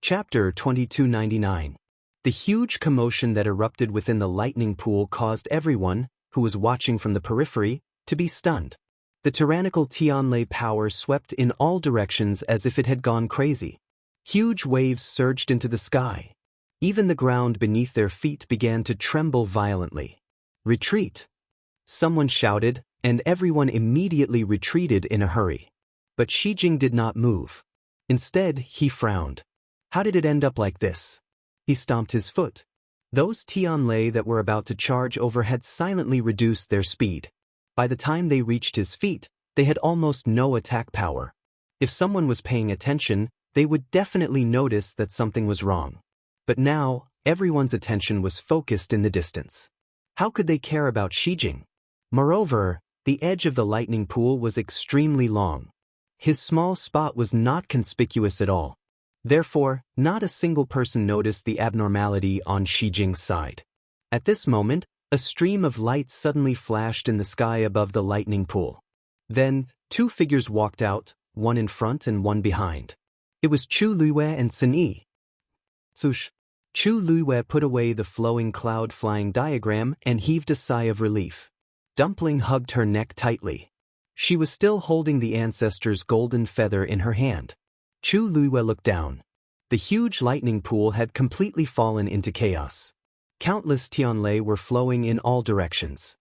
Chapter 2299. The huge commotion that erupted within the lightning pool caused everyone, who was watching from the periphery, to be stunned. The tyrannical Tianlei power swept in all directions as if it had gone crazy. Huge waves surged into the sky. Even the ground beneath their feet began to tremble violently. "Retreat!" someone shouted, and everyone immediately retreated in a hurry. But Shijing did not move. Instead, he frowned. How did it end up like this? He stomped his foot. Those Tianlei that were about to charge over had silently reduced their speed. By the time they reached his feet, they had almost no attack power. If someone was paying attention, they would definitely notice that something was wrong. But now, everyone's attention was focused in the distance. How could they care about Shijing? Moreover, the edge of the lightning pool was extremely long. His small spot was not conspicuous at all. Therefore, not a single person noticed the abnormality on Shijing's side. At this moment, a stream of light suddenly flashed in the sky above the lightning pool. Then, two figures walked out, one in front and one behind. It was Chu Luiyue and Sun Yi. Sush. Chu Luiyue put away the flowing cloud-flying diagram and heaved a sigh of relief. Dumpling hugged her neck tightly. She was still holding the ancestor's golden feather in her hand. Chu Luiyue looked down. The huge lightning pool had completely fallen into chaos. Countless Tianlei were flowing in all directions.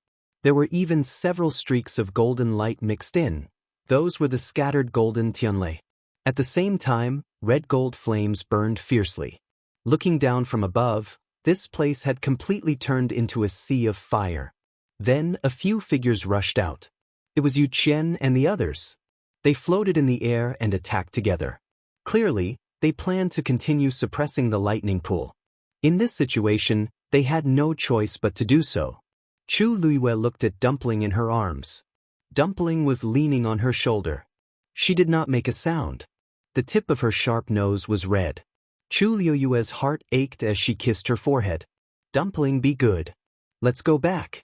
There were even several streaks of golden light mixed in. Those were the scattered golden Tianlei. At the same time, red gold flames burned fiercely. Looking down from above, this place had completely turned into a sea of fire. Then a few figures rushed out. It was Yu Qian and the others. They floated in the air and attacked together. Clearly, they planned to continue suppressing the lightning pool. In this situation, they had no choice but to do so. Chu Luiyue looked at Dumpling in her arms. Dumpling was leaning on her shoulder. She did not make a sound. The tip of her sharp nose was red. Chu Luiyue's heart ached as she kissed her forehead. "Dumpling, be good. Let's go back."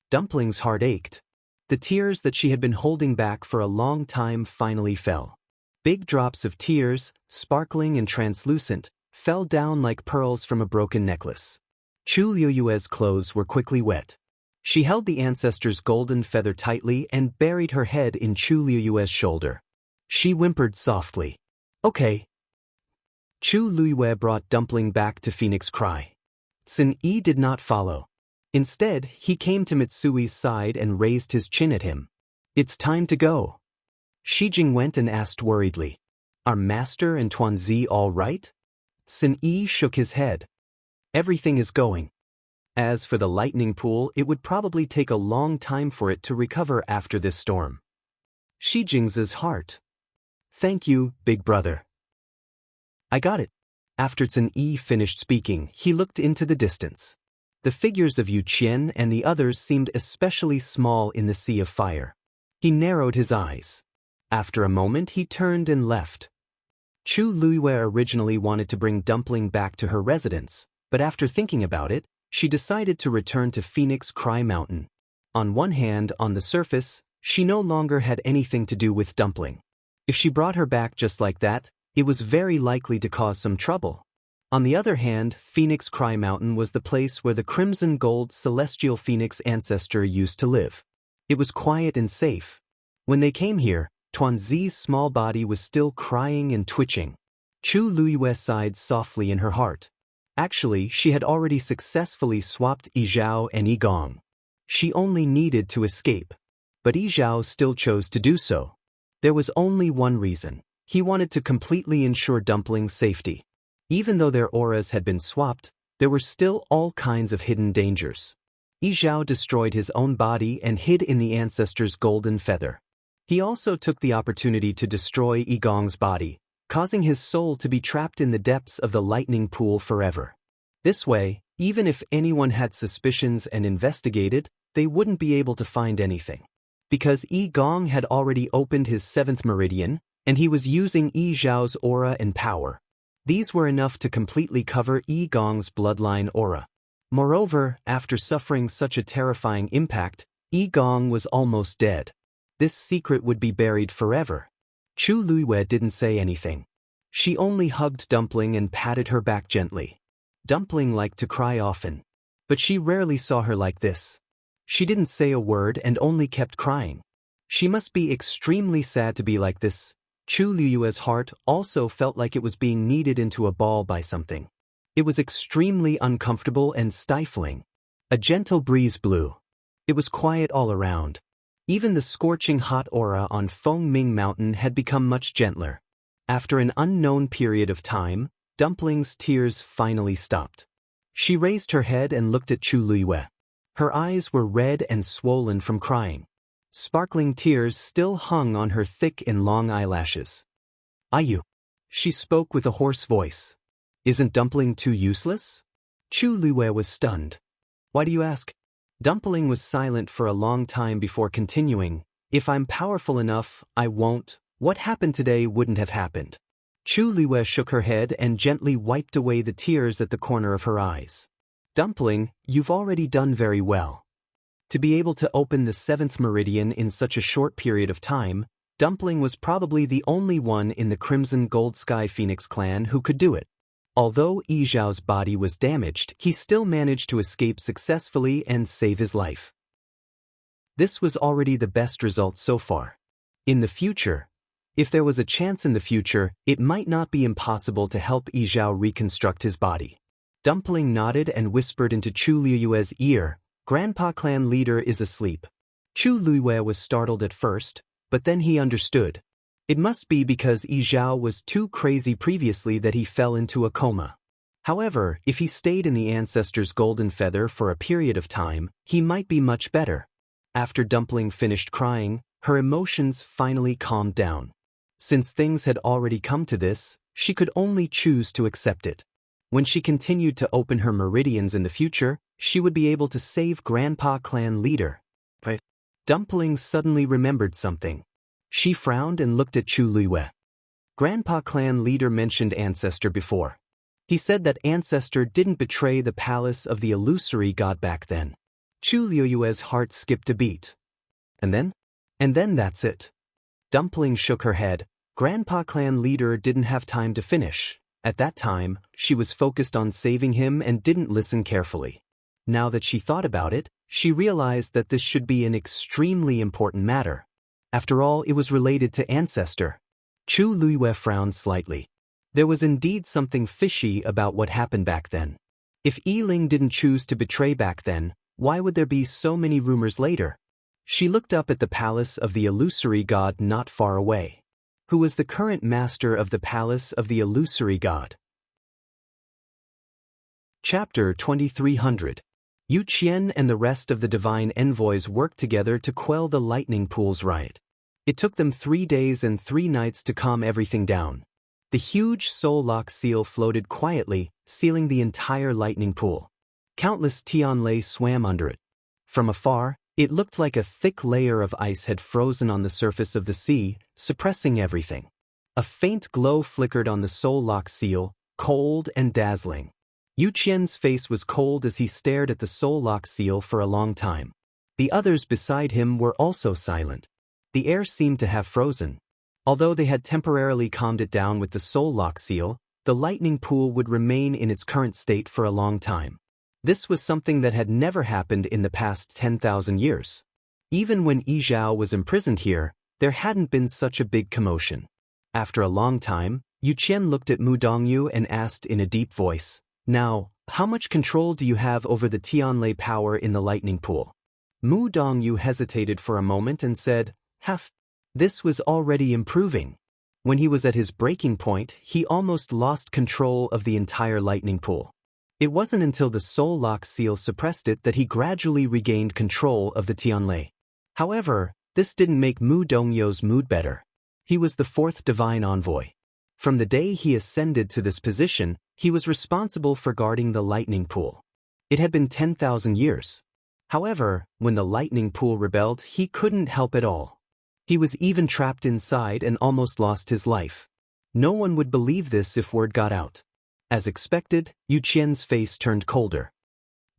Dumpling's heart ached. The tears that she had been holding back for a long time finally fell. Big drops of tears, sparkling and translucent, fell down like pearls from a broken necklace. Chu Luiyue's clothes were quickly wet. She held the ancestor's golden feather tightly and buried her head in Chu Luiyue's shoulder. She whimpered softly. "Okay." Chu Luiyue brought Dumpling back to Phoenix Cry. Sun Yi did not follow. Instead, he came to Mitsui's side and raised his chin at him. "It's time to go." Shijing went and asked worriedly, "Are Master and Tuanzi all right?" Sun Yi shook his head. "Everything is going. As for the lightning pool, it would probably take a long time for it to recover after this storm." Shijing's heart. "Thank you, big brother. I got it." After Sun Yi finished speaking, he looked into the distance. The figures of Yu Qian and the others seemed especially small in the sea of fire. He narrowed his eyes. After a moment, he turned and left. Chu Luiyue originally wanted to bring Dumpling back to her residence, but after thinking about it, she decided to return to Phoenix Cry Mountain. On one hand, on the surface, she no longer had anything to do with Dumpling. If she brought her back just like that, it was very likely to cause some trouble. On the other hand, Phoenix Cry Mountain was the place where the crimson gold celestial phoenix ancestor used to live. It was quiet and safe. When they came here, Tuanzi's small body was still crying and twitching. Chu Luiyue sighed softly in her heart. Actually, she had already successfully swapped Yizhao and Yigong. She only needed to escape. But Yizhao still chose to do so. There was only one reason. He wanted to completely ensure Dumpling's safety. Even though their auras had been swapped, there were still all kinds of hidden dangers. Yizhao destroyed his own body and hid in the ancestor's golden feather. He also took the opportunity to destroy Yigong's body, causing his soul to be trapped in the depths of the lightning pool forever. This way, even if anyone had suspicions and investigated, they wouldn't be able to find anything. Because Yigong had already opened his 7th meridian, and he was using Yizhao's aura and power. These were enough to completely cover Yigong's bloodline aura. Moreover, after suffering such a terrifying impact, Yigong was almost dead. This secret would be buried forever. Chu Luiyue didn't say anything. She only hugged Dumpling and patted her back gently. Dumpling liked to cry often. But she rarely saw her like this. She didn't say a word and only kept crying. She must be extremely sad to be like this. Chu Liyue's heart also felt like it was being kneaded into a ball by something. It was extremely uncomfortable and stifling. A gentle breeze blew. It was quiet all around. Even the scorching hot aura on Fengming Mountain had become much gentler. After an unknown period of time, Dumpling's tears finally stopped. She raised her head and looked at Chu Liyue. Her eyes were red and swollen from crying. Sparkling tears still hung on her thick and long eyelashes. "Ayu," she spoke with a hoarse voice. "Isn't Dumpling too useless?" Chu Liyue was stunned. "Why do you ask?" Dumpling was silent for a long time before continuing. "If I'm powerful enough, I won't. What happened today wouldn't have happened." Chu Liyue shook her head and gently wiped away the tears at the corner of her eyes. "Dumpling, you've already done very well." To be able to open the 7th meridian in such a short period of time, Dumpling was probably the only one in the Crimson Gold Sky Phoenix clan who could do it. Although Yi Zhao's body was damaged, he still managed to escape successfully and save his life. This was already the best result so far. In the future, if there was a chance in the future, it might not be impossible to help Yi Zhao reconstruct his body. Dumpling nodded and whispered into Chu Liyue's ear, "Grandpa clan leader is asleep." Chu Liyue was startled at first, but then he understood. It must be because Yi Zhao was too crazy previously that he fell into a coma. However, if he stayed in the ancestor's golden feather for a period of time, he might be much better. After Dumpling finished crying, her emotions finally calmed down. Since things had already come to this, she could only choose to accept it. When she continued to open her meridians in the future, she would be able to save Grandpa clan leader. But Dumpling suddenly remembered something. She frowned and looked at Chu Liyue. Grandpa clan leader mentioned Ancestor before. He said that Ancestor didn't betray the palace of the illusory god back then. Chu Liyue's heart skipped a beat. And then? And then that's it. Dumpling shook her head. Grandpa clan leader didn't have time to finish. At that time, she was focused on saving him and didn't listen carefully. Now that she thought about it, she realized that this should be an extremely important matter. After all, it was related to Ancestor. Chu Liyue frowned slightly. There was indeed something fishy about what happened back then. If Yiling didn't choose to betray back then, why would there be so many rumors later? She looked up at the palace of the illusory god not far away. Who was the current master of the palace of the illusory god? Chapter 2300. Yu Qian and the rest of the divine envoys worked together to quell the lightning pool's riot. It took them 3 days and 3 nights to calm everything down. The huge soul lock seal floated quietly, sealing the entire lightning pool. Countless Tianlei swam under it. From afar, it looked like a thick layer of ice had frozen on the surface of the sea, suppressing everything. A faint glow flickered on the soul lock seal, cold and dazzling. Yu Qian's face was cold as he stared at the soul lock seal for a long time. The others beside him were also silent. The air seemed to have frozen. Although they had temporarily calmed it down with the soul lock seal, the lightning pool would remain in its current state for a long time. This was something that had never happened in the past 10,000 years. Even when Yi Zhao was imprisoned here, there hadn't been such a big commotion. After a long time, Yu Qian looked at Mu Dongyu and asked in a deep voice, "Now, how much control do you have over the Tianlei power in the lightning pool?" Mu Dongyu hesitated for a moment and said, "Half." This was already improving. When he was at his breaking point, he almost lost control of the entire lightning pool. It wasn't until the soul lock seal suppressed it that he gradually regained control of the Tianlei. However, this didn't make Mu Dongyu's mood better. He was the 4th divine envoy. From the day he ascended to this position, he was responsible for guarding the lightning pool. It had been 10,000 years. However, when the lightning pool rebelled, he couldn't help at all. He was even trapped inside and almost lost his life. No one would believe this if word got out. As expected, Yu Qian's face turned colder.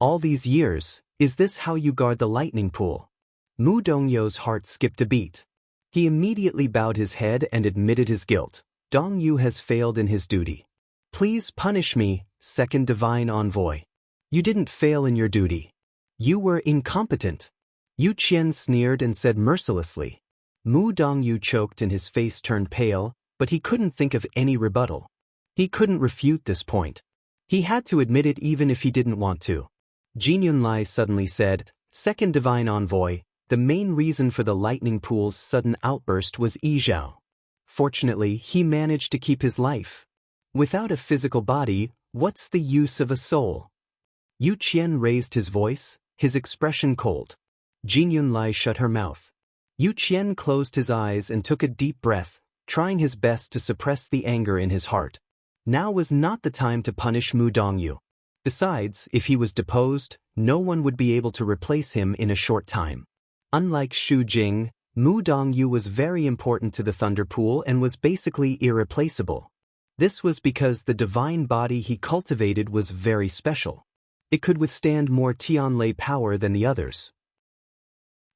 "All these years, is this how you guard the lightning pool?" Mu Dongyu's heart skipped a beat. He immediately bowed his head and admitted his guilt. Dong Yu has failed in his duty. Please punish me, second divine envoy. You didn't fail in your duty. You were incompetent. Yu Qian sneered and said mercilessly. Mu Dongyu choked and his face turned pale, but he couldn't think of any rebuttal. He couldn't refute this point. He had to admit it even if he didn't want to. Jin Yunlai suddenly said, Second divine envoy, the main reason for the lightning pool's sudden outburst was Yi Zhao. Fortunately, he managed to keep his life. Without a physical body, what's the use of a soul? Yu Qian raised his voice, his expression cold. Jin Yunlai shut her mouth. Yu Qian closed his eyes and took a deep breath, trying his best to suppress the anger in his heart. Now was not the time to punish Mu Dongyu. Besides, if he was deposed, no one would be able to replace him in a short time. Unlike Xu Jing, Mu Dongyu was very important to the Thunder Pool and was basically irreplaceable. This was because the divine body he cultivated was very special. It could withstand more Tianlei power than the others.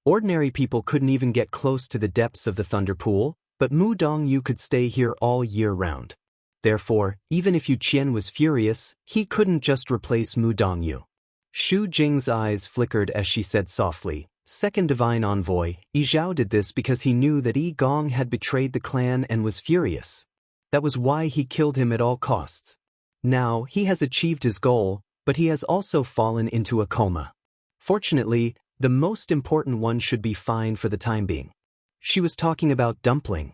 Ordinary people couldn't even get close to the depths of the Thunder Pool, but Mu Dongyu could stay here all year round. Therefore, even if Yu Qian was furious, he couldn't just replace Mu Dongyu. Xu Jing's eyes flickered as she said softly, Second divine envoy, Yi Zhao did this because he knew that Yi Gong had betrayed the clan and was furious. That was why he killed him at all costs. Now, he has achieved his goal, but he has also fallen into a coma. Fortunately, the most important one should be fine for the time being. She was talking about Dumpling.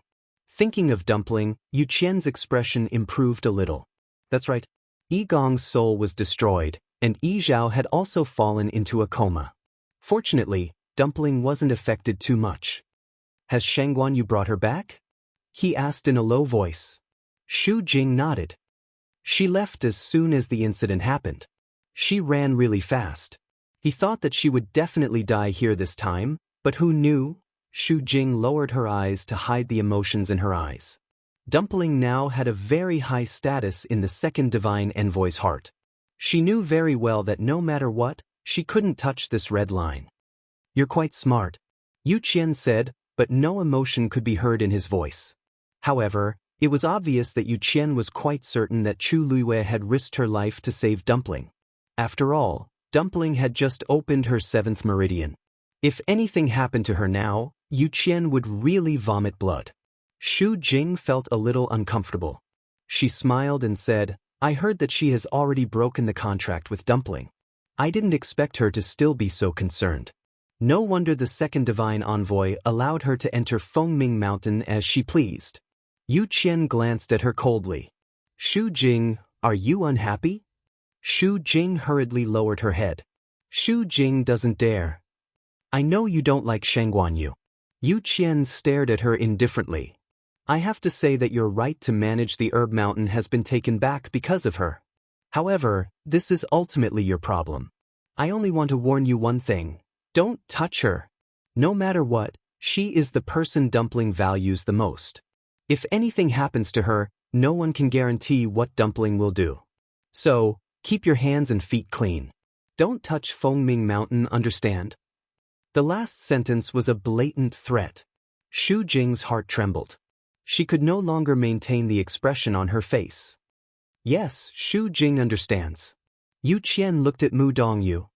Thinking of Dumpling, Yu Qian's expression improved a little. That's right. Yi Gong's soul was destroyed, and Yi Zhao had also fallen into a coma. Fortunately, Dumpling wasn't affected too much. Has Shangguan Yu brought her back? He asked in a low voice. Xu Jing nodded. She left as soon as the incident happened. She ran really fast. He thought that she would definitely die here this time, but who knew? Xu Jing lowered her eyes to hide the emotions in her eyes. Dumpling now had a very high status in the second divine envoy's heart. She knew very well that no matter what, she couldn't touch this red line. You're quite smart, Yu Qian said, but no emotion could be heard in his voice. However, it was obvious that Yu Qian was quite certain that Chu Luiwei had risked her life to save Dumpling. After all, Dumpling had just opened her 7th meridian. If anything happened to her now, Yu Qian would really vomit blood. Xu Jing felt a little uncomfortable. She smiled and said, I heard that she has already broken the contract with Dumpling. I didn't expect her to still be so concerned. No wonder the second divine envoy allowed her to enter Fengming Mountain as she pleased. Yu Qian glanced at her coldly. Xu Jing, are you unhappy? Xu Jing hurriedly lowered her head. Xu Jing doesn't dare. I know you don't like Shangguan Yu. Yu Qian stared at her indifferently. I have to say that your right to manage the Herb Mountain has been taken back because of her. However, this is ultimately your problem. I only want to warn you one thing. Don't touch her. No matter what, she is the person Dumpling values the most. If anything happens to her, no one can guarantee what Dumpling will do. So, keep your hands and feet clean. Don't touch Fengming Mountain, understand? The last sentence was a blatant threat. Xu Jing's heart trembled. She could no longer maintain the expression on her face. Yes, Xu Jing understands. Yu Qian looked at Mu Dongyu.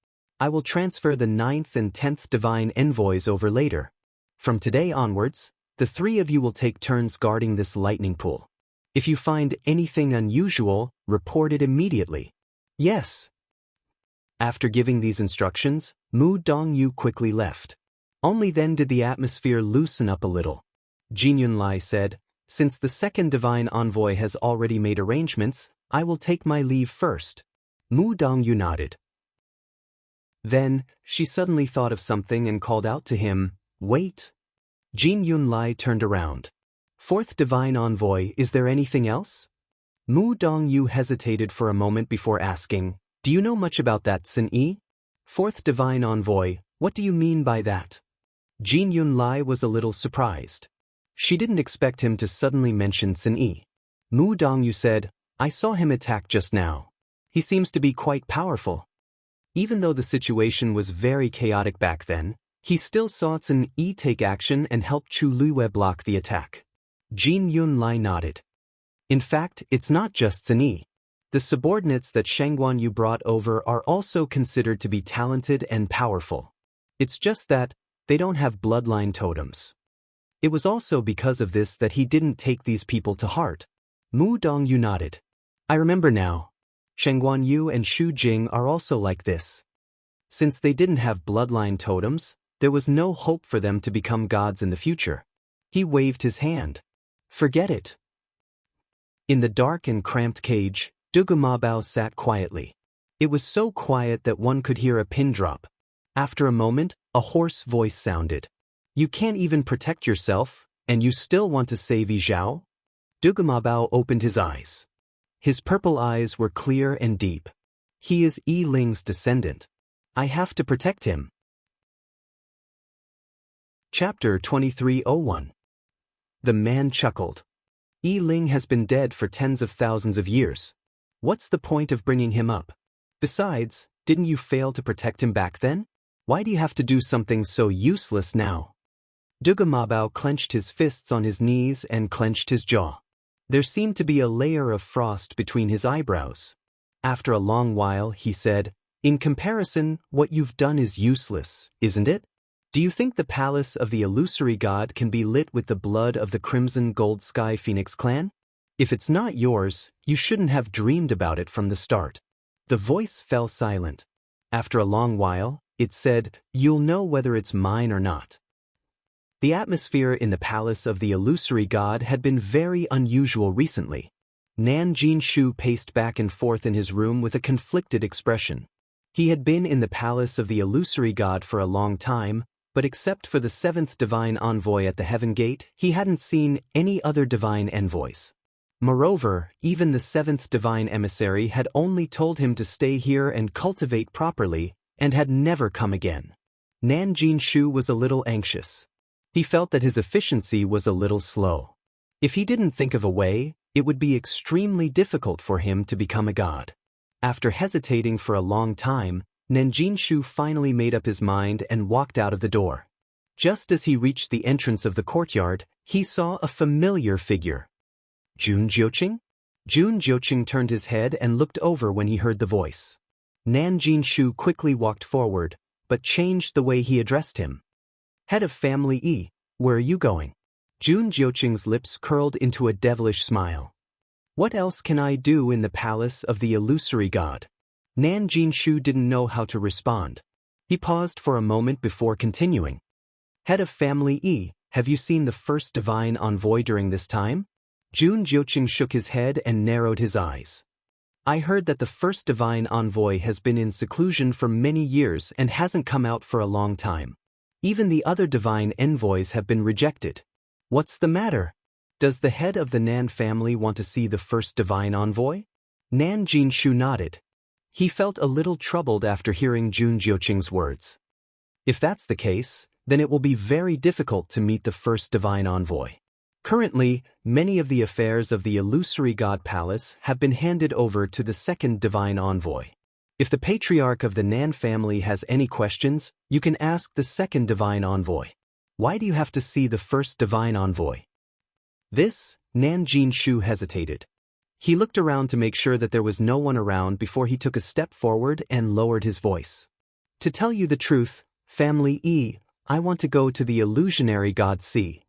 I will transfer the 9th and 10th divine envoys over later. From today onwards, the 3 of you will take turns guarding this lightning pool. If you find anything unusual, report it immediately. Yes. After giving these instructions, Mu Dongyu quickly left. Only then did the atmosphere loosen up a little. Jin Yunlai said, Since the second divine envoy has already made arrangements, I will take my leave first. Mu Dongyu nodded. Then, she suddenly thought of something and called out to him, Wait. Jin Yunlai turned around. 4th divine envoy, is there anything else? Mu Dongyu hesitated for a moment before asking, Do you know much about that, Sin Yi? 4th divine envoy, what do you mean by that? Jin Yunlai was a little surprised. She didn't expect him to suddenly mention Sin Yi. Mu Dongyu said, I saw him attack just now. He seems to be quite powerful. Even though the situation was very chaotic back then, he still saw Sin Yi take action and help Chu Luiwei block the attack. Jin Yunlai nodded. In fact, it's not just Zini. The subordinates that Shangguan Yu brought over are also considered to be talented and powerful. It's just that they don't have bloodline totems. It was also because of this that he didn't take these people to heart. Mu Dongyu nodded. I remember now. Shangguan Yu and Xu Jing are also like this. Since they didn't have bloodline totems, there was no hope for them to become gods in the future. He waved his hand. Forget it. In the dark and cramped cage, Dugu Mabao sat quietly. It was so quiet that one could hear a pin drop. After a moment, a hoarse voice sounded. You can't even protect yourself, and you still want to save Yi Zhao? Dugu Mabao opened his eyes. His purple eyes were clear and deep. He is Yi Ling's descendant. I have to protect him. Chapter 2301. The man chuckled. Yi Ling has been dead for tens of thousands of years. What's the point of bringing him up? Besides, didn't you fail to protect him back then? Why do you have to do something so useless now? Dugu Mabao clenched his fists on his knees and clenched his jaw. There seemed to be a layer of frost between his eyebrows. After a long while, he said, In comparison, what you've done is useless, isn't it? Do you think the palace of the illusory god can be lit with the blood of the Crimson Gold Sky Phoenix clan? If it's not yours, you shouldn't have dreamed about it from the start. The voice fell silent. After a long while, it said, You'll know whether it's mine or not. The atmosphere in the palace of the illusory god had been very unusual recently. Nan Jinshu paced back and forth in his room with a conflicted expression. He had been in the palace of the illusory god for a long time, but except for the seventh divine envoy at the Heaven Gate, he hadn't seen any other divine envoys. Moreover, even the seventh divine emissary had only told him to stay here and cultivate properly, and had never come again. Nan Jinshu was a little anxious. He felt that his efficiency was a little slow. If he didn't think of a way, it would be extremely difficult for him to become a god. After hesitating for a long time, Nan Jinshu finally made up his mind and walked out of the door. Just as he reached the entrance of the courtyard, he saw a familiar figure. Jun Jiuqing? Jun Jiuqing turned his head and looked over when he heard the voice. Nan Jinshu quickly walked forward, but changed the way he addressed him. Head of Family Yi, where are you going? Jun Jiuqing's lips curled into a devilish smile. What else can I do in the palace of the illusory god? Nan Jinshu didn't know how to respond. He paused for a moment before continuing. Head of Family Yi, have you seen the first divine envoy during this time? Jun Jiuqing shook his head and narrowed his eyes. I heard that the first divine envoy has been in seclusion for many years and hasn't come out for a long time. Even the other divine envoys have been rejected. What's the matter? Does the head of the Nan family want to see the first divine envoy? Nan Jinshu nodded. He felt a little troubled after hearing Jun Jiuqing's words. If that's the case, then it will be very difficult to meet the first divine envoy. Currently, many of the affairs of the illusory god palace have been handed over to the second divine envoy. If the patriarch of the Nan family has any questions, you can ask the second divine envoy. Why do you have to see the first divine envoy? This, Nan Jinshu hesitated. He looked around to make sure that there was no one around before he took a step forward and lowered his voice. To tell you the truth, Family Yi, I want to go to the illusionary god Xi.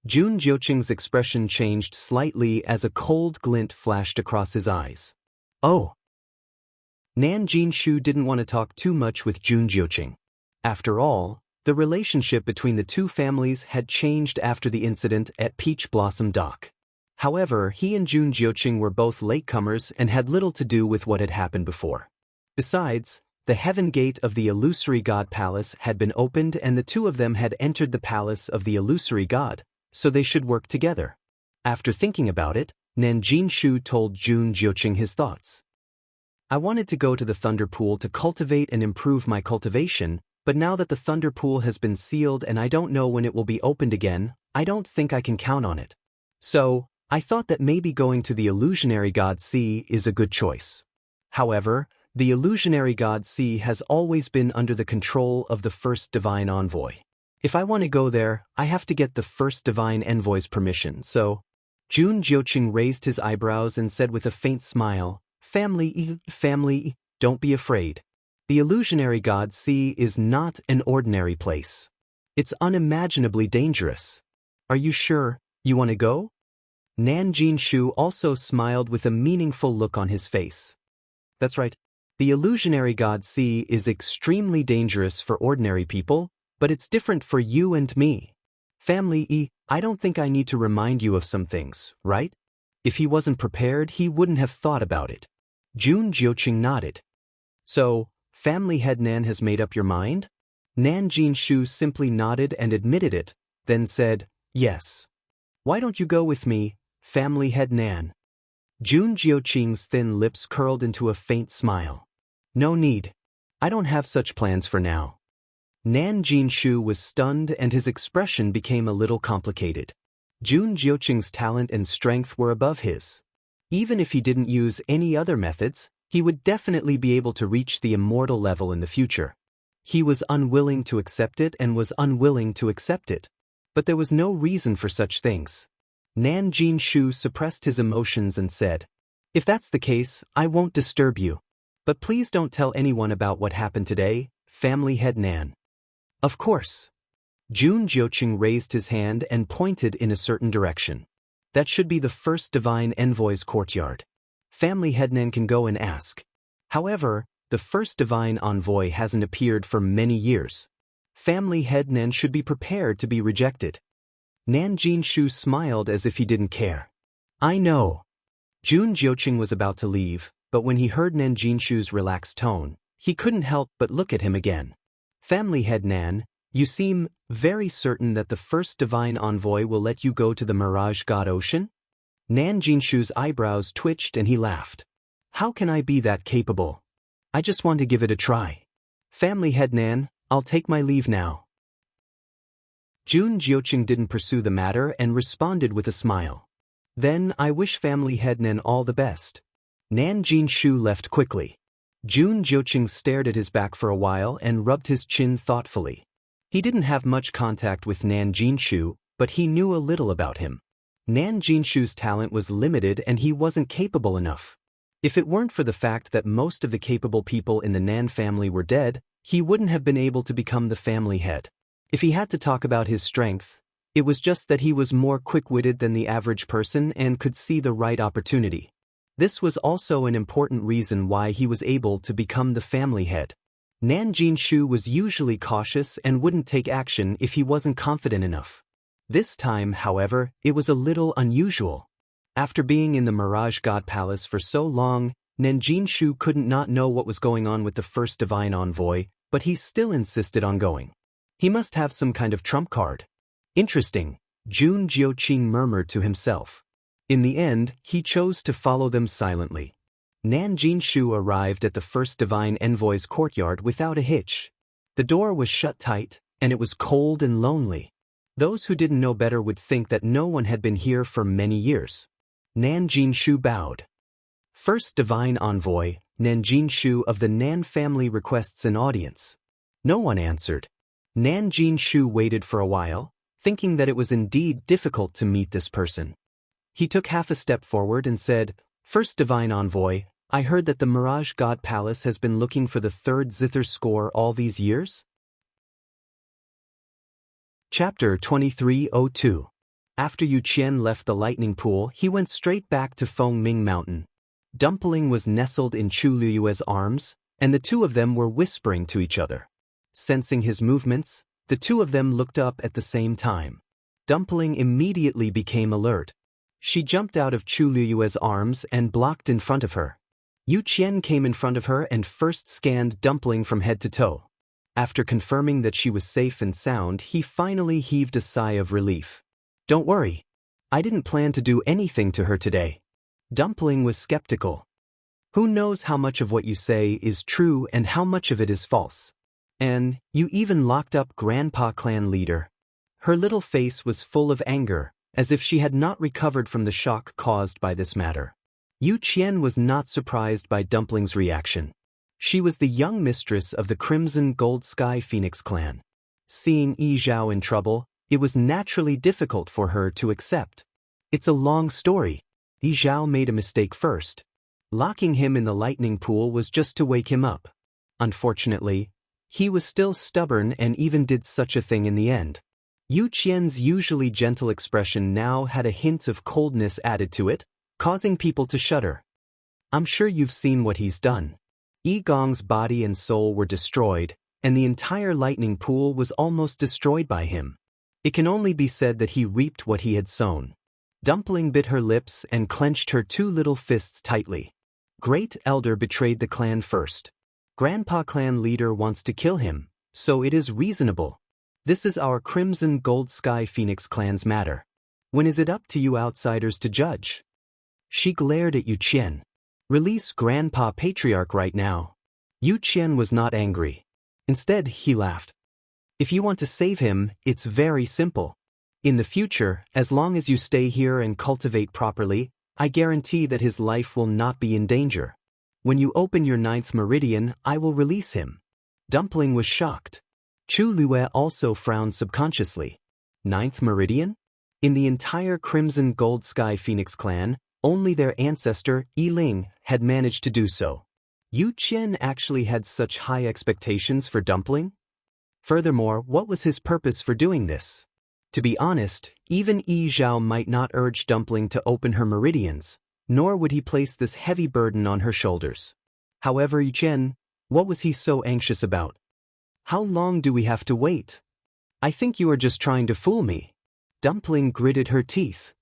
Jun Jiuqing's expression changed slightly as a cold glint flashed across his eyes. Oh. Nan Jinshu didn't want to talk too much with Jun Jiuqing. After all, the relationship between the two families had changed after the incident at Peach Blossom Dock. However, he and Jun Jiuqing were both latecomers and had little to do with what had happened before. Besides, the Heaven Gate of the illusory god palace had been opened and the two of them had entered the palace of the illusory god, so they should work together. After thinking about it, Nan Jinshu told Jun Jiuqing his thoughts. I wanted to go to the Thunder Pool to cultivate and improve my cultivation, but now that the Thunder Pool has been sealed and I don't know when it will be opened again, I don't think I can count on it. So, I thought that maybe going to the illusionary god Xi is a good choice. However, the illusionary god Xi has always been under the control of the first divine envoy. If I want to go there, I have to get the first divine envoy's permission, so... Jun Jiuqing raised his eyebrows and said with a faint smile, family, don't be afraid. The illusionary god sea is not an ordinary place. It's unimaginably dangerous. Are you sure you want to go? Nan Jinshu also smiled with a meaningful look on his face. That's right. The illusionary god sea is extremely dangerous for ordinary people, but it's different for you and me. Family, I don't think I need to remind you of some things, right? If he wasn't prepared, he wouldn't have thought about it. Jun Jiuqing nodded. So, family head Nan has made up your mind? Nan Jinshu simply nodded and admitted it, then said, yes. Why don't you go with me, family head Nan? Jun Jiuqing's thin lips curled into a faint smile. No need. I don't have such plans for now. Nan Jinshu was stunned and his expression became a little complicated. Jun Jiuqing's talent and strength were above his. Even if he didn't use any other methods, he would definitely be able to reach the immortal level in the future. He was unwilling to accept it and was unwilling to accept it. But there was no reason for such things. Nan Jinshu suppressed his emotions and said, if that's the case, I won't disturb you. But please don't tell anyone about what happened today, family head Nan. Of course. Jun Jiuqing raised his hand and pointed in a certain direction. That should be the first divine envoy's courtyard. Family head Nan can go and ask. However, the first divine envoy hasn't appeared for many years. Family head Nan should be prepared to be rejected. Nan Jinshu smiled as if he didn't care. I know. Jun Jiuqing was about to leave, but when he heard Nan Jinshu's relaxed tone, he couldn't help but look at him again. Family head Nan, you seem very certain that the first divine envoy will let you go to the Mirage God Ocean? Nan Jinshu's eyebrows twitched and he laughed. How can I be that capable? I just want to give it a try. Family head Nan, I'll take my leave now. Jun Jiuqing didn't pursue the matter and responded with a smile. Then I wish family head Nan all the best. Nan Jinshu left quickly. Jun Jiuqing stared at his back for a while and rubbed his chin thoughtfully. He didn't have much contact with Nan Jinshu, but he knew a little about him. Nan Jinshu's talent was limited and he wasn't capable enough. If it weren't for the fact that most of the capable people in the Nan family were dead, he wouldn't have been able to become the family head. If he had to talk about his strength, it was just that he was more quick-witted than the average person and could see the right opportunity. This was also an important reason why he was able to become the family head. Nan Jinshu was usually cautious and wouldn't take action if he wasn't confident enough. This time, however, it was a little unusual. After being in the Mirage God Palace for so long, Nan Jinshu couldn't not know what was going on with the first divine envoy, but he still insisted on going. He must have some kind of trump card. Interesting, Jun Jiuqing murmured to himself. In the end, he chose to follow them silently. Nan Jinshu arrived at the first divine envoy's courtyard without a hitch. The door was shut tight, and it was cold and lonely. Those who didn't know better would think that no one had been here for many years. Nan Jinshu bowed. First divine envoy, Nan Jinshu of the Nan family requests an audience. No one answered. Nan Jinshu waited for a while, thinking that it was indeed difficult to meet this person. He took half a step forward and said, First divine envoy, I heard that the Mirage God Palace has been looking for the third zither score all these years? Chapter 2302. After Yu Qian left the lightning pool, he went straight back to Fengming Mountain. Dumpling was nestled in Chu Liyue's arms, and the two of them were whispering to each other. Sensing his movements, the two of them looked up at the same time. Dumpling immediately became alert. She jumped out of Chu Liyue's arms and blocked in front of her. Yu Qian came in front of her and first scanned Dumpling from head to toe. After confirming that she was safe and sound, he finally heaved a sigh of relief. Don't worry. I didn't plan to do anything to her today. Dumpling was skeptical. Who knows how much of what you say is true and how much of it is false? And you even locked up Grandpa Clan leader. Her little face was full of anger, as if she had not recovered from the shock caused by this matter. Yu Qian was not surprised by Dumpling's reaction. She was the young mistress of the Crimson Gold Sky Phoenix clan. Seeing Yi Zhao in trouble, it was naturally difficult for her to accept. It's a long story. Yi Zhao made a mistake first. Locking him in the lightning pool was just to wake him up. Unfortunately, he was still stubborn and even did such a thing in the end. Yu Qian's usually gentle expression now had a hint of coldness added to it, causing people to shudder. I'm sure you've seen what he's done. Yi Gong's body and soul were destroyed, and the entire lightning pool was almost destroyed by him. It can only be said that he reaped what he had sown. Dumpling bit her lips and clenched her two little fists tightly. Great Elder betrayed the clan first. Grandpa clan leader wants to kill him, so it is reasonable. This is our Crimson Gold Sky Phoenix clan's matter. When is it up to you outsiders to judge? She glared at Yu Qian. Release Grandpa Patriarch right now. Yu Qian was not angry. Instead, he laughed. If you want to save him, it's very simple. In the future, as long as you stay here and cultivate properly, I guarantee that his life will not be in danger. When you open your 9th meridian, I will release him. Dumpling was shocked. Chu Lue also frowned subconsciously. 9th meridian? In the entire Crimson Gold Sky Phoenix clan, only their ancestor, Yi Ling, had managed to do so. Yu Qian actually had such high expectations for Dumpling? Furthermore, what was his purpose for doing this? To be honest, even Yi Zhao might not urge Dumpling to open her meridians, nor would he place this heavy burden on her shoulders. However, Yu Qian, what was he so anxious about? How long do we have to wait? I think you are just trying to fool me. Dumpling gritted her teeth.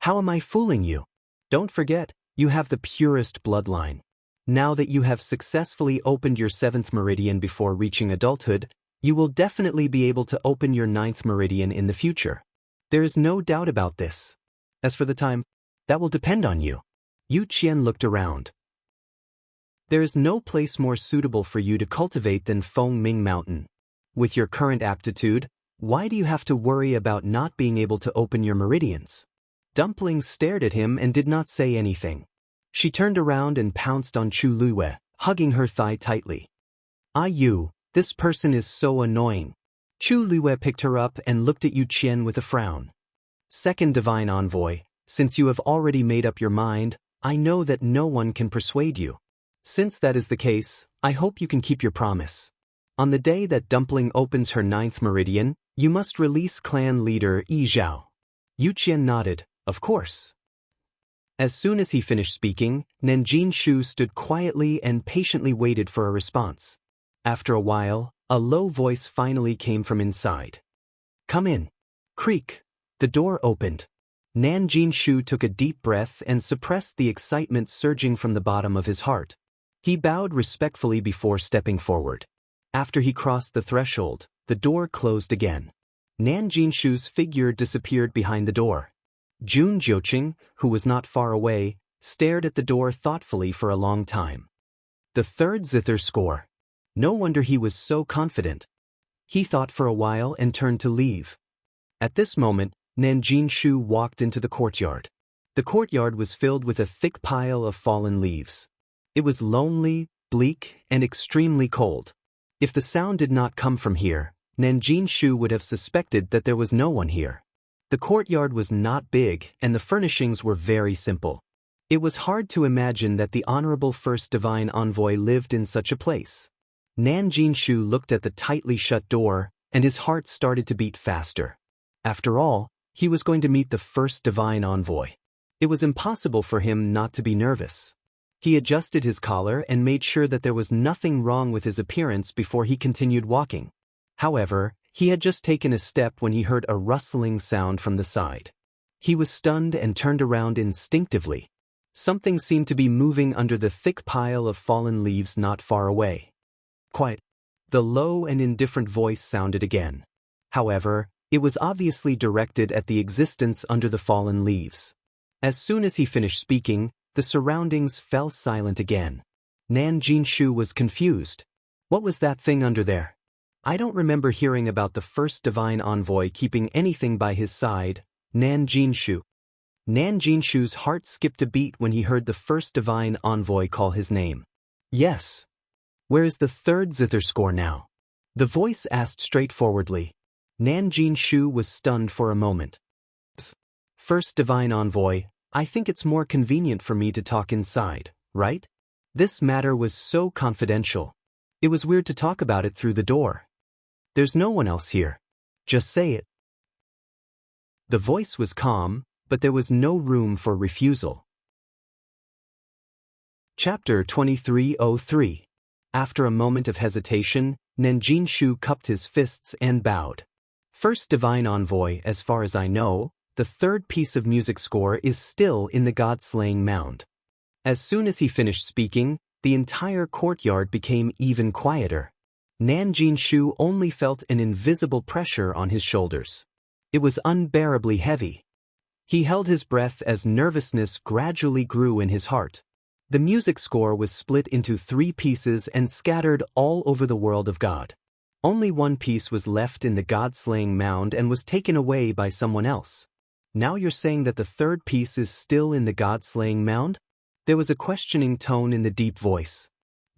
How am I fooling you? Don't forget, you have the purest bloodline. Now that you have successfully opened your 7th meridian before reaching adulthood, you will definitely be able to open your 9th meridian in the future. There is no doubt about this. As for the time, that will depend on you. Yu Qian looked around. There is no place more suitable for you to cultivate than Fengming Mountain. With your current aptitude, why do you have to worry about not being able to open your meridians? Dumpling stared at him and did not say anything. She turned around and pounced on Chu Lue, hugging her thigh tightly. Yu, this person is so annoying. Chu Lue picked her up and looked at Yu Qian with a frown. Second Divine Envoy, since you have already made up your mind, I know that no one can persuade you. Since that is the case, I hope you can keep your promise. On the day that Dumpling opens her 9th meridian, you must release clan leader Yi Zhao. Yu Qian nodded, of course. As soon as he finished speaking, Nanjin Shu stood quietly and patiently waited for a response. After a while, a low voice finally came from inside. Come in. Creak. The door opened. Nanjin Shu took a deep breath and suppressed the excitement surging from the bottom of his heart. He bowed respectfully before stepping forward. After he crossed the threshold, the door closed again. Nanjin Shu's figure disappeared behind the door. Jun Jiuqing, who was not far away, stared at the door thoughtfully for a long time. The 3rd zither score. No wonder he was so confident. He thought for a while and turned to leave. At this moment, Nanjin Shu walked into the courtyard. The courtyard was filled with a thick pile of fallen leaves. It was lonely, bleak, and extremely cold. If the sound did not come from here, Nanjin Shu would have suspected that there was no one here. The courtyard was not big, and the furnishings were very simple. It was hard to imagine that the Honorable First Divine Envoy lived in such a place. Nanjin Shu looked at the tightly shut door, and his heart started to beat faster. After all, he was going to meet the First Divine Envoy. It was impossible for him not to be nervous. He adjusted his collar and made sure that there was nothing wrong with his appearance before he continued walking. However, he had just taken a step when he heard a rustling sound from the side. He was stunned and turned around instinctively. Something seemed to be moving under the thick pile of fallen leaves not far away. Quiet. The low and indifferent voice sounded again. However, it was obviously directed at the existence under the fallen leaves. As soon as he finished speaking, the surroundings fell silent again. Nanjin Shu was confused. What was that thing under there? I don't remember hearing about the First Divine Envoy keeping anything by his side. Nanjin Shu. Nanjin Shu's heart skipped a beat when he heard the First Divine Envoy call his name. Yes. Where is the 3rd zither score now? The voice asked straightforwardly. Nanjin Shu was stunned for a moment. First Divine Envoy, I think it's more convenient for me to talk inside, right? This matter was so confidential. It was weird to talk about it through the door. There's no one else here. Just say it. The voice was calm, but there was no room for refusal. Chapter 2303. After a moment of hesitation, Jianghu cupped his fists and bowed. First Divine Envoy, as far as I know, the third piece of music score is still in the God-slaying mound. As soon as he finished speaking, the entire courtyard became even quieter. Jianghu only felt an invisible pressure on his shoulders. It was unbearably heavy. He held his breath as nervousness gradually grew in his heart. The music score was split into 3 pieces and scattered all over the world of God. Only one piece was left in the God-slaying mound and was taken away by someone else. Now you're saying that the third piece is still in the God-slaying mound? There was a questioning tone in the deep voice.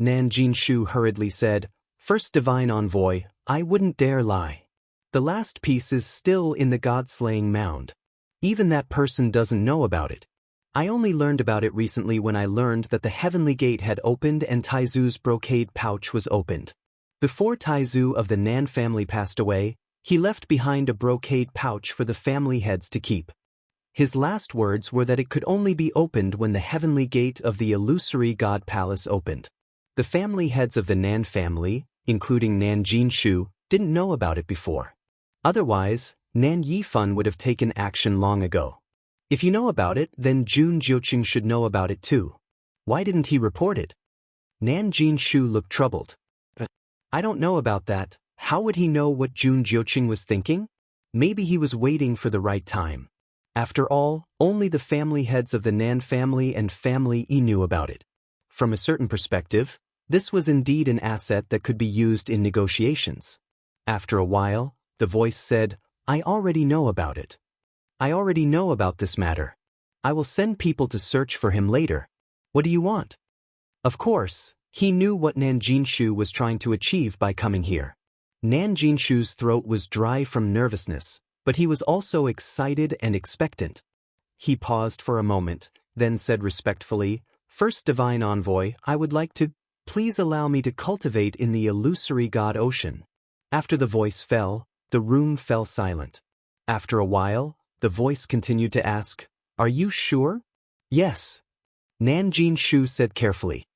Jianghu hurriedly said, First Divine Envoy, I wouldn't dare lie. The last piece is still in the God-slaying mound. Even that person doesn't know about it. I only learned about it recently when I learned that the heavenly gate had opened and Taizu's brocade pouch was opened. Before Taizu of the Nan family passed away, he left behind a brocade pouch for the family heads to keep. His last words were that it could only be opened when the heavenly gate of the illusory God Palace opened. The family heads of the Nan family, including Jianghu, didn't know about it before. Otherwise, Nan Yifan would have taken action long ago. If you know about it, then Jun Jiuqing should know about it too. Why didn't he report it? Jianghu looked troubled. I don't know about that. How would he know what Jun Jiuqing was thinking? Maybe he was waiting for the right time. After all, only the family heads of the Nan family and family E knew about it. From a certain perspective, this was indeed an asset that could be used in negotiations. After a while, the voice said, I already know about it. I already know about this matter. I will send people to search for him later. What do you want? Of course, he knew what Jianghu was trying to achieve by coming here. Jianghu's throat was dry from nervousness, but he was also excited and expectant. He paused for a moment, then said respectfully, First Divine Envoy, I would like to, please allow me to cultivate in the illusory God ocean. After the voice fell, the room fell silent. After a while, the voice continued to ask, Are you sure? Yes. Jianghu said carefully.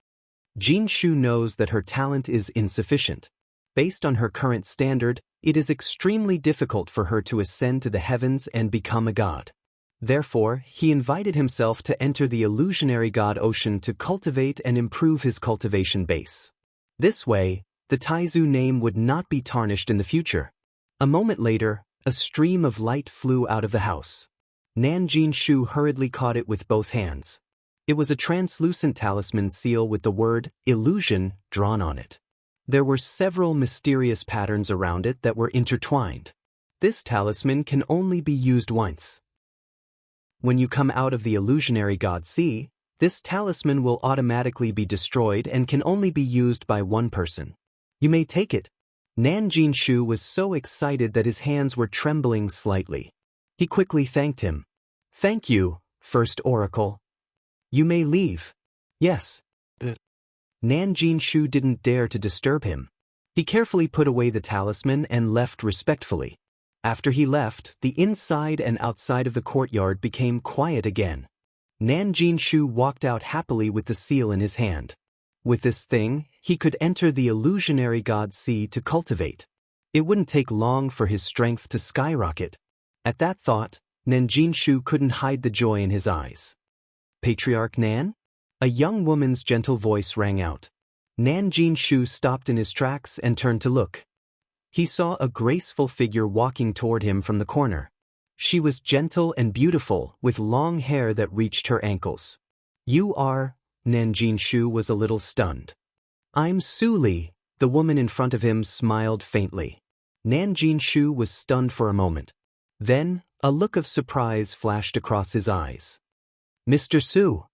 Jianghu knows that her talent is insufficient. Based on her current standard, it is extremely difficult for her to ascend to the heavens and become a god. Therefore, he invited himself to enter the illusionary God ocean to cultivate and improve his cultivation base. This way, the Taizu name would not be tarnished in the future. A moment later, a stream of light flew out of the house. Jianghu hurriedly caught it with both hands. It was a translucent talisman seal with the word illusion drawn on it. There were several mysterious patterns around it that were intertwined. This talisman can only be used once. When you come out of the illusionary God Sea, this talisman will automatically be destroyed and can only be used by one person. You may take it. Jianghu was so excited that his hands were trembling slightly. He quickly thanked him. Thank you, First Oracle. You may leave. Yes. Jianghu didn't dare to disturb him. He carefully put away the talisman and left respectfully. After he left, the inside and outside of the courtyard became quiet again. Jianghu walked out happily with the seal in his hand. With this thing, he could enter the illusionary God Sea to cultivate. It wouldn't take long for his strength to skyrocket. At that thought, Jianghu couldn't hide the joy in his eyes. Patriarch Nan? A young woman's gentle voice rang out. Jianghu stopped in his tracks and turned to look. He saw a graceful figure walking toward him from the corner. She was gentle and beautiful, with long hair that reached her ankles. You are... Jianghu was a little stunned. I'm Su Li. The woman in front of him smiled faintly. Jianghu was stunned for a moment. Then, a look of surprise flashed across his eyes. Mr. Su.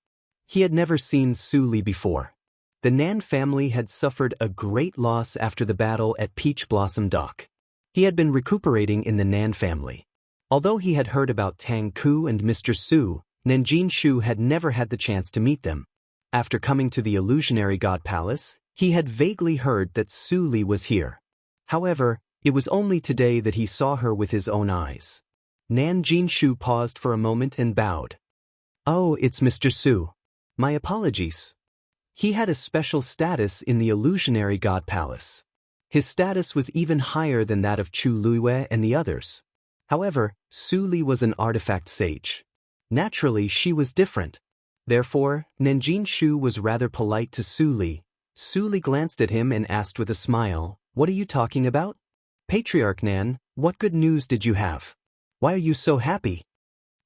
He had never seen Su Li before. The Nan family had suffered a great loss after the battle at Peach Blossom Dock. He had been recuperating in the Nan family. Although he had heard about Tang Ku and Mr. Su, Nanjin Shu had never had the chance to meet them. After coming to the illusionary god palace, he had vaguely heard that Su Li was here. However, it was only today that he saw her with his own eyes. Nanjin Shu paused for a moment and bowed. "Oh, it's Mr. Su. My apologies." He had a special status in the illusionary god palace. His status was even higher than that of Chu Luiwei and the others. However, Su Li was an artifact sage. Naturally, she was different. Therefore, Nanjin Shu was rather polite to Su Li. Su Li glanced at him and asked with a smile, "What are you talking about?" "Patriarch Nan, what good news did you have? Why are you so happy?"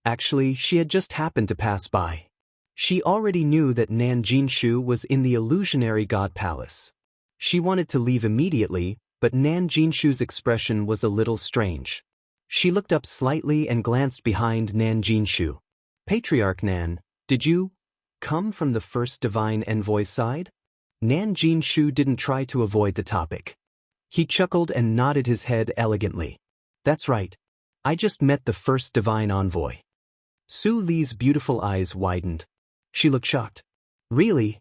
Actually, she had just happened to pass by. She already knew that Nanjin Shu was in the illusionary god palace. She wanted to leave immediately, but Nanjin Shu's expression was a little strange. She looked up slightly and glanced behind Nanjin Shu. "Patriarch Nan, did you come from the first divine envoy's side?" Nanjin Shu didn't try to avoid the topic. He chuckled and nodded his head elegantly. "That's right. I just met the first divine envoy." Su Li's beautiful eyes widened. She looked shocked. "Really?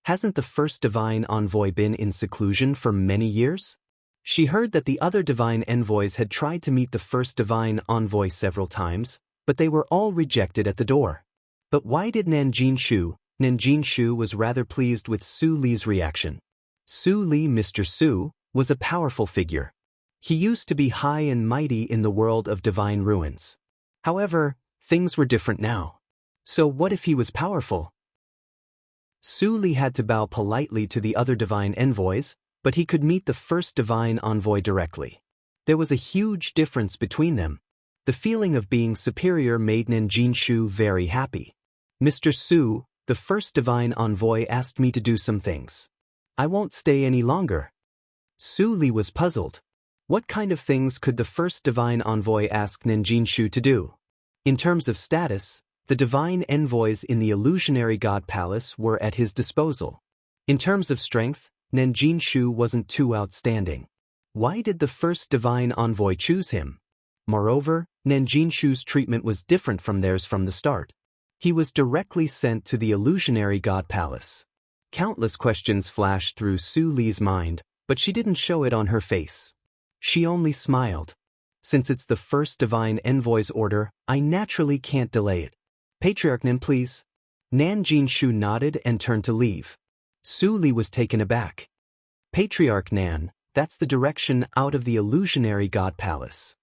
Hasn't the first divine envoy been in seclusion for many years?" She heard that the other divine envoys had tried to meet the first divine envoy several times, but they were all rejected at the door. But why did Nanjin Shu? Nanjin Shu was rather pleased with Su Li's reaction. Su Li, Mr. Su, was a powerful figure. He used to be high and mighty in the world of divine ruins. However, things were different now. So what if he was powerful? Su Li had to bow politely to the other divine envoys, but he could meet the first divine envoy directly. There was a huge difference between them. The feeling of being superior made Nanjin Shu very happy. "Mr. Su, the first divine envoy asked me to do some things. I won't stay any longer." Su Li was puzzled. What kind of things could the first divine envoy ask Nanjin Shu to do? In terms of status, the divine envoys in the illusionary god palace were at his disposal. In terms of strength, Nanjin Shu wasn't too outstanding. Why did the first divine envoy choose him? Moreover, Nanjin Shu's treatment was different from theirs from the start. He was directly sent to the illusionary god palace. Countless questions flashed through Su Li's mind, but she didn't show it on her face. She only smiled. "Since it's the first divine envoy's order, I naturally can't delay it. Patriarch Nan, please." Nanjin Shu nodded and turned to leave. Su Li was taken aback. "Patriarch Nan, that's the direction out of the illusionary god palace."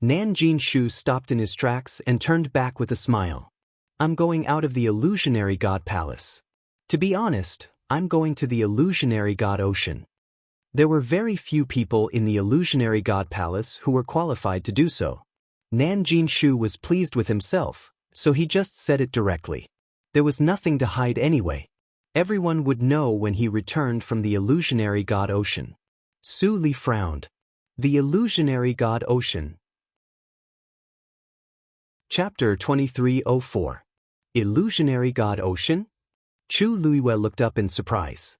Nanjin Shu stopped in his tracks and turned back with a smile. "I'm going out of the illusionary god palace. To be honest, I'm going to the illusionary god ocean." There were very few people in the illusionary god palace who were qualified to do so. Nanjin Shu was pleased with himself, so he just said it directly. There was nothing to hide anyway. Everyone would know when he returned from the illusionary god ocean. Su Li frowned. The illusionary god ocean. Chapter 2304. Illusionary god ocean? Chu Luiwei looked up in surprise.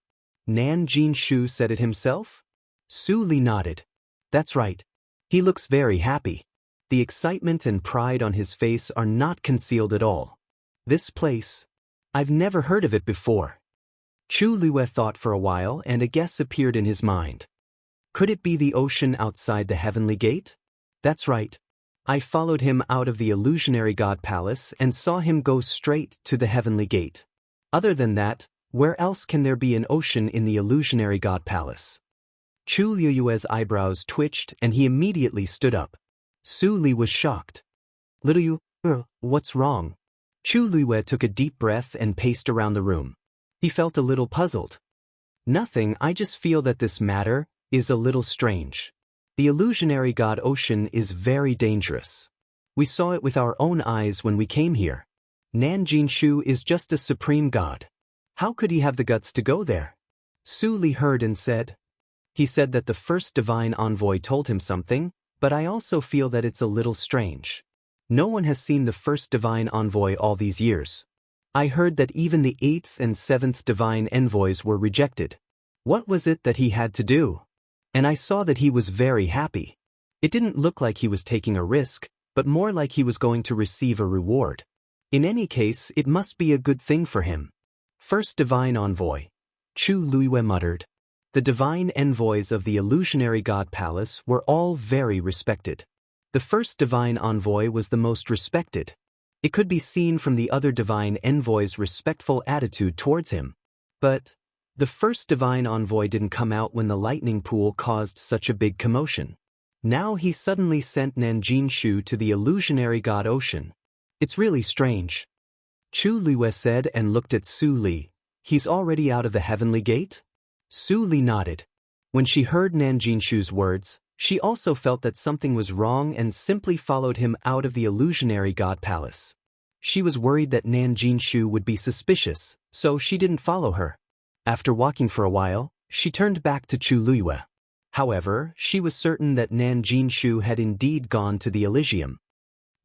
Nanjin Shu said it himself? Su Li nodded. "That's right. He looks very happy. The excitement and pride on his face are not concealed at all. This place, I've never heard of it before." Chu Luiwei thought for a while and a guess appeared in his mind. Could it be the ocean outside the heavenly gate? That's right. I followed him out of the illusionary god palace and saw him go straight to the heavenly gate. Other than that, where else can there be an ocean in the illusionary god palace? Chu Luiwei's eyebrows twitched and he immediately stood up. Su Li was shocked. "Little Yu, what's wrong?" Chu Luiwei took a deep breath and paced around the room. He felt a little puzzled. "Nothing, I just feel that this matter is a little strange. The illusionary god ocean is very dangerous. We saw it with our own eyes when we came here. Nanjin Shu is just a supreme god. How could he have the guts to go there?" Su Li heard and said. "He said that the first divine envoy told him something, but I also feel that it's a little strange. No one has seen the first divine envoy all these years. I heard that even the 8th and 7th divine envoys were rejected. What was it that he had to do? And I saw that he was very happy. It didn't look like he was taking a risk, but more like he was going to receive a reward. In any case, it must be a good thing for him. First divine envoy. Chu Luiyue muttered. The divine envoys of the illusionary god palace were all very respected. The first divine envoy was the most respected. It could be seen from the other divine envoy's respectful attitude towards him. But the first divine envoy didn't come out when the lightning pool caused such a big commotion. Now he suddenly sent Nanjin Shu to the illusionary god ocean. It's really strange. Chu Luiyue said and looked at Su Li. He's already out of the heavenly gate? Su Li nodded. When she heard Nanjin Shu's words, she also felt that something was wrong and simply followed him out of the illusionary god palace. She was worried that Nanjin Shu would be suspicious, so she didn't follow her. After walking for a while, she turned back to Chu Luiyue. However, she was certain that Nanjin Shu had indeed gone to the Elysium.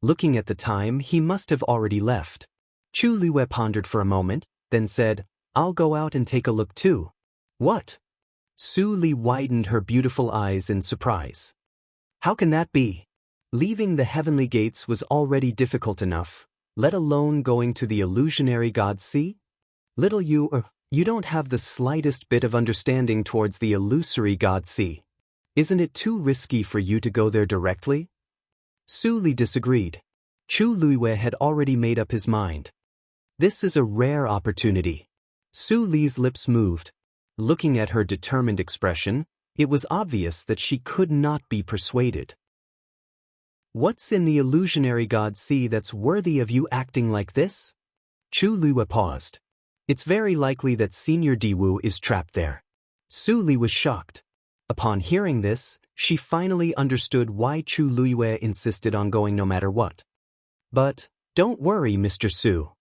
Looking at the time, he must have already left. Chu Luiyue pondered for a moment, then said, "I'll go out and take a look too." "What?" Su Li widened her beautiful eyes in surprise. "How can that be? Leaving the heavenly gates was already difficult enough, let alone going to the illusionary god sea? Little you don't have the slightest bit of understanding towards the illusory god sea. Isn't it too risky for you to go there directly?" Su Li disagreed. Chu Luiyue had already made up his mind. This is a rare opportunity. Su Li's lips moved. Looking at her determined expression, it was obvious that she could not be persuaded. "What's in the illusionary god sea that's worthy of you acting like this?" Chu Luiyue paused. "It's very likely that Senior Diwu is trapped there." Su Li was shocked. Upon hearing this, she finally understood why Chu Luiyue insisted on going no matter what. "But don't worry, Mr. Su.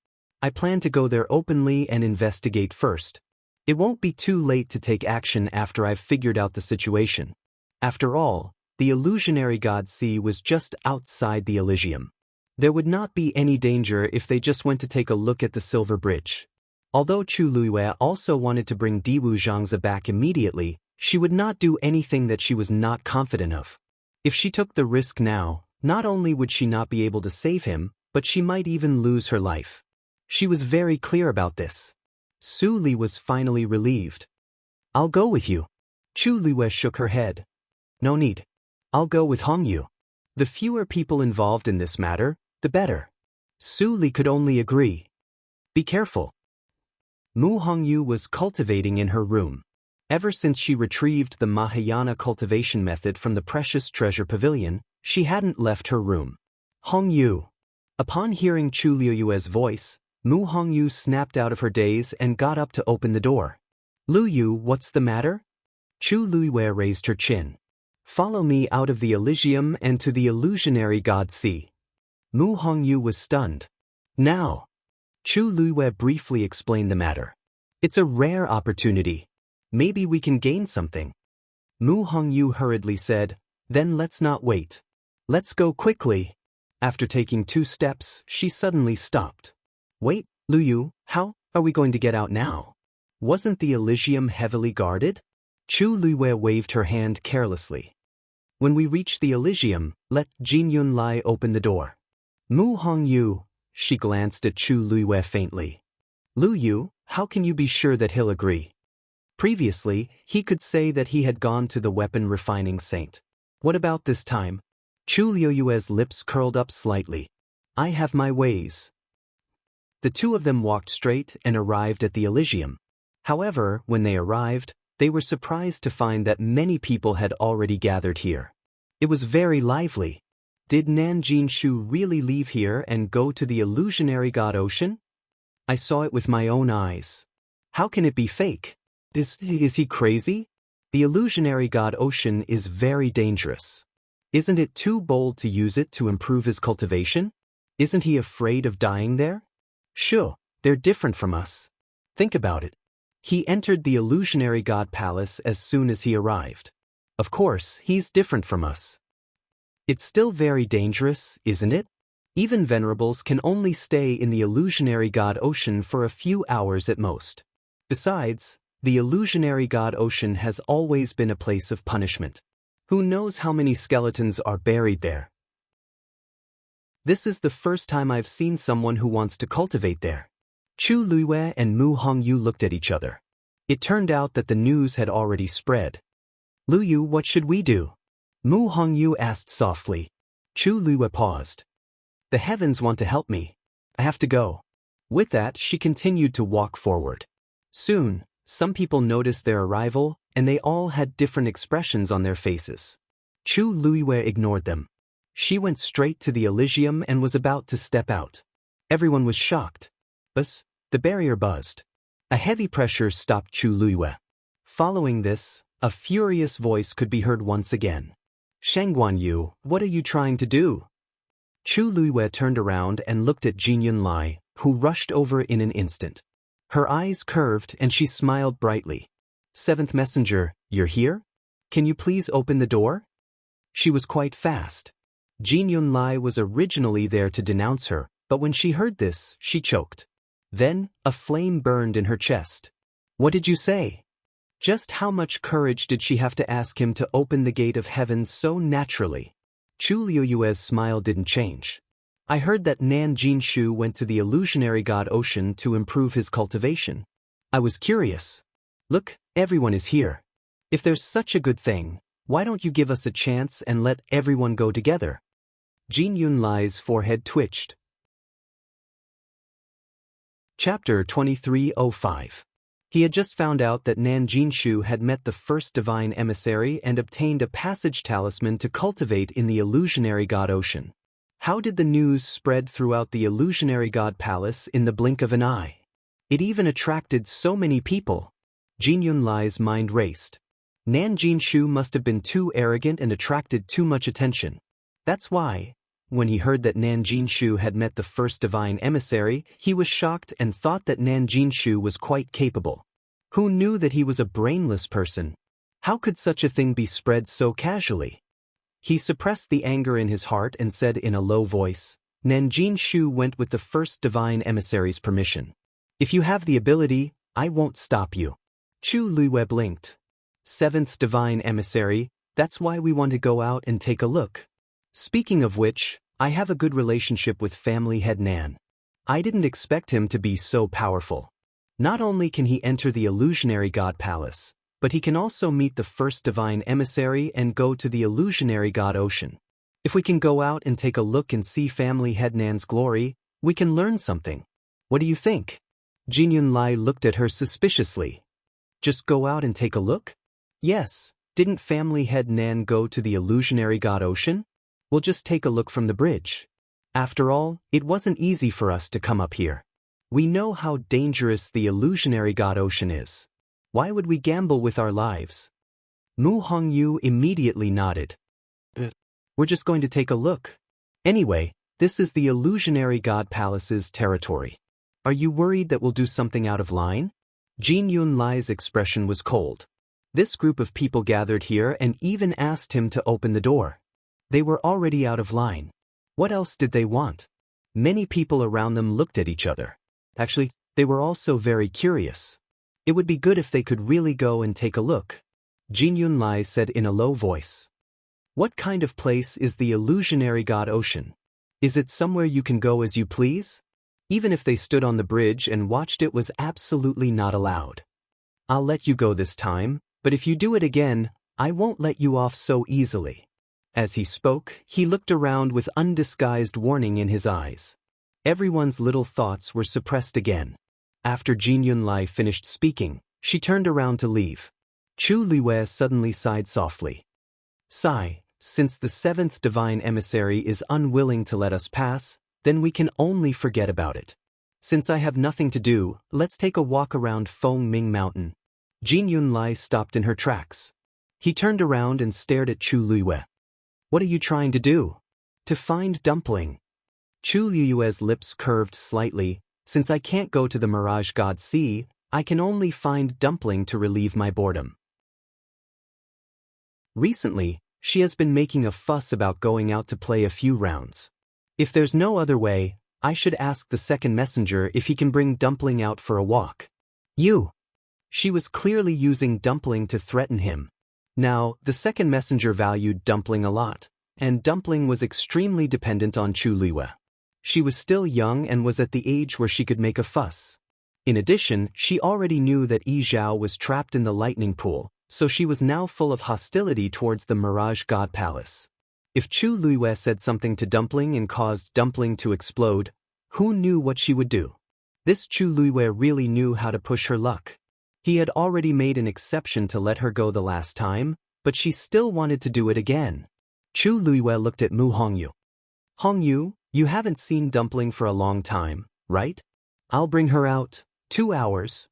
I plan to go there openly and investigate first. It won't be too late to take action after I've figured out the situation. After all, the illusionary god sea was just outside the Elysium. There would not be any danger if they just went to take a look at the Silver Bridge." Although Chu Luiyue also wanted to bring Diwu Zhangzi back immediately, she would not do anything that she was not confident of. If she took the risk now, not only would she not be able to save him, but she might even lose her life. She was very clear about this. Su Li was finally relieved. "I'll go with you." Chu Luiyue shook her head. "No need. I'll go with Hongyu. The fewer people involved in this matter, the better." Su Li could only agree. "Be careful." Mu Hongyu was cultivating in her room. Ever since she retrieved the Mahayana cultivation method from the precious treasure pavilion, she hadn't left her room. "Hongyu." Upon hearing Chu Luiyue's voice, Mu Hongyu snapped out of her daze and got up to open the door. "Luyu, what's the matter?" Chu Luiyue raised her chin. "Follow me out of the Elysium and to the illusionary god sea." Mu Hongyu was stunned. "Now." Chu Luiyue briefly explained the matter. "It's a rare opportunity. Maybe we can gain something." Mu Hongyu hurriedly said, "Then let's not wait. Let's go quickly." After taking 2 steps, she suddenly stopped. "Wait, Luyu, how are we going to get out now? Wasn't the Elysium heavily guarded?" Chu Luiyue waved her hand carelessly. "When we reach the Elysium, let Jin Yunlai open the door." Mu Hongyu, she glanced at Chu Luiyue faintly. "Luyu, how can you be sure that he'll agree?" Previously, he could say that he had gone to the weapon refining saint. What about this time? Chu Luiyue's lips curled up slightly. "I have my ways." The two of them walked straight and arrived at the Elysium. However, when they arrived, they were surprised to find that many people had already gathered here. It was very lively. Did Nanjin Shu really leave here and go to the illusionary god ocean? I saw it with my own eyes. How can it be fake? Is he crazy? The illusionary god ocean is very dangerous. Isn't it too bold to use it to improve his cultivation? Isn't he afraid of dying there? Sure, they're different from us. Think about it. He entered the illusionary god palace as soon as he arrived. Of course, he's different from us. It's still very dangerous, isn't it? Even venerables can only stay in the illusionary god ocean for a few hours at most. Besides, the illusionary god ocean has always been a place of punishment. Who knows how many skeletons are buried there? This is the first time I've seen someone who wants to cultivate there. Chu Luiyue and Mu Hongyu looked at each other. It turned out that the news had already spread. Lu Yu, what should we do? Mu Hongyu asked softly. Chu Luiyue paused. The heavens want to help me. I have to go. With that, she continued to walk forward. Soon, some people noticed their arrival, and they all had different expressions on their faces. Chu Luiyue ignored them. She went straight to the Elysium and was about to step out. Everyone was shocked. The barrier buzzed. A heavy pressure stopped Chu Luiyue. Following this, a furious voice could be heard once again. Sheng Guanyu, what are you trying to do? Chu Luiyue turned around and looked at Jin Yunlai, who rushed over in an instant. Her eyes curved and she smiled brightly. Seventh messenger, you're here? Can you please open the door? She was quite fast. Jin Yunlai was originally there to denounce her, but when she heard this, she choked. Then, a flame burned in her chest. What did you say? Just how much courage did she have to ask him to open the gate of heaven so naturally? Chu Luiyue's smile didn't change. I heard that Nan Jinshu went to the illusionary god Ocean to improve his cultivation. I was curious. Look, everyone is here. If there's such a good thing, why don't you give us a chance and let everyone go together? Jin Yunlai's forehead twitched. Chapter 2305. He had just found out that Nan Jinshu had met the first divine emissary and obtained a passage talisman to cultivate in the illusionary god Ocean. How did the news spread throughout the illusionary god palace in the blink of an eye? It even attracted so many people. Jin Yunlai's mind raced. Nan Jinshu must have been too arrogant and attracted too much attention. That's why, when he heard that Nan Jinshu had met the first divine emissary, he was shocked and thought that Nan Jinshu was quite capable. Who knew that he was a brainless person? How could such a thing be spread so casually? He suppressed the anger in his heart and said in a low voice, Nan Jinshu went with the first divine emissary's permission. If you have the ability, I won't stop you. Chu Luiyue blinked. Seventh divine emissary, that's why we want to go out and take a look. Speaking of which, I have a good relationship with family head Nan. I didn't expect him to be so powerful. Not only can he enter the illusionary god palace, but he can also meet the first divine emissary and go to the illusionary god Ocean. If we can go out and take a look and see family head Nan's glory, we can learn something. What do you think? Jin Yunlai looked at her suspiciously. Just go out and take a look? Yes, didn't family head Nan go to the illusionary god Ocean? We'll just take a look from the bridge. After all, it wasn't easy for us to come up here. We know how dangerous the illusionary god Ocean is. Why would we gamble with our lives? Mu Hongyu immediately nodded. We're just going to take a look. Anyway, this is the illusionary god palace's territory. Are you worried that we'll do something out of line? Jin Yunlai's expression was cold. This group of people gathered here and even asked him to open the door. They were already out of line. What else did they want? Many people around them looked at each other. Actually, they were also very curious. It would be good if they could really go and take a look. Jin Yunlai said in a low voice. What kind of place is the illusionary god Ocean? Is it somewhere you can go as you please? Even if they stood on the bridge and watched, it was absolutely not allowed. I'll let you go this time, but if you do it again, I won't let you off so easily. As he spoke, he looked around with undisguised warning in his eyes. Everyone's little thoughts were suppressed again. After Jin Yunlai finished speaking, she turned around to leave. Chu Luiyue suddenly sighed softly. Sigh, since the seventh divine emissary is unwilling to let us pass, then we can only forget about it. Since I have nothing to do, let's take a walk around Feng Ming Mountain. Jin Yunlai stopped in her tracks. He turned around and stared at Chu Luiyue. What are you trying to do? To find Dumpling. Chu Luiyue's lips curved slightly. Since I can't go to the Mirage God Sea, I can only find Dumpling to relieve my boredom. Recently, she has been making a fuss about going out to play a few rounds. If there's no other way, I should ask the second messenger if he can bring Dumpling out for a walk. You! She was clearly using Dumpling to threaten him. Now, the second messenger valued Dumpling a lot, and Dumpling was extremely dependent on Chu Luiyue. She was still young and was at the age where she could make a fuss. In addition, she already knew that Yi Zhao was trapped in the lightning pool, so she was now full of hostility towards the Mirage God Palace. If Chu Luiyue said something to Dumpling and caused Dumpling to explode, who knew what she would do? This Chu Luiyue really knew how to push her luck. He had already made an exception to let her go the last time, but she still wanted to do it again. Chu Luiyue looked at Mu Hongyu. Hongyu, you haven't seen Dumpling for a long time, right? I'll bring her out. 2 hours.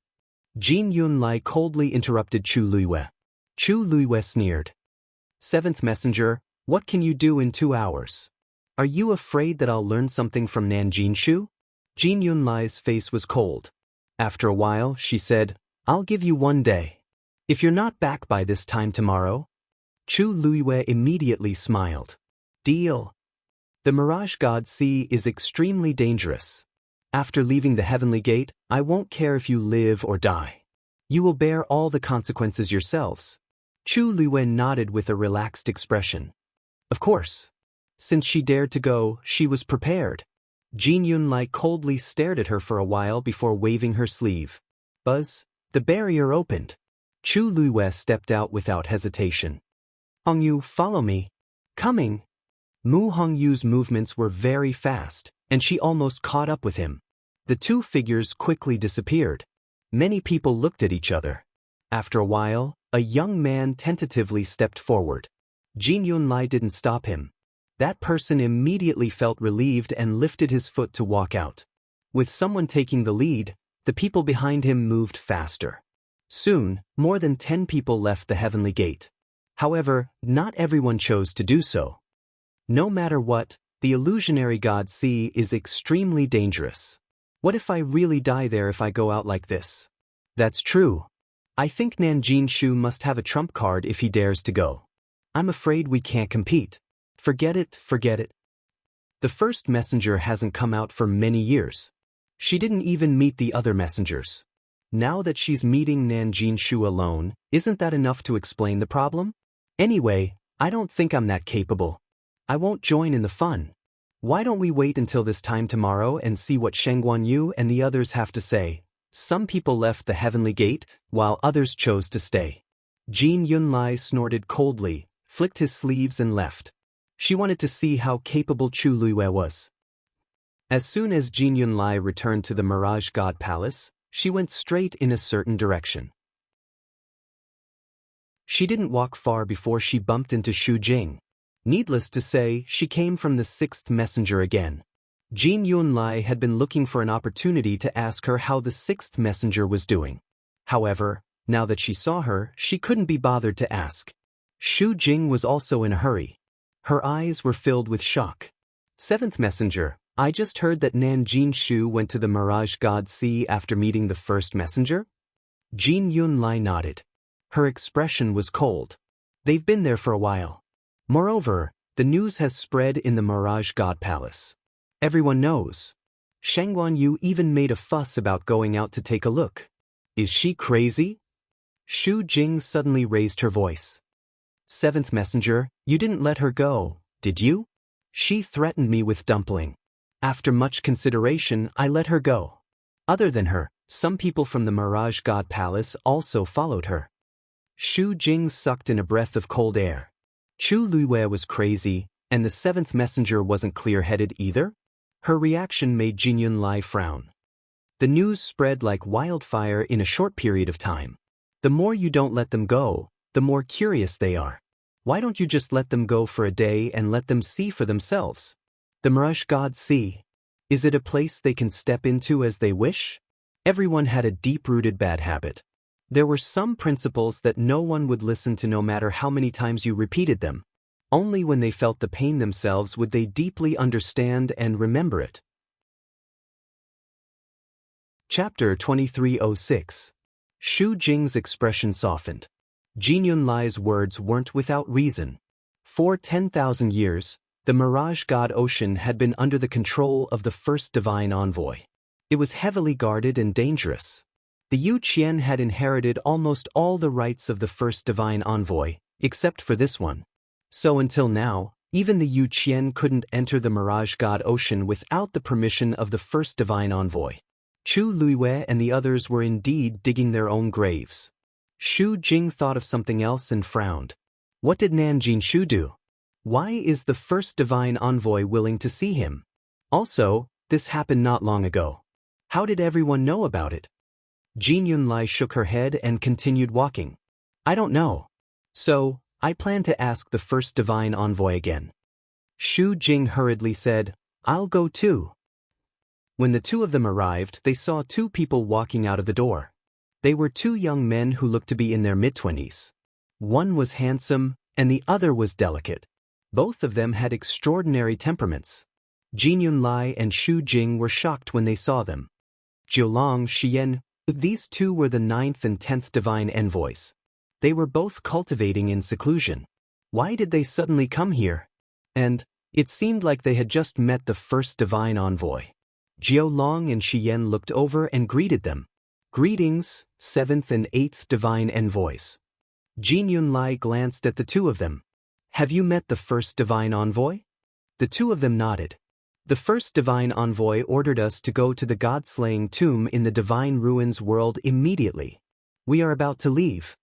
Jin Yunlai coldly interrupted Chu Luiyue. Chu Luiyue sneered. Seventh messenger, what can you do in 2 hours? Are you afraid that I'll learn something from Nanjinshu? Jin Yunlai's face was cold. After a while, she said, I'll give you 1 day. If you're not back by this time tomorrow. Chu Luiyue immediately smiled. Deal. The Mirage God Sea is extremely dangerous. After leaving the Heavenly Gate, I won't care if you live or die. You will bear all the consequences yourselves. Chu Luiyue nodded with a relaxed expression. Of course. Since she dared to go, she was prepared. Jin Yunlai coldly stared at her for a while before waving her sleeve. Buzz, the barrier opened. Chu Luiyue stepped out without hesitation. Hongyu, follow me. Coming. Mu Hongyu's movements were very fast, and she almost caught up with him. The two figures quickly disappeared. Many people looked at each other. After a while, a young man tentatively stepped forward. Jin Yunlai didn't stop him. That person immediately felt relieved and lifted his foot to walk out. With someone taking the lead, the people behind him moved faster. Soon, more than 10 people left the Heavenly Gate. However, not everyone chose to do so. No matter what, the illusionary God Sea is extremely dangerous. What if I really die there if I go out like this? That's true. I think Nanjinshu must have a trump card if he dares to go. I'm afraid we can't compete. Forget it, forget it. The first messenger hasn't come out for many years. She didn't even meet the other messengers. Now that she's meeting Nanjinshu alone, isn't that enough to explain the problem? Anyway, I don't think I'm that capable. I won't join in the fun. Why don't we wait until this time tomorrow and see what Sheng Guanyu and the others have to say? Some people left the Heavenly Gate, while others chose to stay. Jin Yunlai snorted coldly, flicked his sleeves and left. She wanted to see how capable Chu Luiyue was. As soon as Jin Yunlai returned to the Mirage God Palace, she went straight in a certain direction. She didn't walk far before she bumped into Xu Jing. Needless to say, she came from the sixth messenger again. Jin Yunlai had been looking for an opportunity to ask her how the sixth messenger was doing. However, now that she saw her, she couldn't be bothered to ask. Xu Jing was also in a hurry. Her eyes were filled with shock. Seventh messenger, I just heard that Nanjinshu went to the Mirage God Sea after meeting the first messenger? Jin Yunlai nodded. Her expression was cold. They've been there for a while. Moreover, the news has spread in the Mirage God Palace. Everyone knows. Sheng Guanyu even made a fuss about going out to take a look. Is she crazy? Xu Jing suddenly raised her voice. Seventh messenger, you didn't let her go, did you? She threatened me with Dumpling. After much consideration, I let her go. Other than her, some people from the Mirage God Palace also followed her. Xu Jing sucked in a breath of cold air. Chu Luiyue was crazy, and the seventh messenger wasn't clear-headed either? Her reaction made Jin Yunlai frown. The news spread like wildfire in a short period of time. The more you don't let them go, the more curious they are. Why don't you just let them go for a day and let them see for themselves? The Mirage God Sea. Is it a place they can step into as they wish? Everyone had a deep-rooted bad habit. There were some principles that no one would listen to no matter how many times you repeated them. Only when they felt the pain themselves would they deeply understand and remember it. Chapter 2306. Xu Jing's expression softened. Jin Yunlai's words weren't without reason. For 10,000 years, the Mirage God Ocean had been under the control of the first divine envoy. It was heavily guarded and dangerous. The Yu Qian had inherited almost all the rights of the first divine envoy, except for this one. So until now, Even the Yu Qian couldn't enter the Mirage God Ocean without the permission of the first divine envoy. Chu Luiwei and the others were indeed digging their own graves. Shu Jing thought of something else and frowned. What did Nanjing Shu do? Why is the first divine envoy willing to see him? Also, this happened not long ago. How did everyone know about it? Jin Yunlai shook her head and continued walking. I don't know. So, I plan to ask the first divine envoy again. Shu Jing hurriedly said, I'll go too. When the two of them arrived, they saw two people walking out of the door. They were two young men who looked to be in their mid-20s. One was handsome, and the other was delicate. Both of them had extraordinary temperaments. Jin Yunlai and Shu Jing were shocked when they saw them. Jiulong, Shiyan, these two were the 9th and 10th divine envoys. They were both cultivating in seclusion. Why did they suddenly come here? And it seemed like they had just met the first divine envoy. Jiulong and Shiyan looked over and greeted them. Greetings, 7th and 8th divine envoys. Jin Yunlai glanced at the two of them. Have you met the first divine envoy? The two of them nodded. The first divine envoy ordered us to go to the god-slaying tomb in the divine ruins world immediately. We are about to leave.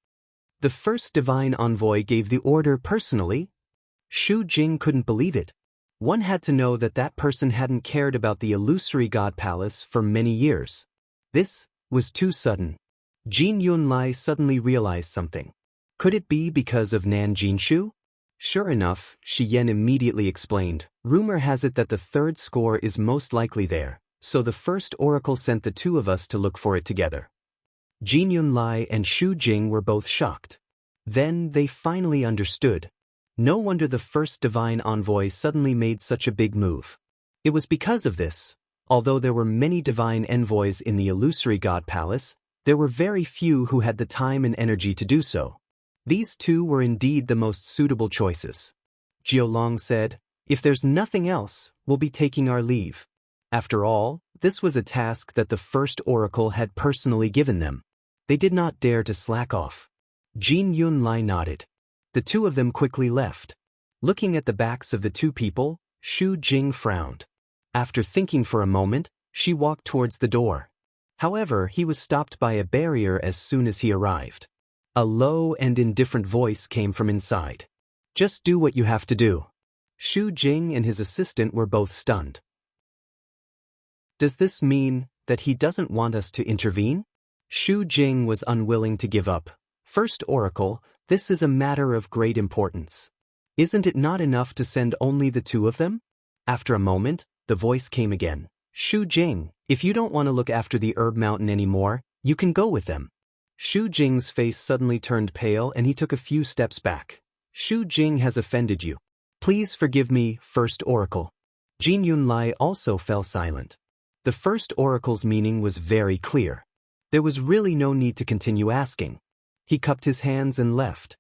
The first divine envoy gave the order personally? Shu Jing couldn't believe it. One had to know that that person hadn't cared about the illusory god palace for many years. This was too sudden. Jin Yunlai suddenly realized something. Could it be because of Nanjing Shu? Sure enough, Shiyan immediately explained, rumor has it that the third score is most likely there, so the first oracle sent the two of us to look for it together. Jin Yunlai and Shu Jing were both shocked. Then they finally understood. No wonder the first divine envoy suddenly made such a big move. It was because of this. Although there were many divine envoys in the illusory god palace, there were very few who had the time and energy to do so. These two were indeed the most suitable choices. Jiulong said, if there's nothing else, we'll be taking our leave. After all, this was a task that the first oracle had personally given them. They did not dare to slack off. Jin Yunlai nodded. The two of them quickly left. Looking at the backs of the two people, Shu Jing frowned. After thinking for a moment, she walked towards the door. However, he was stopped by a barrier as soon as he arrived. A low and indifferent voice came from inside. Just do what you have to do. Shu Jing and his assistant were both stunned. Does this mean that he doesn't want us to intervene? Shu Jing was unwilling to give up. First oracle, this is a matter of great importance. Isn't it not enough to send only the two of them? After a moment, the voice came again. Shu Jing, if you don't want to look after the herb mountain anymore, you can go with them. Shu Jing's face suddenly turned pale and he took a few steps back. Shu Jing has offended you. Please forgive me, first oracle. Jin Yunlai also fell silent. The first oracle's meaning was very clear. There was really no need to continue asking. He cupped his hands and left.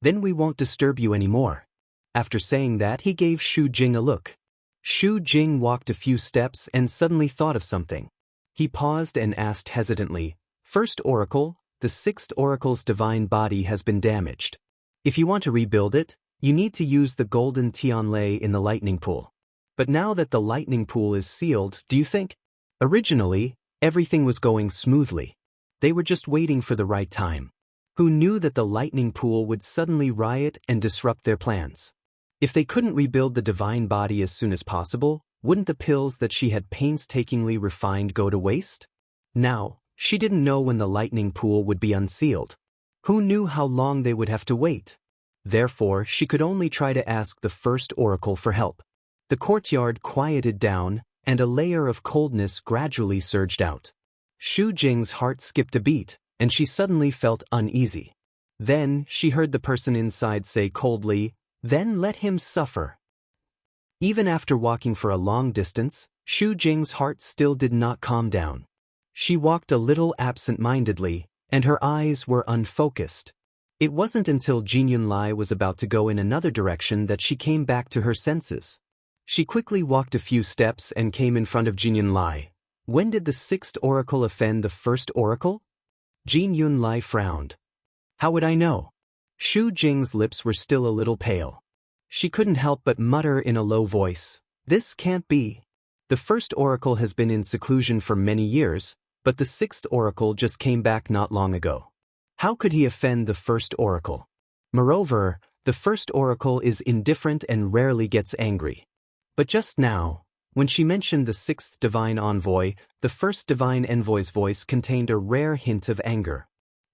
Then we won't disturb you anymore. After saying that, he gave Shu Jing a look. Shu Jing walked a few steps and suddenly thought of something. He paused and asked hesitantly, First oracle, the sixth oracle's divine body has been damaged. If you want to rebuild it, you need to use the golden Tianlei in the lightning pool. But now that the lightning pool is sealed, do you think? Originally, everything was going smoothly. They were just waiting for the right time. Who knew that the lightning pool would suddenly riot and disrupt their plans? If they couldn't rebuild the divine body as soon as possible, wouldn't the pills that she had painstakingly refined go to waste? Now, she didn't know when the lightning pool would be unsealed. Who knew how long they would have to wait? Therefore, she could only try to ask the first oracle for help. The courtyard quieted down, and a layer of coldness gradually surged out. Shu Jing's heart skipped a beat, and she suddenly felt uneasy. Then, she heard the person inside say coldly, "Then let him suffer." Even after walking for a long distance, Shu Jing's heart still did not calm down. She walked a little absent-mindedly, and her eyes were unfocused. It wasn't until Jin Yunlai was about to go in another direction that she came back to her senses. She quickly walked a few steps and came in front of Jin Yunlai. When did the sixth oracle offend the first oracle? Jin Yunlai frowned. How would I know? Shu Jing's lips were still a little pale. She couldn't help but mutter in a low voice, "This can't be." The first oracle has been in seclusion for many years, but the sixth oracle just came back not long ago. How could he offend the first oracle? Moreover, the first oracle is indifferent and rarely gets angry. But just now, when she mentioned the sixth divine envoy, the first divine envoy's voice contained a rare hint of anger.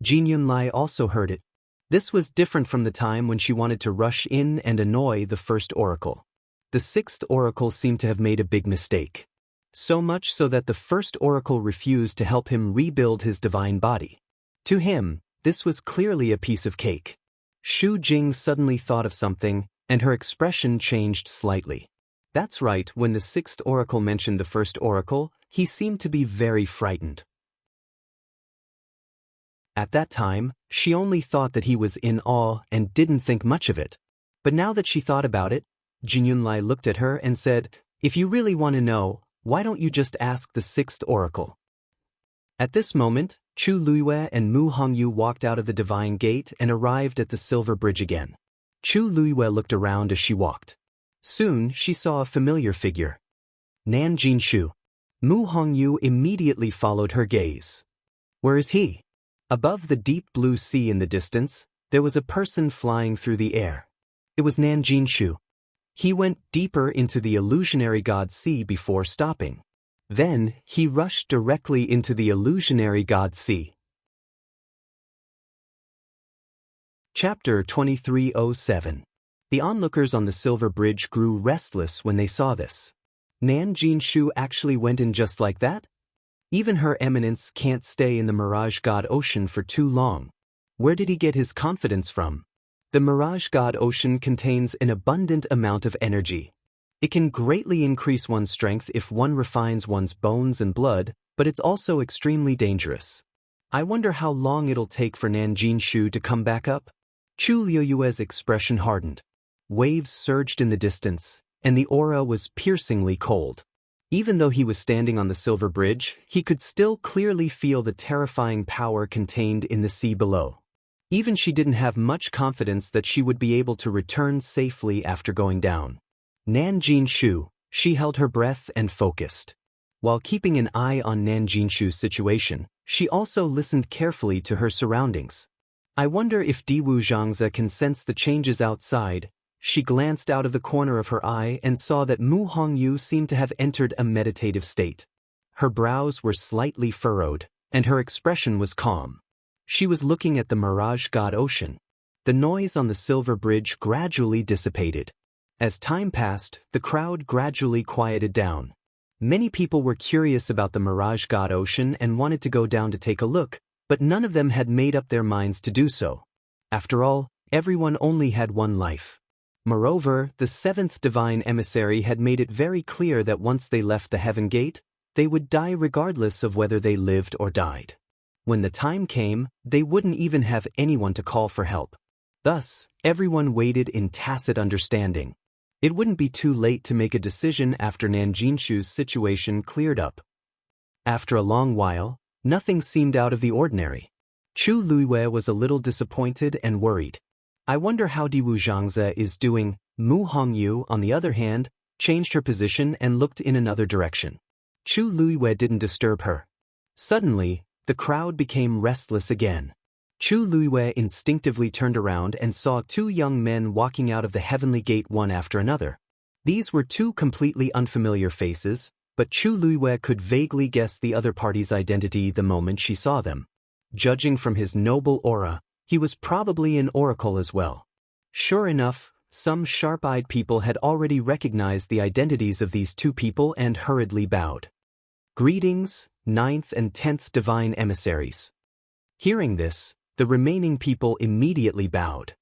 Jin Yunlai also heard it. This was different from the time when she wanted to rush in and annoy the first oracle. The sixth oracle seemed to have made a big mistake. So much so that the first oracle refused to help him rebuild his divine body. To him, this was clearly a piece of cake. Shu Jing suddenly thought of something, and her expression changed slightly. That's right, when the sixth oracle mentioned the first oracle, he seemed to be very frightened. At that time, she only thought that he was in awe and didn't think much of it. But now that she thought about it, Jin Yunlai looked at her and said, "If you really want to know, why don't you just ask the sixth oracle?" At this moment, Chu Luiyue and Mu Hongyu walked out of the divine gate and arrived at the silver bridge again. Chu Luiyue looked around as she walked. Soon, she saw a familiar figure. Nan Jinshu. Mu Hongyu immediately followed her gaze. Where is he? Above the deep blue sea in the distance, there was a person flying through the air. It was Nan Jinshu. He went deeper into the illusionary god sea before stopping. Then, he rushed directly into the illusionary god sea. Chapter 2307. The onlookers on the silver bridge grew restless when they saw this. Nan Jinshu actually went in just like that? Even Her Eminence can't stay in the Mirage God Ocean for too long. Where did he get his confidence from? The Mirage God Ocean contains an abundant amount of energy. It can greatly increase one's strength if one refines one's bones and blood, but it's also extremely dangerous. I wonder how long it'll take for Nan Jinshu to come back up? Chu Liuyue's expression hardened. Waves surged in the distance, and the aura was piercingly cold. Even though he was standing on the silver bridge, he could still clearly feel the terrifying power contained in the sea below. Even she didn't have much confidence that she would be able to return safely after going down. Nan Jinshu, she held her breath and focused. While keeping an eye on Nan Jinshu's situation, she also listened carefully to her surroundings. I wonder if Diwu Zhangze can sense the changes outside. She glanced out of the corner of her eye and saw that Mu Hongyu seemed to have entered a meditative state. Her brows were slightly furrowed, and her expression was calm. She was looking at the Mirage God Ocean. The noise on the silver bridge gradually dissipated. As time passed, the crowd gradually quieted down. Many people were curious about the Mirage God Ocean and wanted to go down to take a look, but none of them had made up their minds to do so. After all, everyone only had one life. Moreover, the seventh divine emissary had made it very clear that once they left the heaven gate, they would die regardless of whether they lived or died. When the time came, they wouldn't even have anyone to call for help. Thus, everyone waited in tacit understanding. It wouldn't be too late to make a decision after Nan Jinshu's situation cleared up. After a long while, nothing seemed out of the ordinary. Chu Luiyue was a little disappointed and worried. I wonder how Diwu Zhangze is doing. Mu Hongyu, on the other hand, changed her position and looked in another direction. Chu Luiyue didn't disturb her. Suddenly, the crowd became restless again. Chu Luiyue instinctively turned around and saw two young men walking out of the heavenly gate one after another. These were two completely unfamiliar faces, but Chu Luiyue could vaguely guess the other party's identity the moment she saw them. Judging from his noble aura, he was probably an oracle as well. Sure enough, some sharp-eyed people had already recognized the identities of these two people and hurriedly bowed. Greetings, 9th and 10th divine emissaries. Hearing this, the remaining people immediately bowed.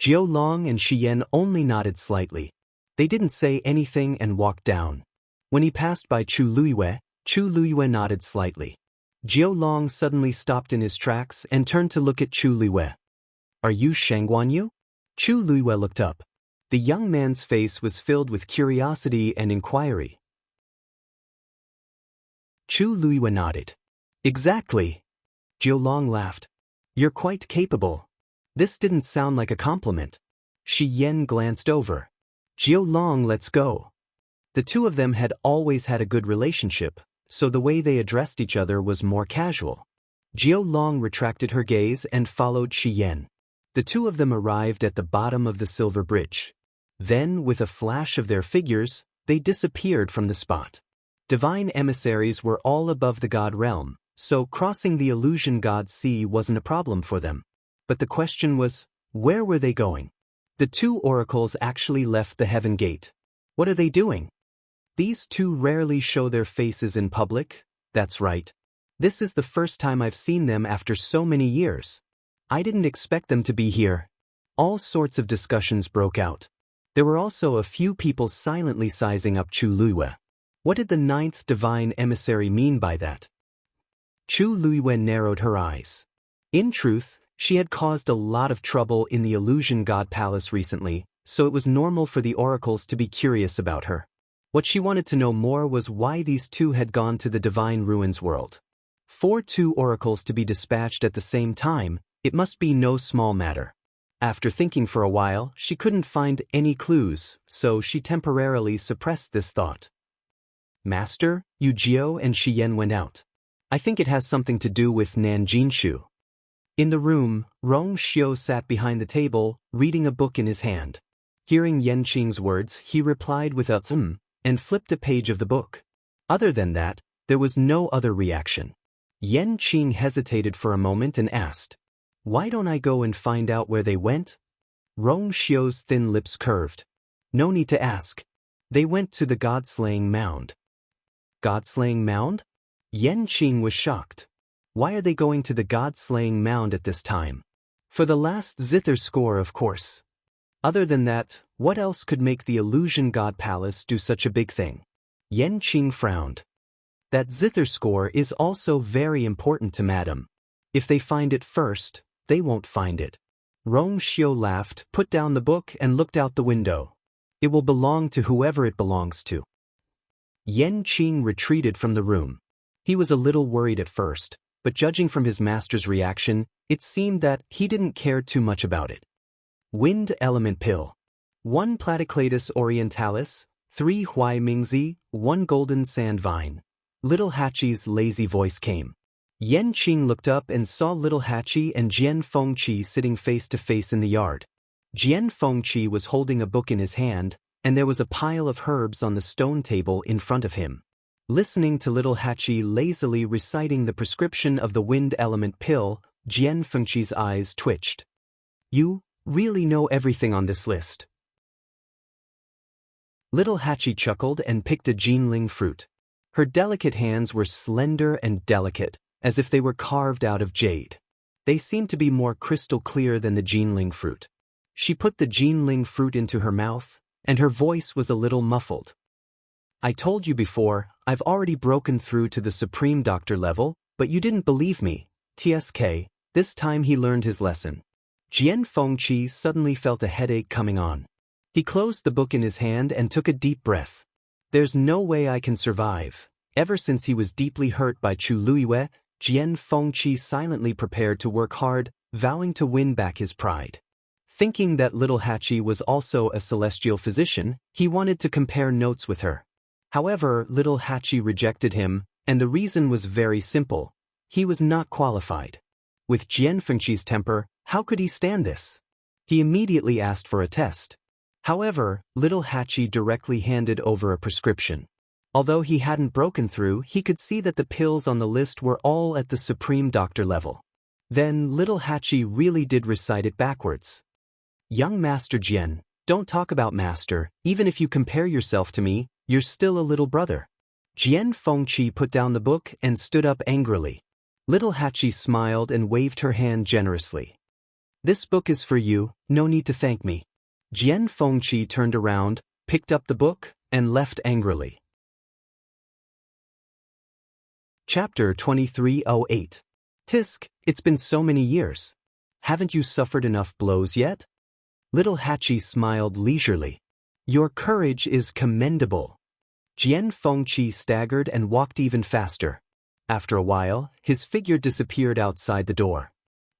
Jiao Long and Shi Yan only nodded slightly. They didn't say anything and walked down. When he passed by Chu Luiyue nodded slightly. Jiao Long suddenly stopped in his tracks and turned to look at Chu Luiyue. Are you Shang Guanyu? Chu Luiyue looked up. The young man's face was filled with curiosity and inquiry. Chu Luiyue nodded. Exactly. Jiao Long laughed. You're quite capable. This didn't sound like a compliment. Shi Yan glanced over. Jiao Long, let's go. The two of them had always had a good relationship, so the way they addressed each other was more casual. Jiao Long retracted her gaze and followed Shi Yan. The two of them arrived at the bottom of the silver bridge. Then, with a flash of their figures, they disappeared from the spot. Divine emissaries were all above the god realm, so crossing the illusion god sea wasn't a problem for them. But the question was, where were they going? The two oracles actually left the heaven gate. What are they doing? These two rarely show their faces in public. That's right. This is the first time I've seen them after so many years. I didn't expect them to be here. All sorts of discussions broke out. There were also a few people silently sizing up Chu Luiyue. What did the ninth divine emissary mean by that? Chu Luiyue narrowed her eyes. In truth, she had caused a lot of trouble in the illusion god palace recently, so it was normal for the oracles to be curious about her. What she wanted to know more was why these two had gone to the divine ruins world. For two oracles to be dispatched at the same time, it must be no small matter. After thinking for a while, she couldn't find any clues, so she temporarily suppressed this thought. Master, Yu Jiao and Shi Yan went out. I think it has something to do with Nanjinshu. In the room, Rong Xiu sat behind the table, reading a book in his hand. Hearing Yanqing's words, he replied with a and flipped a page of the book. Other than that, there was no other reaction. Yanqing hesitated for a moment and asked, "Why don't I go and find out where they went?" Rong Xiu's thin lips curved. No need to ask. They went to the god-slaying mound. God-slaying mound? Yanqing was shocked. Why are they going to the god-slaying mound at this time? For the last zither score, of course. Other than that, what else could make the illusion god palace do such a big thing? Yanqing frowned. That zither score is also very important to Madam. If they find it first, they won't find it. Rong Xiu laughed, put down the book and looked out the window. It will belong to whoever it belongs to. Yanqing retreated from the room. He was a little worried at first, but judging from his master's reaction, it seemed that he didn't care too much about it. Wind element pill. 1 Platycladus orientalis, 3 Huai Mingzi, 1 golden sand vine. Little Hachi's lazy voice came. Yanqing looked up and saw Little Hachi and Jian Fengqi sitting face to face in the yard. Jian Fengqi was holding a book in his hand, and there was a pile of herbs on the stone table in front of him. Listening to Little Hachi lazily reciting the prescription of the wind element pill, Jian Fengqi's eyes twitched. You really know everything on this list. Little Hachi chuckled and picked a Jinling fruit. Her delicate hands were slender and delicate, as if they were carved out of jade. They seemed to be more crystal clear than the Jinling fruit. She put the Jinling fruit into her mouth, and her voice was a little muffled. I told you before, I've already broken through to the Supreme Doctor level, but you didn't believe me. TSK, this time he learned his lesson. Jian Fengqi suddenly felt a headache coming on. He closed the book in his hand and took a deep breath. There's no way I can survive. Ever since he was deeply hurt by Chu Luiyue, Jian Fengqi silently prepared to work hard, vowing to win back his pride. Thinking that Little Hachi was also a celestial physician, he wanted to compare notes with her. However, Little Hachi rejected him, and the reason was very simple. He was not qualified. With Jian Fengqi's temper, how could he stand this? He immediately asked for a test. However, Little Hachi directly handed over a prescription. Although he hadn't broken through, he could see that the pills on the list were all at the Supreme Doctor level. Then Little Hachi really did recite it backwards. Young Master Jian, don't talk about Master, even if you compare yourself to me, you're still a little brother. Jian Fengqi put down the book and stood up angrily. Little Hachi smiled and waved her hand generously. This book is for you, no need to thank me. Jian Fengqi turned around, picked up the book, and left angrily. Chapter 2308. Tisk, it's been so many years. Haven't you suffered enough blows yet? Little Hachi smiled leisurely. Your courage is commendable. Jian Fengqi staggered and walked even faster. After a while, his figure disappeared outside the door.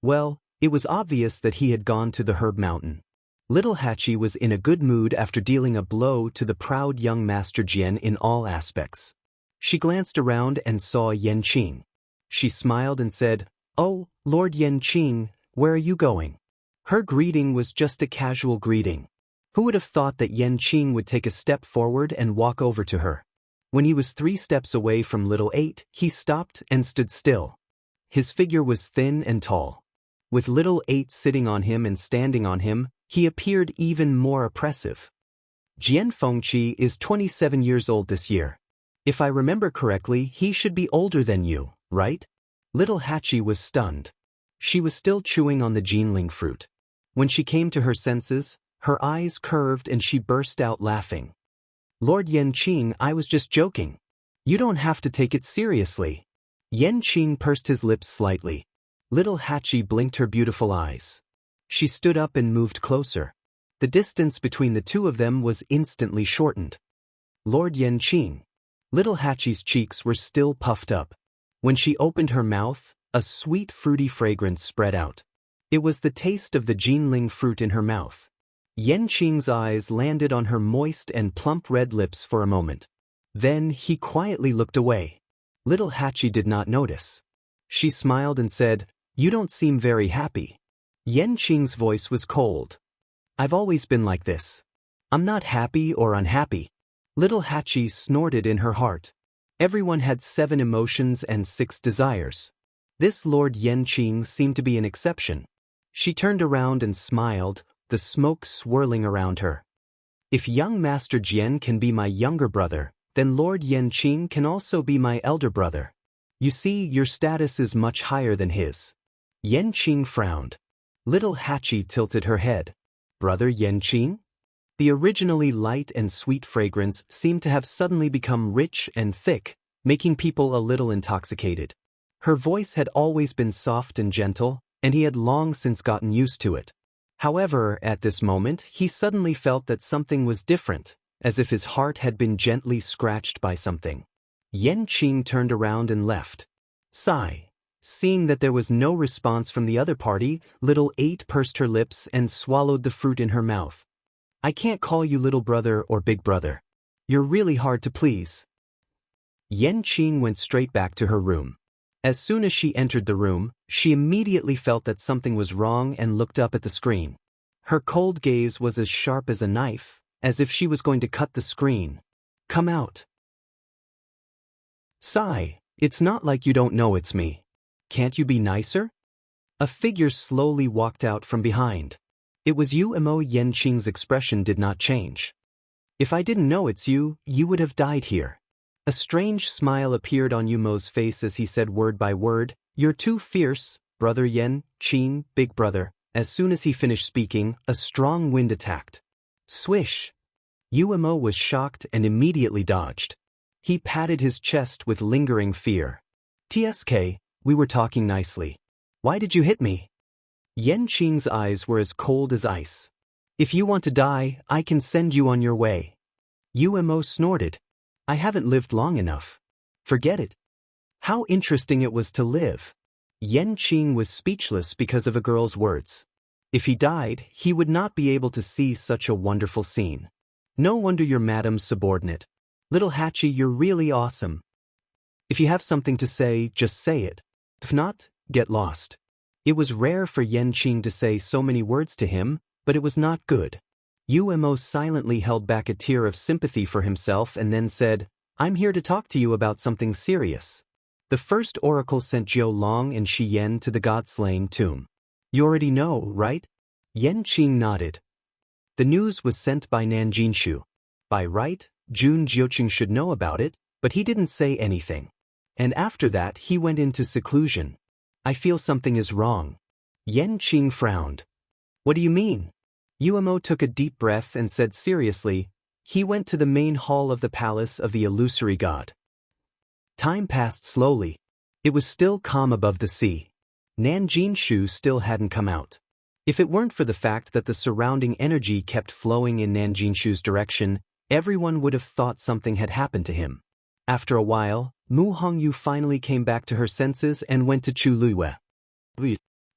Well, it was obvious that he had gone to the herb mountain. Little Hachi was in a good mood after dealing a blow to the proud young Master Jian in all aspects. She glanced around and saw Yanqing. She smiled and said, "Oh, Lord Yanqing, where are you going?" Her greeting was just a casual greeting. Who would have thought that Yanqing would take a step forward and walk over to her? When he was 3 steps away from Little 8, he stopped and stood still. His figure was thin and tall. With Little 8 sitting on him and standing on him, he appeared even more oppressive. Jian Fengqi is 27 years old this year. If I remember correctly, he should be older than you, right? Little Hachi was stunned. She was still chewing on the Jinling fruit. When she came to her senses, her eyes curved and she burst out laughing. "Lord Yanqing, I was just joking. You don't have to take it seriously." Yanqing pursed his lips slightly. Little Hachi blinked her beautiful eyes. She stood up and moved closer. The distance between the two of them was instantly shortened. "Lord Yanqing." Little Hachi's cheeks were still puffed up. When she opened her mouth, a sweet fruity fragrance spread out. It was the taste of the Jinling fruit in her mouth. Yanqing's eyes landed on her moist and plump red lips for a moment. Then he quietly looked away. Little Hachi did not notice. She smiled and said, "You don't seem very happy." Yanqing's voice was cold. "I've always been like this. I'm not happy or unhappy." Little Hachi snorted in her heart. Everyone had 7 emotions and 6 desires. This Lord Yanqing seemed to be an exception. She turned around and smiled, the smoke swirling around her. "If young Master Jian can be my younger brother, then Lord Yanqing can also be my elder brother. You see, your status is much higher than his." Yanqing frowned. Little Hachi tilted her head. "Brother Yanqing?" The originally light and sweet fragrance seemed to have suddenly become rich and thick, making people a little intoxicated. Her voice had always been soft and gentle, and he had long since gotten used to it. However, at this moment, he suddenly felt that something was different, as if his heart had been gently scratched by something. Yanqing turned around and left. Sigh. Seeing that there was no response from the other party, Little 8 pursed her lips and swallowed the fruit in her mouth. "I can't call you little brother or big brother. You're really hard to please." Yanqing went straight back to her room. As soon as she entered the room, she immediately felt that something was wrong and looked up at the screen. Her cold gaze was as sharp as a knife, as if she was going to cut the screen. "Come out." "Sigh, it's not like you don't know it's me. Can't you be nicer?" A figure slowly walked out from behind. It was Yu Mo. Yanqing's expression did not change. "If I didn't know it's you, you would have died here." A strange smile appeared on Yu Mo's face as he said word by word, "You're too fierce, brother Yanqing, big brother." As soon as he finished speaking, a strong wind attacked. Swish! Yu Mo was shocked and immediately dodged. He patted his chest with lingering fear. "Tsk, we were talking nicely. Why did you hit me?" Yanqing's eyes were as cold as ice. "If you want to die, I can send you on your way." Yu Mo snorted. "I haven't lived long enough. Forget it." How interesting it was to live. Yanqing was speechless because of a girl's words. If he died, he would not be able to see such a wonderful scene. No wonder you're Madam's subordinate. Little Hachi, you're really awesome. If you have something to say, just say it. If not, get lost. It was rare for Yanqing to say so many words to him, but it was not good. Yu Mo silently held back a tear of sympathy for himself and then said, "I'm here to talk to you about something serious." The first oracle sent Jiu Long and Shi Yan to the god-slaying tomb. "You already know, right?" Yanqing nodded. "The news was sent by Nanjinshu. By right, Jun Jiuqing should know about it, but he didn't say anything. And after that he went into seclusion. I feel something is wrong." Yanqing frowned. "What do you mean?" Yu Mo took a deep breath and said seriously, "He went to the main hall of the palace of the illusory god." Time passed slowly. It was still calm above the sea. Nanjinshu still hadn't come out. If it weren't for the fact that the surrounding energy kept flowing in Nanjinshu's direction, everyone would have thought something had happened to him. After a while, Mu Hongyu finally came back to her senses and went to Chu Luiyue.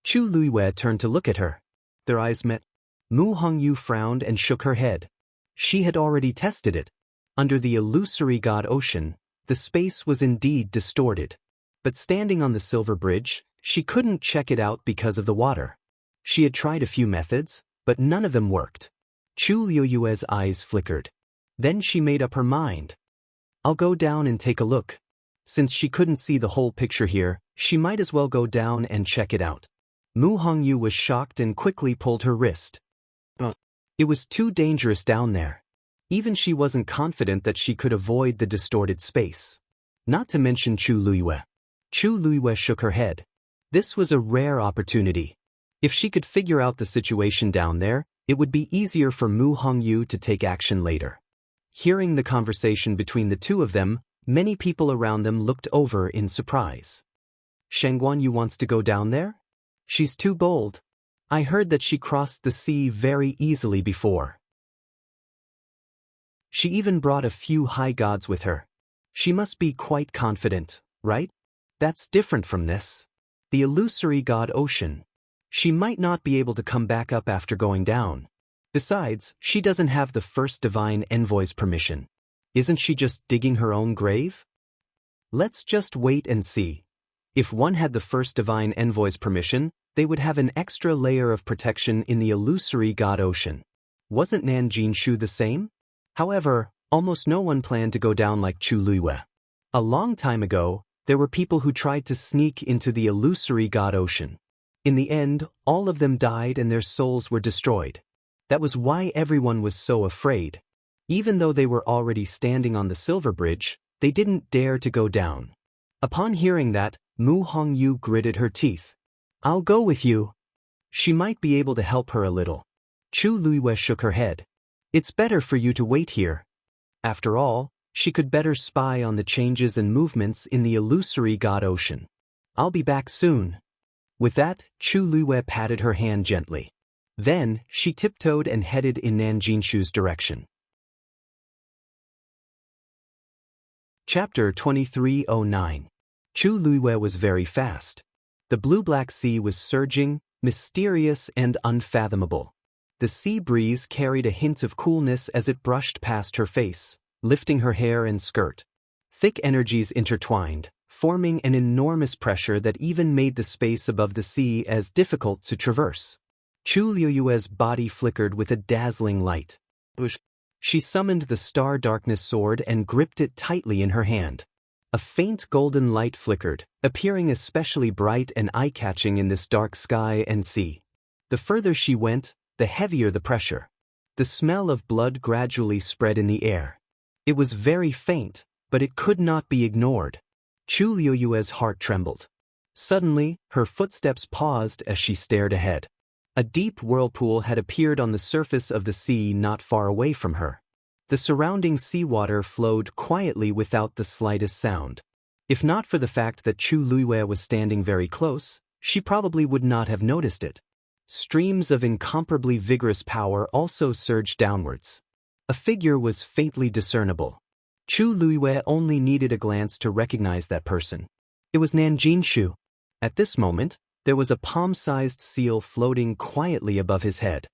Chu Luiyue turned to look at her. Their eyes met. Mu Hongyu frowned and shook her head. She had already tested it. Under the illusory god ocean, the space was indeed distorted. But standing on the silver bridge, she couldn't check it out because of the water. She had tried a few methods, but none of them worked. Chu Liuyue's eyes flickered. Then she made up her mind. I'll go down and take a look. Since she couldn't see the whole picture here, she might as well go down and check it out. Mu Hongyu was shocked and quickly pulled her wrist. It was too dangerous down there. Even she wasn't confident that she could avoid the distorted space. Not to mention Chu Liyue. Chu Liyue shook her head. This was a rare opportunity. If she could figure out the situation down there, it would be easier for Mu Hongyu to take action later. Hearing the conversation between the two of them, many people around them looked over in surprise. Sheng Guanyu wants to go down there? She's too bold. I heard that she crossed the sea very easily before. She even brought a few high gods with her. She must be quite confident, right? That's different from this. The illusory god ocean. She might not be able to come back up after going down. Besides, she doesn't have the first divine envoy's permission. Isn't she just digging her own grave? Let's just wait and see. If one had the first divine envoy's permission, they would have an extra layer of protection in the illusory god ocean. Wasn't Nanjinshu the same? However, almost no one planned to go down like Chu Liyue. A long time ago, there were people who tried to sneak into the illusory god ocean. In the end, all of them died and their souls were destroyed. That was why everyone was so afraid. Even though they were already standing on the silver bridge, they didn't dare to go down. Upon hearing that, Mu Hongyu gritted her teeth. I'll go with you. She might be able to help her a little. Chu Liyue shook her head. It's better for you to wait here. After all, she could better spy on the changes and movements in the illusory god ocean. I'll be back soon. With that, Chu Liyue patted her hand gently. Then, she tiptoed and headed in Nanjinshu's direction. Chapter 2309. Chu Liyue was very fast. The blue-black sea was surging, mysterious and unfathomable. The sea breeze carried a hint of coolness as it brushed past her face, lifting her hair and skirt. Thick energies intertwined, forming an enormous pressure that even made the space above the sea as difficult to traverse. Chu Liyue's body flickered with a dazzling light. She summoned the Star Darkness sword and gripped it tightly in her hand. A faint golden light flickered, appearing especially bright and eye-catching in this dark sky and sea. The further she went, the heavier the pressure. The smell of blood gradually spread in the air. It was very faint, but it could not be ignored. Chu Liyue's heart trembled. Suddenly, her footsteps paused as she stared ahead. A deep whirlpool had appeared on the surface of the sea not far away from her. The surrounding seawater flowed quietly without the slightest sound. If not for the fact that Chu Liyue was standing very close, she probably would not have noticed it. Streams of incomparably vigorous power also surged downwards. A figure was faintly discernible. Chu Liyue only needed a glance to recognize that person. It was Nanjinshu. At this moment, there was a palm-sized seal floating quietly above his head.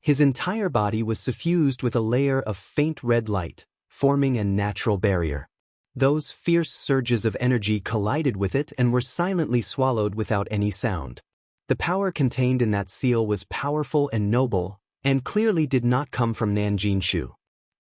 His entire body was suffused with a layer of faint red light, forming a natural barrier. Those fierce surges of energy collided with it and were silently swallowed without any sound. The power contained in that seal was powerful and noble, and clearly did not come from Nanjinshu.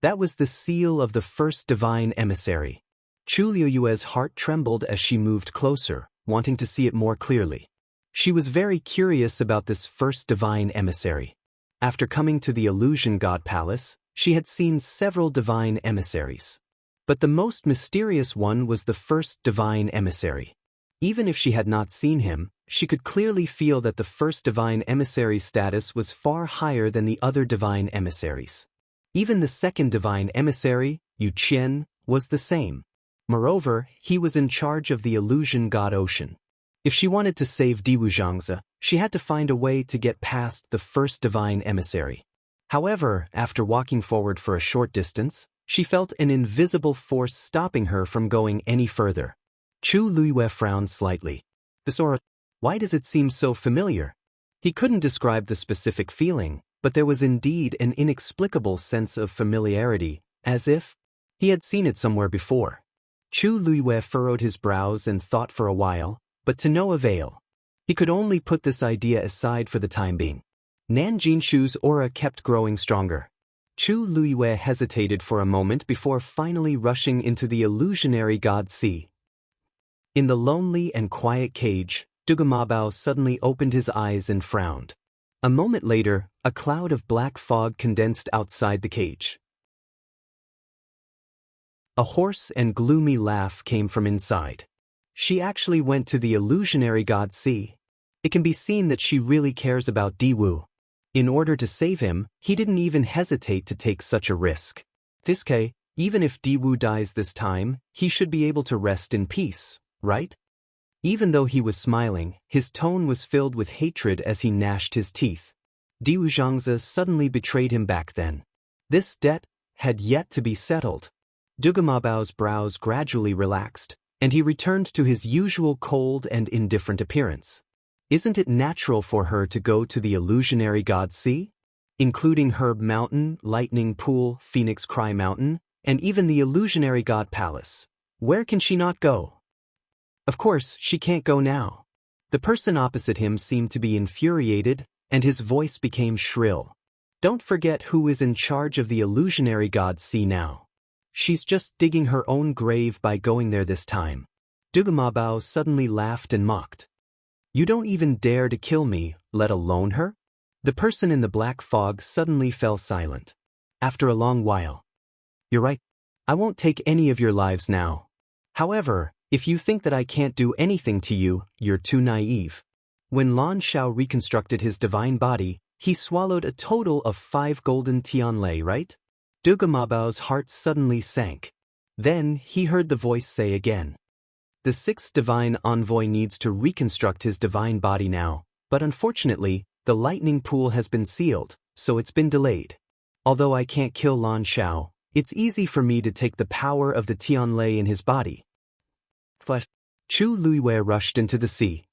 That was the seal of the first divine emissary. Chu Liyue's heart trembled as she moved closer, wanting to see it more clearly. She was very curious about this first divine emissary. After coming to the Illusion God Palace, she had seen several divine emissaries. But the most mysterious one was the first divine emissary. Even if she had not seen him, she could clearly feel that the first divine emissary's status was far higher than the other divine emissaries. Even the second divine emissary, Yu Qian, was the same. Moreover, he was in charge of the Illusion God Ocean. If she wanted to save Diwu Zhangzi, she had to find a way to get past the first divine emissary. However, after walking forward for a short distance, she felt an invisible force stopping her from going any further. Chu Liyue frowned slightly. This aura, why does it seem so familiar? He couldn't describe the specific feeling, but there was indeed an inexplicable sense of familiarity, as if he had seen it somewhere before. Chu Luiyue furrowed his brows and thought for a while, but to no avail. He could only put this idea aside for the time being. Nan Jinshu's aura kept growing stronger. Chu Luiyue hesitated for a moment before finally rushing into the illusionary god sea. In the lonely and quiet cage, Dugamabao suddenly opened his eyes and frowned. A moment later, a cloud of black fog condensed outside the cage. A hoarse and gloomy laugh came from inside. She actually went to the illusionary god sea. It can be seen that she really cares about Diwu. In order to save him, he didn't even hesitate to take such a risk. This case, even if Diwu dies this time, he should be able to rest in peace, right? Even though he was smiling, his tone was filled with hatred as he gnashed his teeth. Diwu Zhangzi suddenly betrayed him back then. This debt had yet to be settled. Dugamabao's brows gradually relaxed, and he returned to his usual cold and indifferent appearance. Isn't it natural for her to go to the illusionary god sea? Including Herb Mountain, Lightning Pool, Phoenix Cry Mountain, and even the illusionary god palace. Where can she not go? Of course, she can't go now. The person opposite him seemed to be infuriated, and his voice became shrill. Don't forget who is in charge of the illusionary god sea now. She's just digging her own grave by going there this time. Dugamabao suddenly laughed and mocked. You don't even dare to kill me, let alone her? The person in the black fog suddenly fell silent. After a long while. You're right. I won't take any of your lives now. However, if you think that I can't do anything to you, you're too naive. When Lan Shao reconstructed his divine body, he swallowed a total of 5 golden Tianlei, right? Dugamabao's heart suddenly sank. Then he heard the voice say again. The 6th divine envoy needs to reconstruct his divine body now, but unfortunately, the lightning pool has been sealed, so it's been delayed. Although I can't kill Lan Shao, it's easy for me to take the power of the Tianlei in his body. Chu Luiyue rushed into the sea.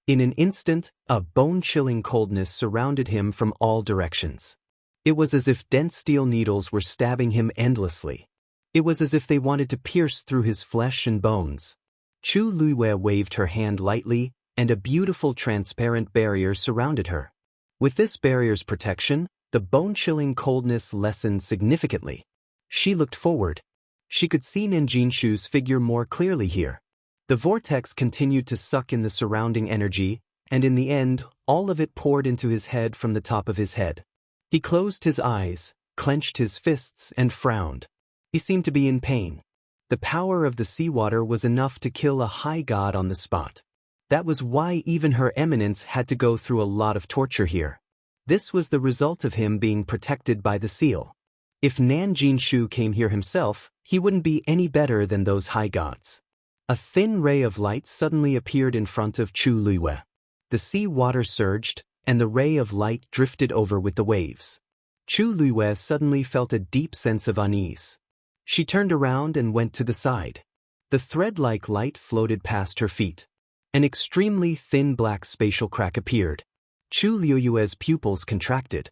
In an instant, a bone-chilling coldness surrounded him from all directions. It was as if dense steel needles were stabbing him endlessly. It was as if they wanted to pierce through his flesh and bones. Chu Luiyue waved her hand lightly, and a beautiful transparent barrier surrounded her. With this barrier's protection, the bone-chilling coldness lessened significantly. She looked forward. She could see Nanjinshu's figure more clearly here. The vortex continued to suck in the surrounding energy, and in the end, all of it poured into his head from the top of his head. He closed his eyes, clenched his fists, and frowned. He seemed to be in pain. The power of the seawater was enough to kill a high god on the spot. That was why even Her Eminence had to go through a lot of torture here. This was the result of him being protected by the seal. If Nan Jinshu came here himself, he wouldn't be any better than those high gods. A thin ray of light suddenly appeared in front of Chu Luiyue. The sea water surged, and the ray of light drifted over with the waves. Chu Luiyue suddenly felt a deep sense of unease. She turned around and went to the side. The thread-like light floated past her feet. An extremely thin black spatial crack appeared. Chu Luiyue's pupils contracted.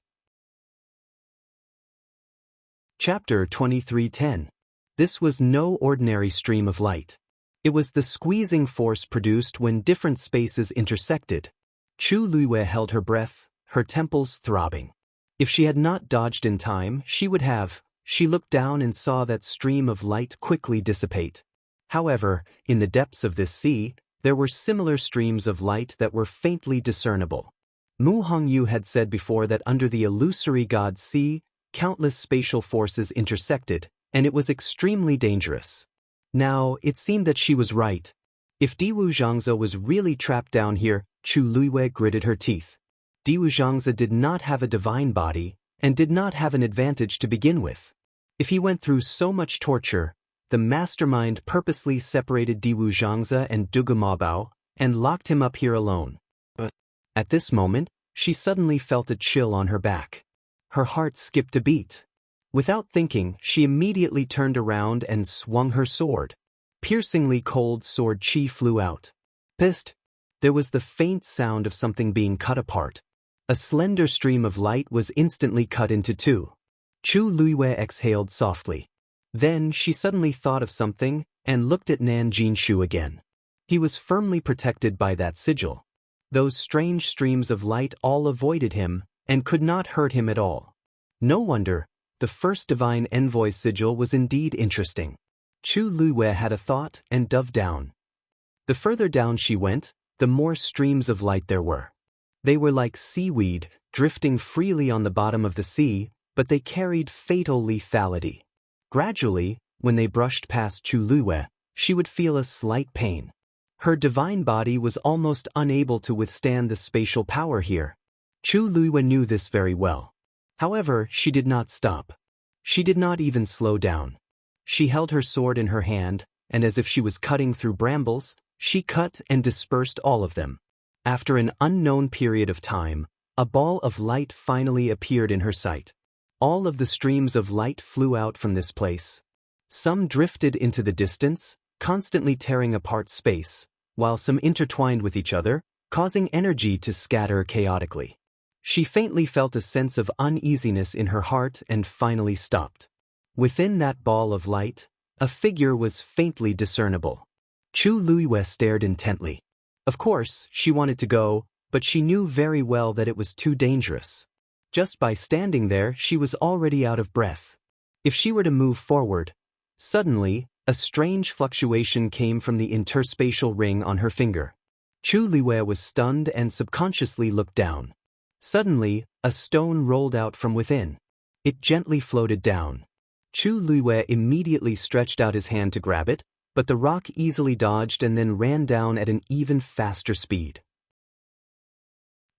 Chapter 2310. This was no ordinary stream of light. It was the squeezing force produced when different spaces intersected. Chu Luiyue held her breath, her temples throbbing. If she had not dodged in time, she would have. She looked down and saw that stream of light quickly dissipate. However, in the depths of this sea, there were similar streams of light that were faintly discernible. Mu Hongyu had said before that under the illusory god sea, countless spatial forces intersected, and it was extremely dangerous. Now, it seemed that she was right. If Diwu Zhangzi was really trapped down here, Chu Luiyue gritted her teeth. Diwu Zhangzi did not have a divine body, and did not have an advantage to begin with. If he went through so much torture, the mastermind purposely separated Diwu Zhangzi and Dugamabao, and locked him up here alone. But at this moment, she suddenly felt a chill on her back. Her heart skipped a beat. Without thinking, she immediately turned around and swung her sword. Piercingly cold sword chi flew out. Pissed. There was the faint sound of something being cut apart. A slender stream of light was instantly cut into two. Chu Luiwei exhaled softly. Then she suddenly thought of something and looked at Nan Jinshu again. He was firmly protected by that sigil. Those strange streams of light all avoided him and could not hurt him at all. No wonder, the first divine envoy sigil was indeed interesting. Chu Luiwei had a thought and dove down. The further down she went, the more streams of light there were. They were like seaweed, drifting freely on the bottom of the sea, but they carried fatal lethality. Gradually, when they brushed past Chu Luiwei, she would feel a slight pain. Her divine body was almost unable to withstand the spatial power here. Chu Luiwei knew this very well. However, she did not stop. She did not even slow down. She held her sword in her hand, and as if she was cutting through brambles, she cut and dispersed all of them. After an unknown period of time, a ball of light finally appeared in her sight. All of the streams of light flew out from this place. Some drifted into the distance, constantly tearing apart space, while some intertwined with each other, causing energy to scatter chaotically. She faintly felt a sense of uneasiness in her heart and finally stopped. Within that ball of light, a figure was faintly discernible. Chu Luiwei stared intently. Of course, she wanted to go, but she knew very well that it was too dangerous. Just by standing there, she was already out of breath. If she were to move forward, suddenly, a strange fluctuation came from the interspatial ring on her finger. Chu Luiwei was stunned and subconsciously looked down. Suddenly, a stone rolled out from within. It gently floated down. Chu Luiwei immediately stretched out his hand to grab it, but the rock easily dodged and then ran down at an even faster speed.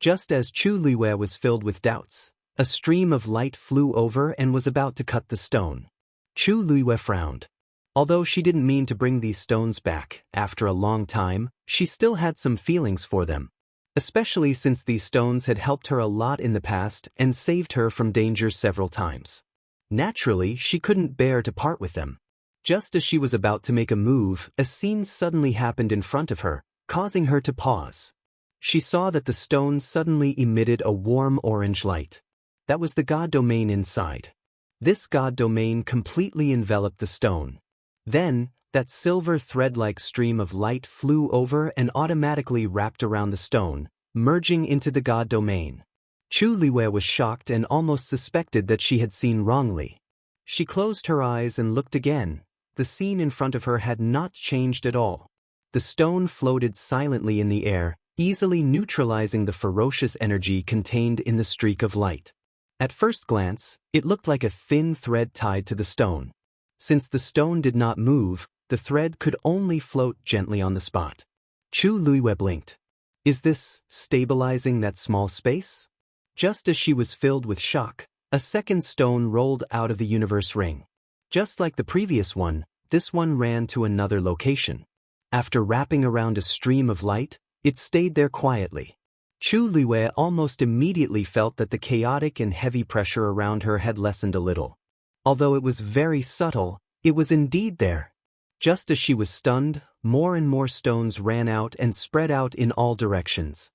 Just as Chu Luiwei was filled with doubts, a stream of light flew over and was about to cut the stone. Chu Luiwei frowned. Although she didn't mean to bring these stones back, after a long time, she still had some feelings for them. Especially since these stones had helped her a lot in the past and saved her from danger several times. Naturally, she couldn't bear to part with them. Just as she was about to make a move, a scene suddenly happened in front of her, causing her to pause. She saw that the stone suddenly emitted a warm orange light. That was the god domain inside. This god domain completely enveloped the stone. Then, that silver thread-like stream of light flew over and automatically wrapped around the stone, merging into the god domain. Chu Luiwei was shocked and almost suspected that she had seen wrongly. She closed her eyes and looked again. The scene in front of her had not changed at all. The stone floated silently in the air, easily neutralizing the ferocious energy contained in the streak of light. At first glance, it looked like a thin thread tied to the stone. Since the stone did not move, the thread could only float gently on the spot. Chu Luiwei blinked. Is this stabilizing that small space? Just as she was filled with shock, a second stone rolled out of the universe ring. Just like the previous one, this one ran to another location. After wrapping around a stream of light, it stayed there quietly. Chu Luiwei almost immediately felt that the chaotic and heavy pressure around her had lessened a little. Although it was very subtle, it was indeed there. Just as she was stunned, more and more stones ran out and spread out in all directions.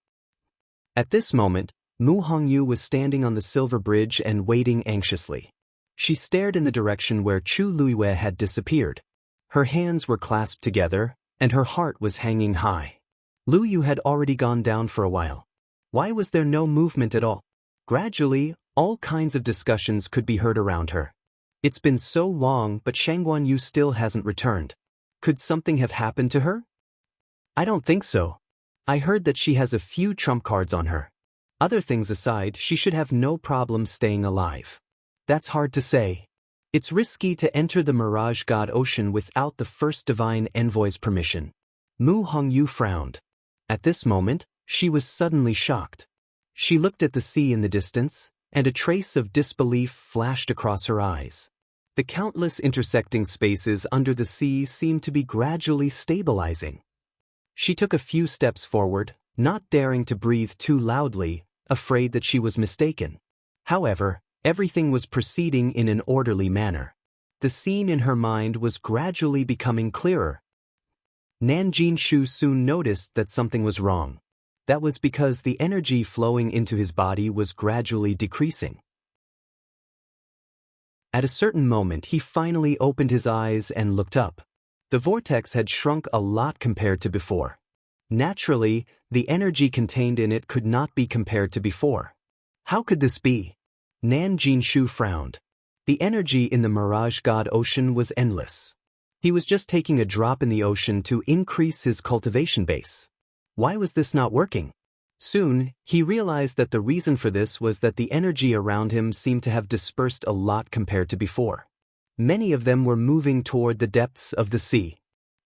At this moment, Mu Hongyu was standing on the silver bridge and waiting anxiously. She stared in the direction where Chu Luiwei had disappeared. Her hands were clasped together, and her heart was hanging high. Lu Yu had already gone down for a while. Why was there no movement at all? Gradually, all kinds of discussions could be heard around her. It's been so long, but Shangguan Yu still hasn't returned. Could something have happened to her? I don't think so. I heard that she has a few trump cards on her. Other things aside, she should have no problem staying alive. That's hard to say. It's risky to enter the Mirage God Ocean without the first divine envoy's permission. Mu Hongyu frowned. At this moment, she was suddenly shocked. She looked at the sea in the distance, and a trace of disbelief flashed across her eyes. The countless intersecting spaces under the sea seemed to be gradually stabilizing. She took a few steps forward, not daring to breathe too loudly, afraid that she was mistaken. However, everything was proceeding in an orderly manner. The scene in her mind was gradually becoming clearer. Nan Jinshu soon noticed that something was wrong. That was because the energy flowing into his body was gradually decreasing. At a certain moment he finally opened his eyes and looked up. The vortex had shrunk a lot compared to before. Naturally, the energy contained in it could not be compared to before. How could this be? Nan Jinshu frowned. The energy in the Mirage God Ocean was endless. He was just taking a drop in the ocean to increase his cultivation base. Why was this not working? Soon, he realized that the reason for this was that the energy around him seemed to have dispersed a lot compared to before. Many of them were moving toward the depths of the sea.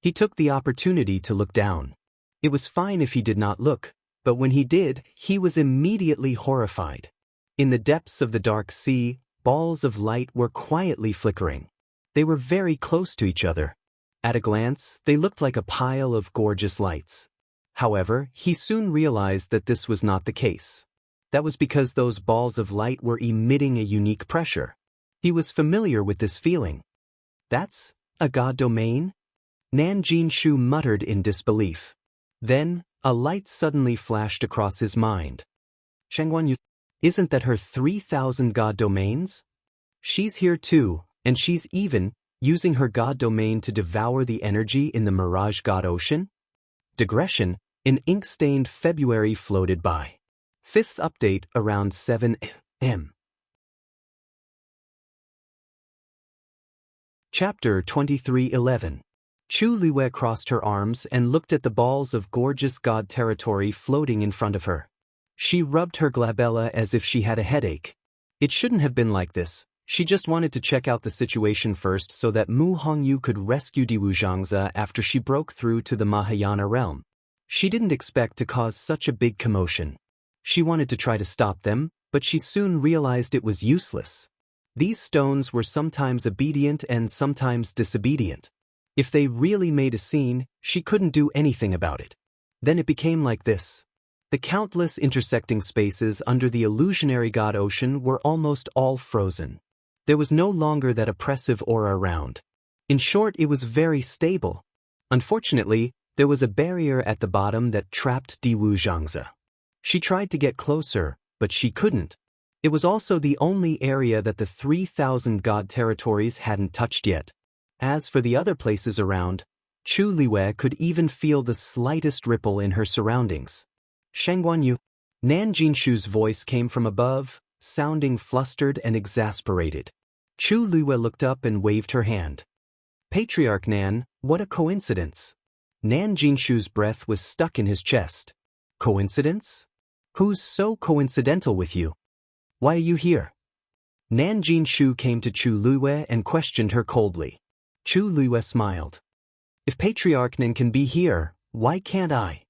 He took the opportunity to look down. It was fine if he did not look, but when he did, he was immediately horrified. In the depths of the dark sea, balls of light were quietly flickering. They were very close to each other. At a glance, they looked like a pile of gorgeous lights. However, he soon realized that this was not the case. That was because those balls of light were emitting a unique pressure. He was familiar with this feeling. That's a god domain? Nan Jinshu muttered in disbelief. Then, a light suddenly flashed across his mind. Shengguanyu, isn't that her 3,000 god domains? She's here too, and she's even using her god domain to devour the energy in the Mirage God Ocean? Digression, an ink-stained February floated by. Fifth update around 7 a.m. Chapter 23:11. Chu Liwei crossed her arms and looked at the balls of gorgeous god territory floating in front of her. She rubbed her glabella as if she had a headache. It shouldn't have been like this. She just wanted to check out the situation first so that Mu Hongyu could rescue Diwu Zhangzi after she broke through to the Mahayana realm. She didn't expect to cause such a big commotion. She wanted to try to stop them, but she soon realized it was useless. These stones were sometimes obedient and sometimes disobedient. If they really made a scene, she couldn't do anything about it. Then it became like this. The countless intersecting spaces under the illusionary God Ocean were almost all frozen. There was no longer that oppressive aura around. In short, it was very stable. Unfortunately, there was a barrier at the bottom that trapped Diwu Zhangzi. She tried to get closer, but she couldn't. It was also the only area that the 3,000 god territories hadn't touched yet. As for the other places around, Chu Liwei could even feel the slightest ripple in her surroundings. Shengguanyu, Nan Jinshu's voice came from above, sounding flustered and exasperated. Chu Liwei looked up and waved her hand. Patriarch Nan, what a coincidence. Nan Jinshu's breath was stuck in his chest. Coincidence? Who's so coincidental with you? Why are you here? Nan Jinshu came to Chu Liwei and questioned her coldly. Chu Liwei smiled. If Patriarch Nan can be here, why can't I?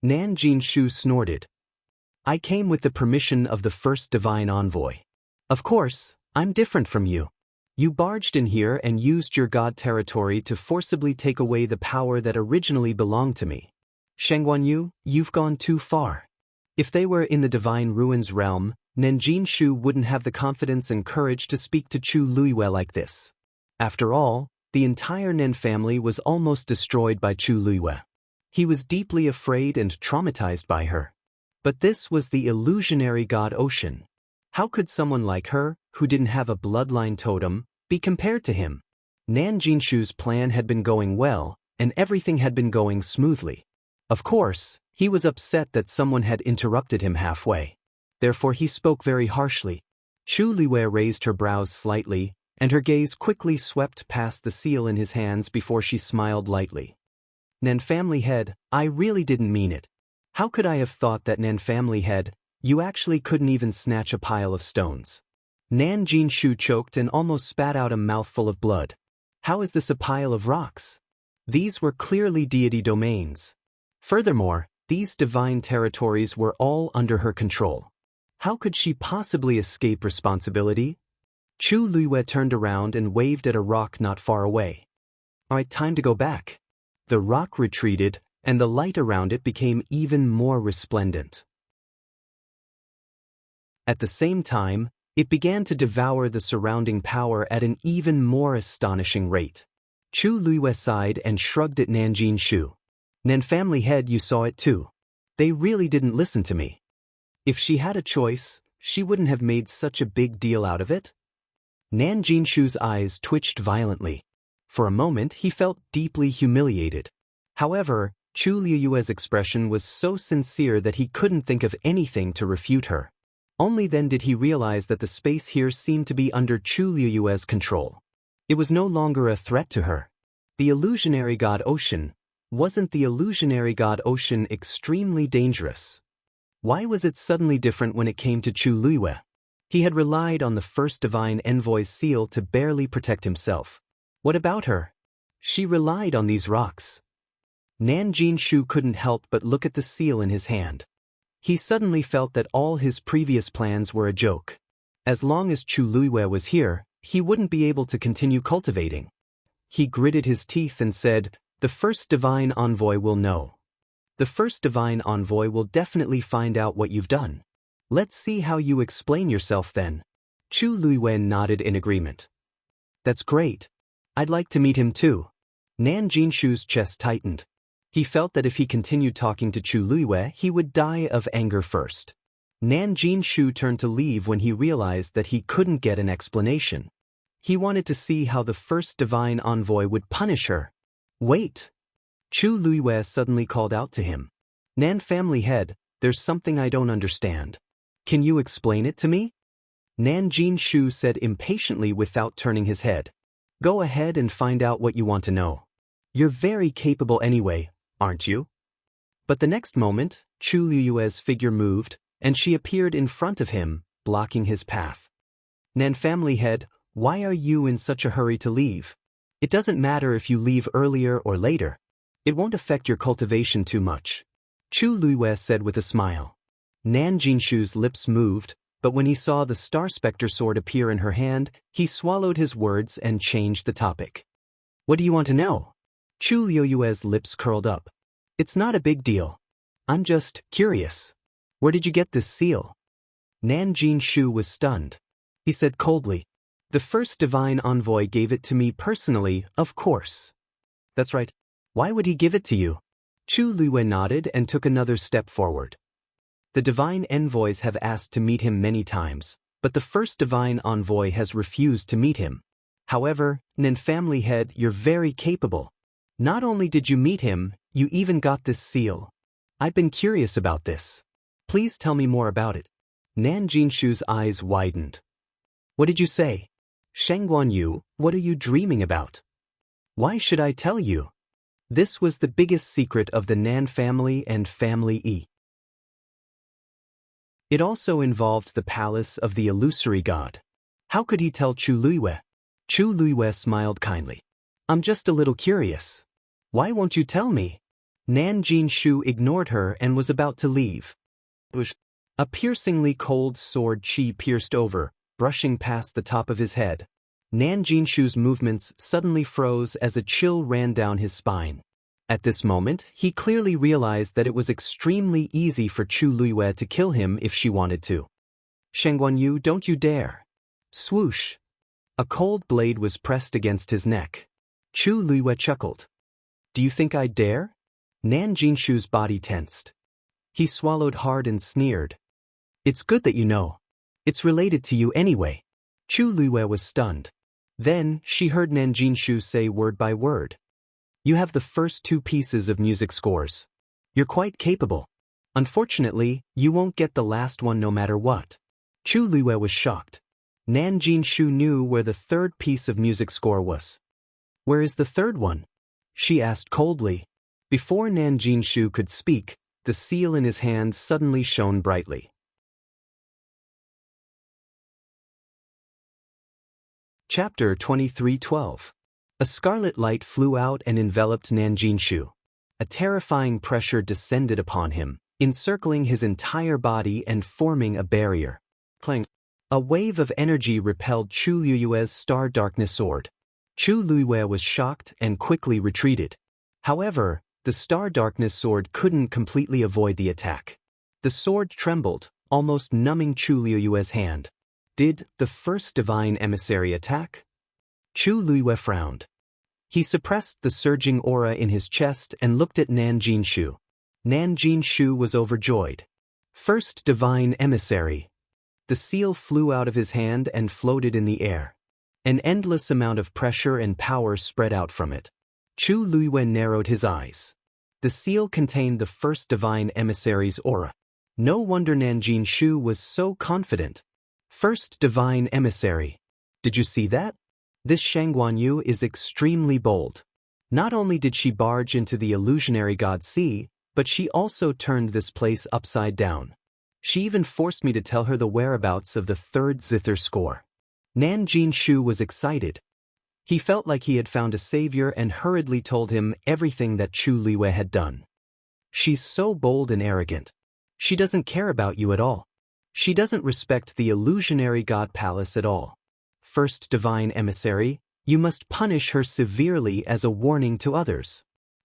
Nan Jinshu snorted. I came with the permission of the first divine envoy. Of course, I'm different from you. You barged in here and used your god territory to forcibly take away the power that originally belonged to me. Shengguanyu, you've gone too far. If they were in the divine ruins realm, Nan Jinshu wouldn't have the confidence and courage to speak to Chu Liwei like this. After all, the entire Nan family was almost destroyed by Chu Liwei. He was deeply afraid and traumatized by her. But this was the illusionary god Ocean. How could someone like her, who didn't have a bloodline totem, be compared to him? Nan Jinshu's plan had been going well, and everything had been going smoothly. Of course, he was upset that someone had interrupted him halfway. Therefore he spoke very harshly. Chu Liwei raised her brows slightly, and her gaze quickly swept past the seal in his hands before she smiled lightly. Nan family head, I really didn't mean it. How could I have thought that Nan family head, you actually couldn't even snatch a pile of stones. Nan Jinshu choked and almost spat out a mouthful of blood. How is this a pile of rocks? These were clearly deity domains. Furthermore, these divine territories were all under her control. How could she possibly escape responsibility? Chu Liwei turned around and waved at a rock not far away. All right, time to go back. The rock retreated, and the light around it became even more resplendent. At the same time, it began to devour the surrounding power at an even more astonishing rate. Chu Liwei sighed and shrugged at Nan Jinshu. Nan family head, you saw it too. They really didn't listen to me. If she had a choice, she wouldn't have made such a big deal out of it. Nan Jinshu's eyes twitched violently. For a moment he felt deeply humiliated. However, Chu Liyue's expression was so sincere that he couldn't think of anything to refute her. Only then did he realize that the space here seemed to be under Chu Liyue's control. It was no longer a threat to her. The illusionary god ocean. Wasn't the illusionary god ocean extremely dangerous? Why was it suddenly different when it came to Chu Liyue? He had relied on the first divine envoy's seal to barely protect himself. What about her? She relied on these rocks. Nan Jinshu couldn't help but look at the seal in his hand. He suddenly felt that all his previous plans were a joke. As long as Chu Liyue was here, he wouldn't be able to continue cultivating. He gritted his teeth and said, "The first divine envoy will know. The first divine envoy will definitely find out what you've done. Let's see how you explain yourself then." Chu Liyue nodded in agreement. "That's great. I'd like to meet him too." Nan Jinshu's chest tightened. He felt that if he continued talking to Chu Liyue, he would die of anger first. Nan Jinshu turned to leave when he realized that he couldn't get an explanation. He wanted to see how the first divine envoy would punish her. "Wait!" Chu Liyue suddenly called out to him. "Nan family head, there's something I don't understand. Can you explain it to me?" Nan Jinshu said impatiently without turning his head. "Go ahead and find out what you want to know. You're very capable anyway, aren't you?" But the next moment, Chu Liyue's figure moved, and she appeared in front of him, blocking his path. "Nan family head, why are you in such a hurry to leave? It doesn't matter if you leave earlier or later. It won't affect your cultivation too much," Chu Liyue said with a smile. Nan Jinshu's lips moved, but when he saw the Star Spectre sword appear in her hand, he swallowed his words and changed the topic. "What do you want to know?" Chu Liyue's lips curled up. "It's not a big deal. I'm just curious. Where did you get this seal?" Nan Jinshu was stunned. He said coldly, "The first divine envoy gave it to me personally, of course." "That's right. Why would he give it to you?" Chu Liyue nodded and took another step forward. "The divine envoys have asked to meet him many times, but the first divine envoy has refused to meet him. However, Nan family head, you're very capable. Not only did you meet him, you even got this seal. I've been curious about this. Please tell me more about it." Nan Jinshu's eyes widened. "What did you say? Shengguan Yu, what are you dreaming about? Why should I tell you?" This was the biggest secret of the Nan family and Family E. It also involved the palace of the illusory god. How could he tell Chu Liyue? Chu Liyue smiled kindly. "I'm just a little curious. Why won't you tell me?" Nan Jinshu ignored her and was about to leave. A piercingly cold sword chi pierced over, brushing past the top of his head. Nan Jinshu's movements suddenly froze as a chill ran down his spine. At this moment, he clearly realized that it was extremely easy for Chu Liyue to kill him if she wanted to. "Shengguan Yu, don't you dare!" Swoosh! A cold blade was pressed against his neck. Chu Liyue chuckled. "Do you think I'd dare?" Nan Jinshu's body tensed. He swallowed hard and sneered. "It's good that you know. It's related to you anyway." Chu Liyue was stunned. Then, she heard Nan Jinshu say word by word. "You have the first two pieces of music scores. You're quite capable. Unfortunately, you won't get the last one no matter what." Chu Liyue was shocked. Nan Jinshu knew where the third piece of music score was. "Where is the third one?" she asked coldly. Before Nan Jinshu could speak, the seal in his hand suddenly shone brightly. Chapter 23:12. A scarlet light flew out and enveloped Nan Jinshu. A terrifying pressure descended upon him, encircling his entire body and forming a barrier. Clang! A wave of energy repelled Chu Liyue's Star Darkness sword. Chu Liyue was shocked and quickly retreated. However, the Star Darkness sword couldn't completely avoid the attack. The sword trembled, almost numbing Chu Liyue's hand. Did the first divine emissary attack? Chu Liyue frowned. He suppressed the surging aura in his chest and looked at Nan Jinshu. Nanjing Shu was overjoyed. First divine emissary. The seal flew out of his hand and floated in the air. An endless amount of pressure and power spread out from it. Chu Luiyue narrowed his eyes. The seal contained the first divine emissary's aura. No wonder Nanjing Shu was so confident. First divine emissary. Did you see that? This Shangguan Yu is extremely bold. Not only did she barge into the illusionary god sea, but she also turned this place upside down. She even forced me to tell her the whereabouts of the third zither score. Nanjing Shu was excited. He felt like he had found a savior and hurriedly told him everything that Chu Luiyue had done. She's so bold and arrogant. She doesn't care about you at all. She doesn't respect the illusionary god palace at all. First divine emissary, you must punish her severely as a warning to others.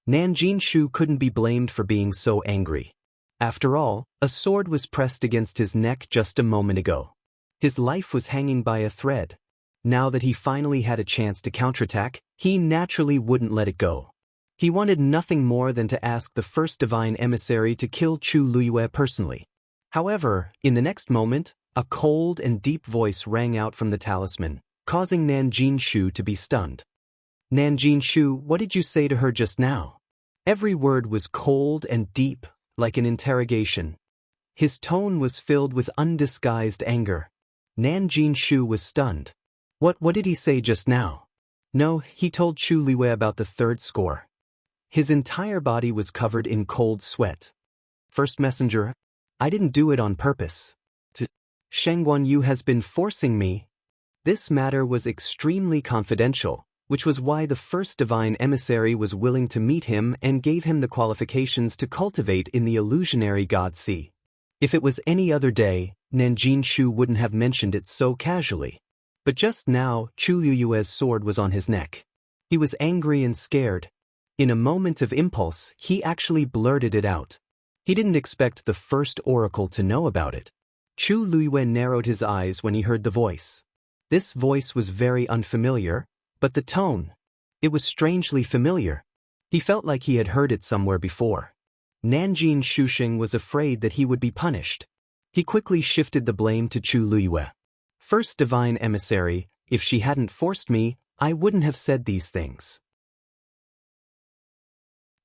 Nanjing Shu couldn't be blamed for being so angry. After all, a sword was pressed against his neck just a moment ago. His life was hanging by a thread. Now that he finally had a chance to counterattack, he naturally wouldn't let it go. He wanted nothing more than to ask the first divine emissary to kill Chu Luiyue personally. However, in the next moment, a cold and deep voice rang out from the talisman, causing Nanjing Shu to be stunned. Nanjing Shu, what did you say to her just now? Every word was cold and deep, like an interrogation. His tone was filled with undisguised anger. Nanjing Shu was stunned. What did he say just now? No, he told Chu Luiyue about the third score. His entire body was covered in cold sweat. First messenger, I didn't do it on purpose. Shangguan Yu has been forcing me. This matter was extremely confidential, which was why the first divine emissary was willing to meet him and gave him the qualifications to cultivate in the illusionary god sea. If it was any other day, Nanjing Shu wouldn't have mentioned it so casually. But just now, Chu Luiyue's sword was on his neck. He was angry and scared. In a moment of impulse, he actually blurted it out. He didn't expect the first oracle to know about it. Chu Luiyue narrowed his eyes when he heard the voice. This voice was very unfamiliar, but the tone, it was strangely familiar. He felt like he had heard it somewhere before. Nanjing Shusheng was afraid that he would be punished. He quickly shifted the blame to Chu Luiyue. First divine emissary, if she hadn't forced me, I wouldn't have said these things.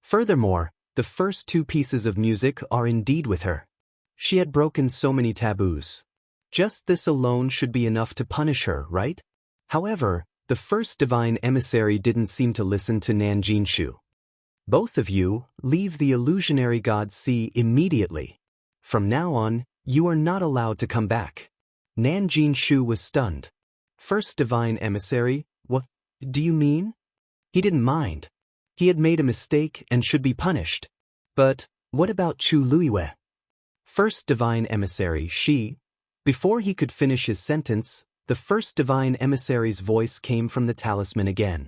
Furthermore, the first two pieces of music are indeed with her. She had broken so many taboos. Just this alone should be enough to punish her, right? However, the first divine emissary didn't seem to listen to Nanjing Shu. Both of you, leave the illusionary god sea immediately. From now on, you are not allowed to come back. Nanjing Shu was stunned. First divine emissary, what do you mean? He didn't mind. He had made a mistake and should be punished. But what about Chu Luiyue? First divine emissary, she. Before he could finish his sentence, the first divine emissary's voice came from the talisman again.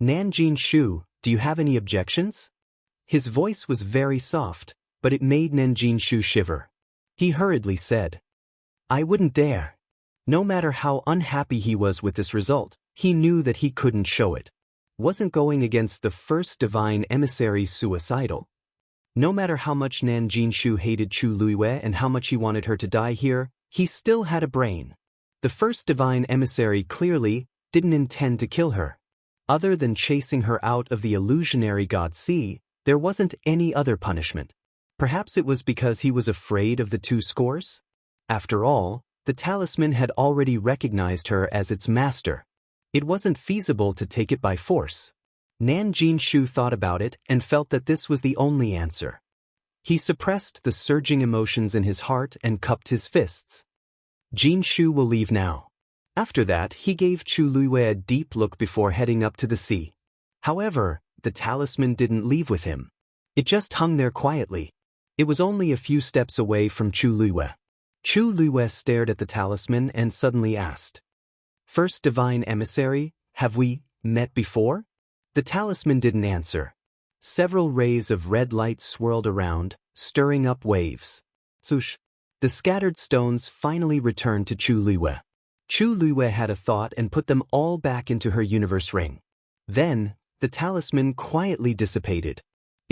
Nanjing Shu, do you have any objections? His voice was very soft, but it made Nanjing Shu shiver. He hurriedly said, I wouldn't dare. No matter how unhappy he was with this result, he knew that he couldn't show it. Wasn't going against the first divine emissary suicidal. No matter how much Nanjing Shu hated Chu Luiyue and how much he wanted her to die here, he still had a brain. The first divine emissary clearly didn't intend to kill her. Other than chasing her out of the illusionary god sea, there wasn't any other punishment. Perhaps it was because he was afraid of the two scores? After all, the talisman had already recognized her as its master. It wasn't feasible to take it by force. Nanjing Shu thought about it and felt that this was the only answer. He suppressed the surging emotions in his heart and cupped his fists. Jin Shu will leave now. After that, he gave Chu Luiyue a deep look before heading up to the sea. However, the talisman didn't leave with him. It just hung there quietly. It was only a few steps away from Chu Luiyue. Chu Luiyue stared at the talisman and suddenly asked, First divine emissary, have we met before? The talisman didn't answer. Several rays of red light swirled around, stirring up waves. Swoosh! The scattered stones finally returned to Chu Luiyue. Chu Luiyue had a thought and put them all back into her universe ring. Then, the talisman quietly dissipated.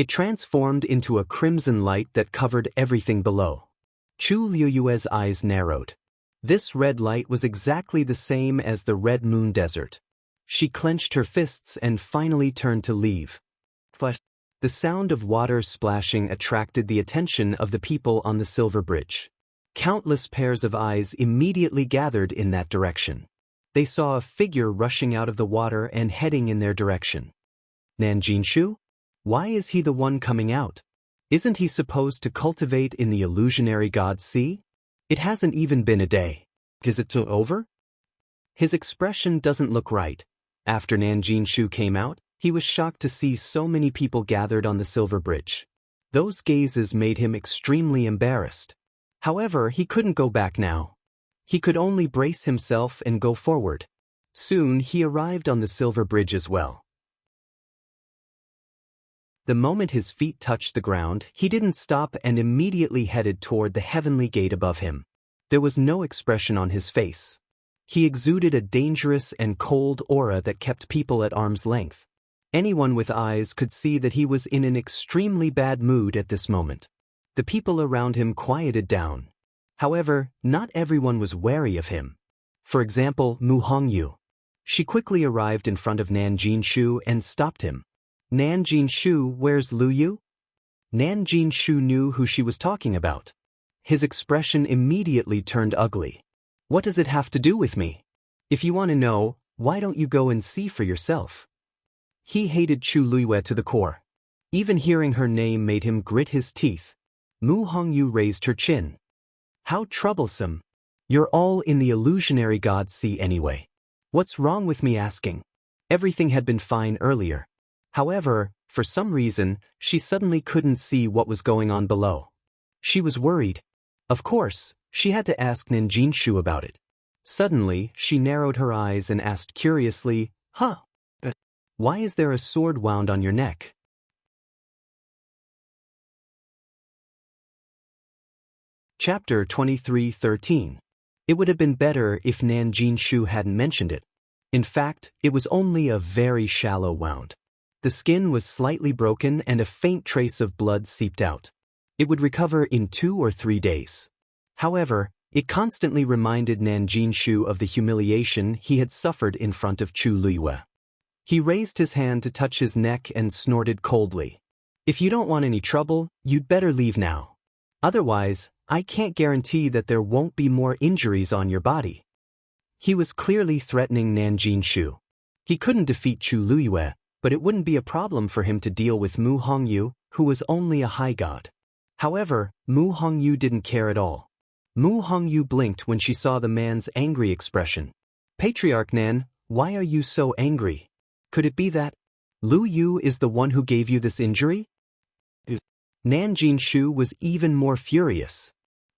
It transformed into a crimson light that covered everything below. Chu Liyue's eyes narrowed. This red light was exactly the same as the Red Moon Desert. She clenched her fists and finally turned to leave. The sound of water splashing attracted the attention of the people on the silver bridge. Countless pairs of eyes immediately gathered in that direction. They saw a figure rushing out of the water and heading in their direction. Nanjinshu? Why is he the one coming out? Isn't he supposed to cultivate in the illusionary God's sea? It hasn't even been a day. Is it over? His expression doesn't look right. After Nanjinshu came out, he was shocked to see so many people gathered on the silver bridge. Those gazes made him extremely embarrassed. However, he couldn't go back now. He could only brace himself and go forward. Soon he arrived on the silver bridge as well. The moment his feet touched the ground, he didn't stop and immediately headed toward the heavenly gate above him. There was no expression on his face. He exuded a dangerous and cold aura that kept people at arm's length. Anyone with eyes could see that he was in an extremely bad mood at this moment. The people around him quieted down. However, not everyone was wary of him. For example, Mu Hongyu. She quickly arrived in front of Nanjinshu and stopped him. Nanjinshu, where's Lu Yu? Nanjinshu knew who she was talking about. His expression immediately turned ugly. What does it have to do with me? If you want to know, why don't you go and see for yourself? He hated Chu Liyue to the core. Even hearing her name made him grit his teeth. Mu Hongyu raised her chin. How troublesome. You're all in the illusionary God's sea anyway. What's wrong with me asking? Everything had been fine earlier. However, for some reason, she suddenly couldn't see what was going on below. She was worried. Of course, she had to ask Nanjinshu about it. Suddenly, she narrowed her eyes and asked curiously, why is there a sword wound on your neck? Chapter 23:13. It would have been better if Nanjinshu hadn't mentioned it. In fact, it was only a very shallow wound. The skin was slightly broken and a faint trace of blood seeped out. It would recover in 2 or 3 days. However, it constantly reminded Nanjinshu of the humiliation he had suffered in front of Chu Liyue. He raised his hand to touch his neck and snorted coldly. If you don't want any trouble, you'd better leave now. Otherwise, I can't guarantee that there won't be more injuries on your body. He was clearly threatening Nanjinshu. He couldn't defeat Chu Liyue, but it wouldn't be a problem for him to deal with Mu Hongyu, who was only a high god. However, Mu Hongyu didn't care at all. Mu Hongyu blinked when she saw the man's angry expression. Patriarch Nan, why are you so angry? Could it be that Lu Yu is the one who gave you this injury? Nanjinshu was even more furious.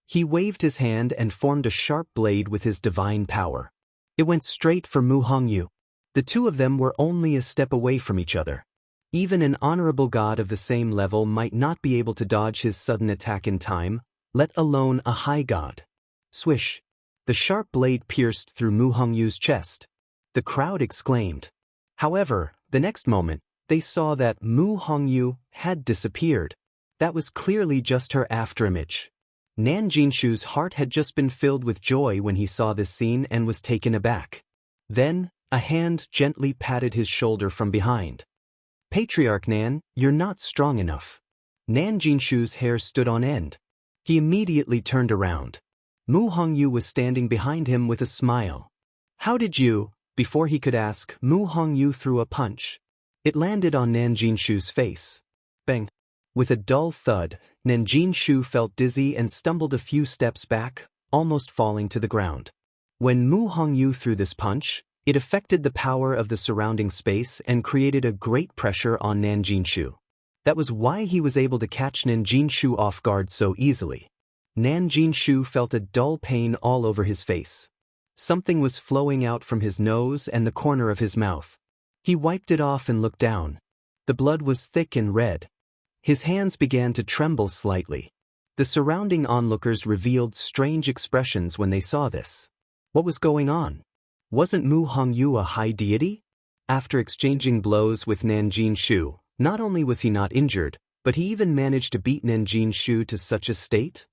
He waved his hand and formed a sharp blade with his divine power. It went straight for Mu Hongyu. The two of them were only a step away from each other. Even an honorable god of the same level might not be able to dodge his sudden attack in time, let alone a high god. Swish! The sharp blade pierced through Mu Hongyu's chest. The crowd exclaimed. However, the next moment, they saw that Mu Hongyu had disappeared. That was clearly just her afterimage. Nanjinshu's heart had just been filled with joy when he saw this scene and was taken aback. Then, a hand gently patted his shoulder from behind. Patriarch Nan, you're not strong enough. Nanjinshu's hair stood on end. He immediately turned around. Mu Hongyu was standing behind him with a smile. How did you? Before he could ask, Mu Hongyu threw a punch. It landed on Nanjinshu's face. Bang! With a dull thud, Nanjinshu felt dizzy and stumbled a few steps back, almost falling to the ground. When Mu Hongyu threw this punch, it affected the power of the surrounding space and created a great pressure on Nanjinshu. That was why he was able to catch Nanjinshu off guard so easily. Nanjinshu felt a dull pain all over his face. Something was flowing out from his nose and the corner of his mouth. He wiped it off and looked down. The blood was thick and red. His hands began to tremble slightly. The surrounding onlookers revealed strange expressions when they saw this. What was going on? Wasn't Mu Hongyu a high deity? After exchanging blows with Nanjinshu, not only was he not injured, But he even managed to beat Nan Jinshu to such a state?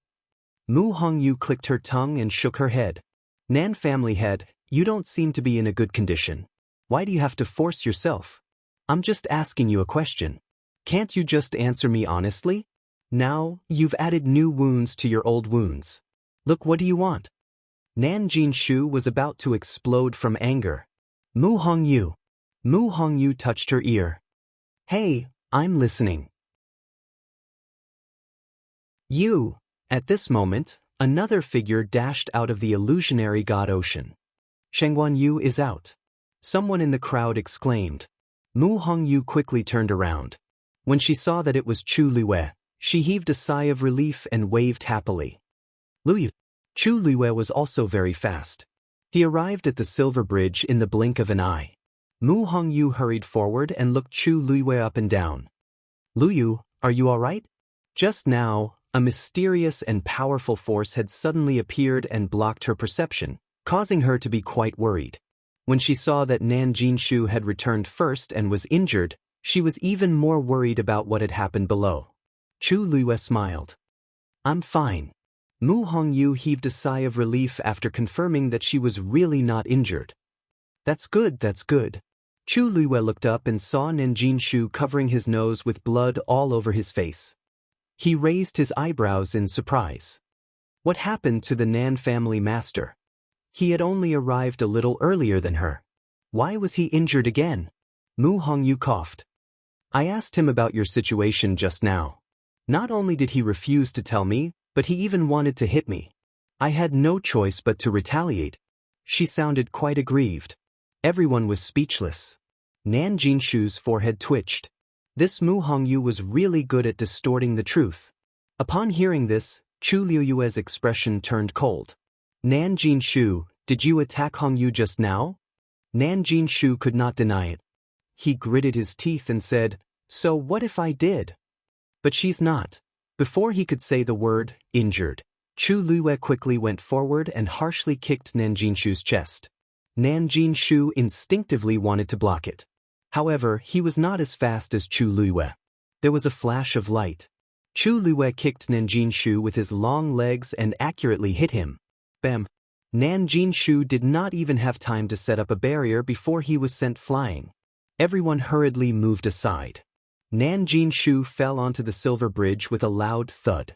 Mu Hongyu clicked her tongue and shook her head. Nan family head, you don't seem to be in a good condition. Why do you have to force yourself? I'm just asking you a question. Can't you just answer me honestly? Now, you've added new wounds to your old wounds. Look, what do you want? Nan Jinshu was about to explode from anger. Mu Hongyu touched her ear. Hey, I'm listening. You. At this moment, another figure dashed out of the illusionary god ocean. Shengguan Yu is out. Someone in the crowd exclaimed. Mu Hongyu quickly turned around. When she saw that it was Chu Luiyue, she heaved a sigh of relief and waved happily. Chu Luiyue was also very fast. He arrived at the silver bridge in the blink of an eye. Mu Hongyu hurried forward and looked Chu Luiyue up and down. Luyu, are you all right? Just now, a mysterious and powerful force had suddenly appeared and blocked her perception, causing her to be quite worried. When she saw that Nan Jinshu had returned first and was injured, she was even more worried about what had happened below. Chu Luiyue smiled. I'm fine. Mu Hongyu heaved a sigh of relief after confirming that she was really not injured. That's good, that's good. Chu Luiyue looked up and saw Nan Jinshu covering his nose with blood all over his face. He raised his eyebrows in surprise. What happened to the Nan family master? He had only arrived a little earlier than her. Why was he injured again? Mu Hongyu coughed. I asked him about your situation just now. Not only did he refuse to tell me, but he even wanted to hit me. I had no choice but to retaliate. She sounded quite aggrieved. Everyone was speechless. Nan Jinshu's forehead twitched. This Mu Hongyu was really good at distorting the truth. Upon hearing this, Chu Luiyue's expression turned cold. Nan Jinshu, did you attack Hongyu just now? Nan Jinshu could not deny it. He gritted his teeth and said, so what if I did? But she's not. Before he could say the word, injured, Chu Luiyue quickly went forward and harshly kicked Nan Jinshu's chest. Nan Jinshu instinctively wanted to block it. However, he was not as fast as Chu Luiyue. There was a flash of light. Chu Luiyue kicked Nan Jinshu with his long legs and accurately hit him. Bam! Nan Jinshu did not even have time to set up a barrier before he was sent flying. Everyone hurriedly moved aside. Nan Jinshu fell onto the silver bridge with a loud thud.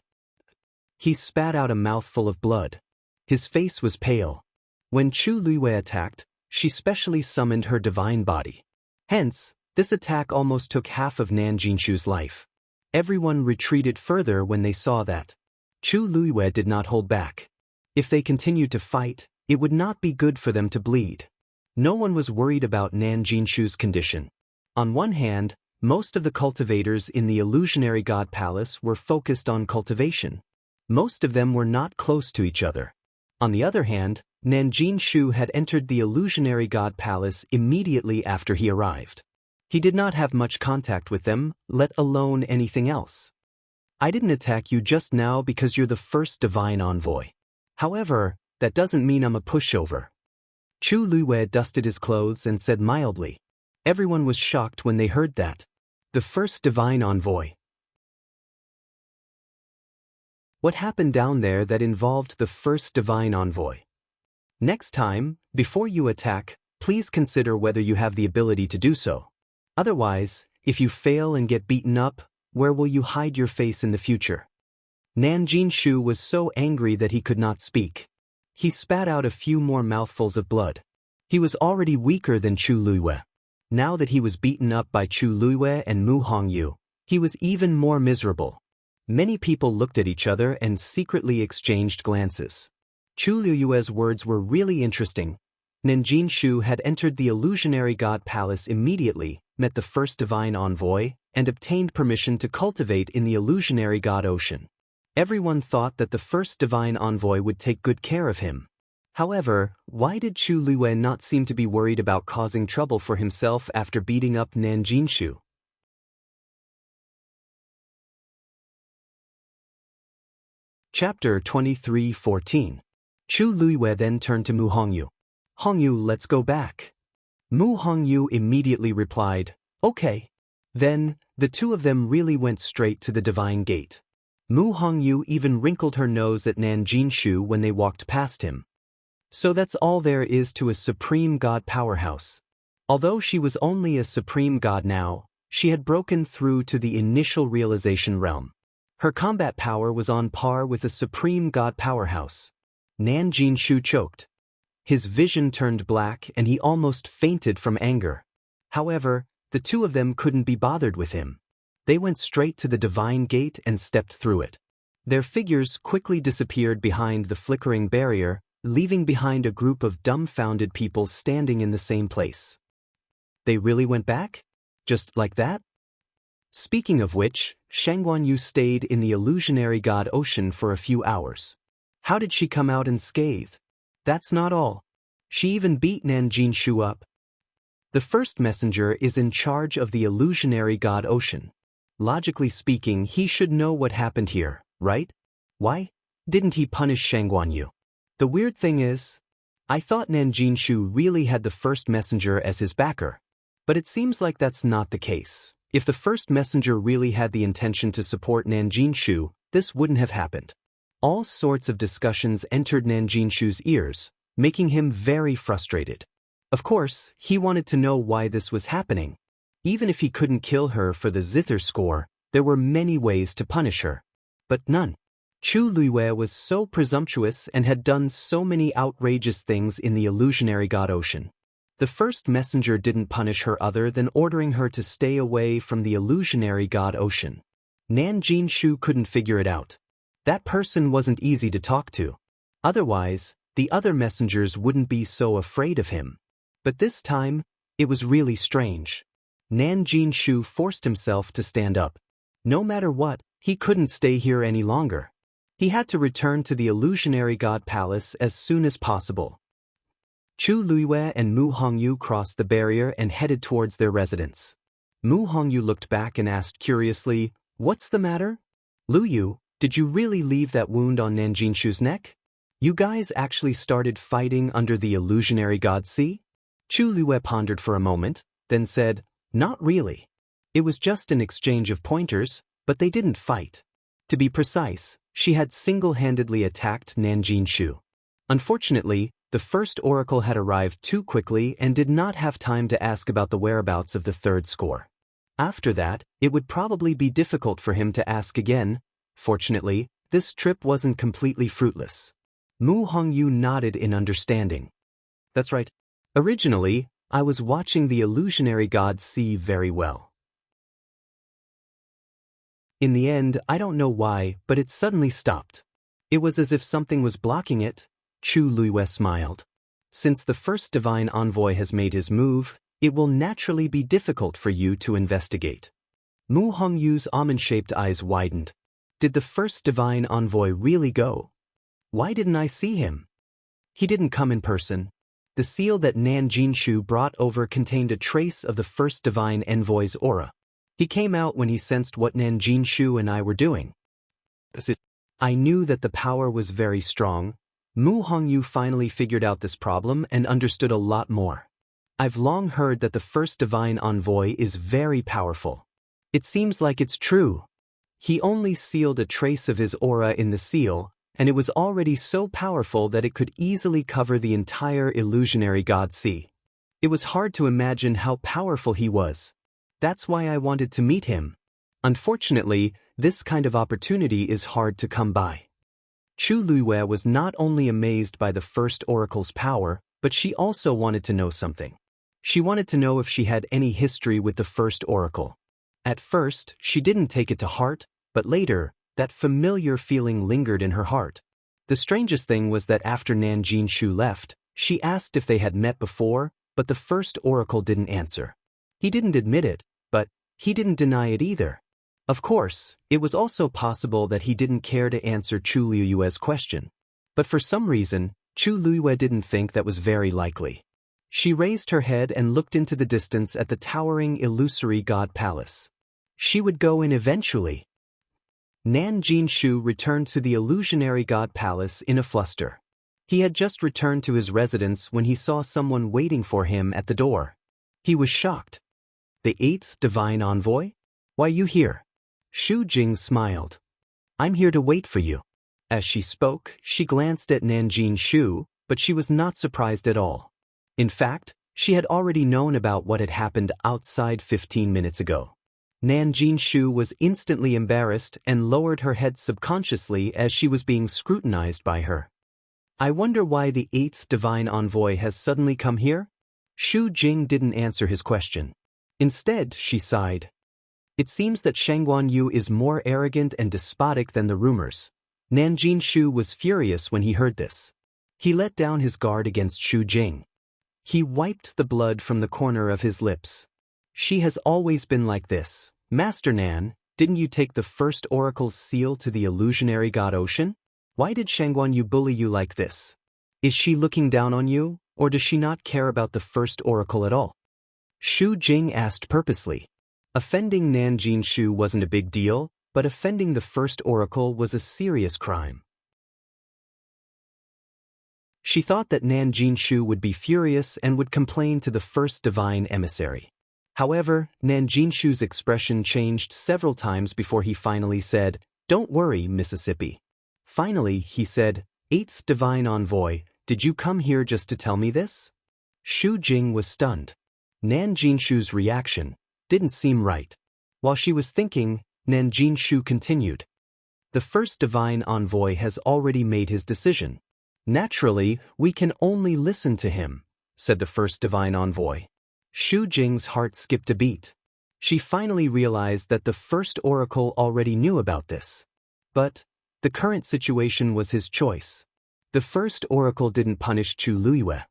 He spat out a mouthful of blood. His face was pale. When Chu Luiyue attacked, she specially summoned her divine body. Hence, this attack almost took half of Nan Jinshu's life. Everyone retreated further when they saw that. Chu Luiyue did not hold back. If they continued to fight, it would not be good for them to bleed. No one was worried about Nan Jinshu's condition. On one hand, most of the cultivators in the illusionary god palace were focused on cultivation. Most of them were not close to each other. On the other hand, Nan Jinshu had entered the illusionary god palace immediately after he arrived. He did not have much contact with them, let alone anything else. I didn't attack you just now because you're the first divine envoy. However, that doesn't mean I'm a pushover. Chu Luiyue dusted his clothes and said mildly. Everyone was shocked when they heard that. The first divine envoy. What happened down there that involved the first divine envoy? Next time, before you attack, please consider whether you have the ability to do so. Otherwise, if you fail and get beaten up, where will you hide your face in the future? Nan Jinshu was so angry that he could not speak. He spat out a few more mouthfuls of blood. He was already weaker than Chu Luiyue. Now that he was beaten up by Chu Luiyue and Mu Hongyu, he was even more miserable. Many people looked at each other and secretly exchanged glances. Chu Luiyue's words were really interesting. Nan Jinshu had entered the illusionary god palace immediately, met the first divine envoy, and obtained permission to cultivate in the illusionary god ocean. Everyone thought that the first divine envoy would take good care of him. However, why did Chu Luiyue not seem to be worried about causing trouble for himself after beating up Nan Jinshu? Chapter 23:14. Chu Luiyue then turned to Mu Hongyu. Hongyu, let's go back. Mu Hongyu immediately replied, okay. Then, the two of them really went straight to the divine gate. Mu Hongyu even wrinkled her nose at Nanjinshu when they walked past him. So that's all there is to a supreme god powerhouse. Although she was only a supreme god now, she had broken through to the initial realization realm. Her combat power was on par with a supreme god powerhouse. Nanjinshu choked. His vision turned black and he almost fainted from anger. However, the two of them couldn't be bothered with him. They went straight to the divine gate and stepped through it. Their figures quickly disappeared behind the flickering barrier, leaving behind a group of dumbfounded people standing in the same place. They really went back? Just like that? Speaking of which, Shangguanyu stayed in the illusionary god ocean for a few hours. How did she come out unscathed? That's not all. She even beat Nanjinshu up. The first messenger is in charge of the illusionary god ocean. Logically speaking, he should know what happened here, right? Why didn't he punish Shangguanyu? The weird thing is, I thought Nanjinshu really had the first messenger as his backer. But it seems like that's not the case. If the first messenger really had the intention to support Nanjinshu, this wouldn't have happened. All sorts of discussions entered Nanjinshu's ears, making him very frustrated. Of course, he wanted to know why this was happening. Even if he couldn't kill her for the zither score, there were many ways to punish her. But none. Chu Luiwei was so presumptuous and had done so many outrageous things in the illusionary god ocean. The first messenger didn't punish her other than ordering her to stay away from the illusionary god ocean. Nanjinshu couldn't figure it out. That person wasn't easy to talk to. Otherwise, the other messengers wouldn't be so afraid of him. But this time, it was really strange. Nanjinshu forced himself to stand up. No matter what, he couldn't stay here any longer. He had to return to the illusionary god palace as soon as possible. Chu Luiwei and Mu Hongyu crossed the barrier and headed towards their residence. Mu Hongyu looked back and asked curiously, "What's the matter? Luyu, did you really leave that wound on Nanjinshu's neck? You guys actually started fighting under the illusionary god sea?" Chu Luiwei pondered for a moment, then said, "Not really. It was just an exchange of pointers, but they didn't fight. To be precise, she had single-handedly attacked Nanjinshu. Unfortunately, the first oracle had arrived too quickly and did not have time to ask about the whereabouts of the third score. After that, it would probably be difficult for him to ask again. Fortunately, this trip wasn't completely fruitless." Mu Hongyu nodded in understanding. "That's right. Originally, I was watching the illusionary god sea very well. In the end, I don't know why, but it suddenly stopped. It was as if something was blocking it." Chu Luiwei smiled. "Since the first divine envoy has made his move, it will naturally be difficult for you to investigate." Mu Hongyu's almond-shaped eyes widened. Did the first divine envoy really go? Why didn't I see him? He didn't come in person. The seal that Nanjinshu brought over contained a trace of the first divine envoy's aura. He came out when he sensed what Nanjinshu and I were doing. I knew that the power was very strong. Mu Hongyu finally figured out this problem and understood a lot more. I've long heard that the first divine envoy is very powerful. It seems like it's true. He only sealed a trace of his aura in the seal, and it was already so powerful that it could easily cover the entire illusionary god sea. It was hard to imagine how powerful he was. That's why I wanted to meet him. Unfortunately, this kind of opportunity is hard to come by. Chu Luiwei was not only amazed by the first oracle's power, but she also wanted to know something. She wanted to know if she had any history with the first oracle. At first, she didn't take it to heart, but later, that familiar feeling lingered in her heart. The strangest thing was that after Nanjinshu left, she asked if they had met before, but the first oracle didn't answer. He didn't admit it, but he didn't deny it either. Of course, it was also possible that he didn't care to answer Chu Luiwei's question. But for some reason, Chu Luiwei didn't think that was very likely. She raised her head and looked into the distance at the towering illusory god palace. She would go in eventually. Nanjinshu returned to the illusionary god palace in a fluster. He had just returned to his residence when he saw someone waiting for him at the door. He was shocked. The 8th Divine Envoy? Why you here? Shu Jing smiled. I'm here to wait for you. As she spoke, she glanced at Nanjing Shu, but she was not surprised at all. In fact, she had already known about what had happened outside 15 minutes ago. Nanjing Shu was instantly embarrassed and lowered her head subconsciously as she was being scrutinized by her. I wonder why the 8th Divine Envoy has suddenly come here? Shu Jing didn't answer his question. Instead, she sighed. It seems that Shangguan Yu is more arrogant and despotic than the rumors. Nanjing Shu was furious when he heard this. He let down his guard against Shu Jing. He wiped the blood from the corner of his lips. She has always been like this. Master Nan, didn't you take the first oracle's seal to the illusionary god Ocean? Why did Shangguan Yu bully you like this? Is she looking down on you, or does she not care about the first oracle at all? Shu Jing asked purposely. Offending Nanjing Shu wasn't a big deal, but offending the first oracle was a serious crime. She thought that Nanjing Shu would be furious and would complain to the first divine emissary. However, Nanjing Shu's expression changed several times before he finally said, "Don't worry, Mississippi." Finally, he said, "8th Divine Envoy, did you come here just to tell me this?" Shu Jing was stunned. Nanjing Shu's reaction didn't seem right. While she was thinking, Nanjing Shu continued. The first Divine Envoy has already made his decision. Naturally, we can only listen to him, said the first Divine Envoy. Shu Jing's heart skipped a beat. She finally realized that the first oracle already knew about this. But the current situation was his choice. The first oracle didn't punish Chu Luiyue.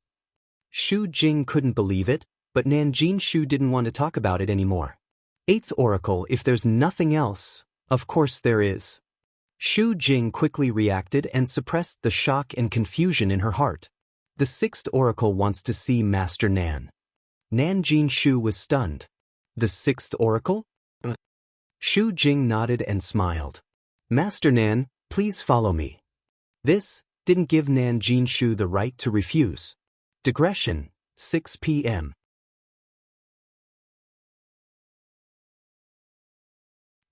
Shu Jing couldn't believe it, but Nanjing Shu didn't want to talk about it anymore. 8th oracle, if there's nothing else, of course there is. Shu Jing quickly reacted and suppressed the shock and confusion in her heart. The 6th oracle wants to see Master Nan. Nanjing Shu was stunned. The 6th oracle? Shu Jing nodded and smiled. Master Nan, please follow me. This didn't give Nanjing Shu the right to refuse. Digression, 6 p.m.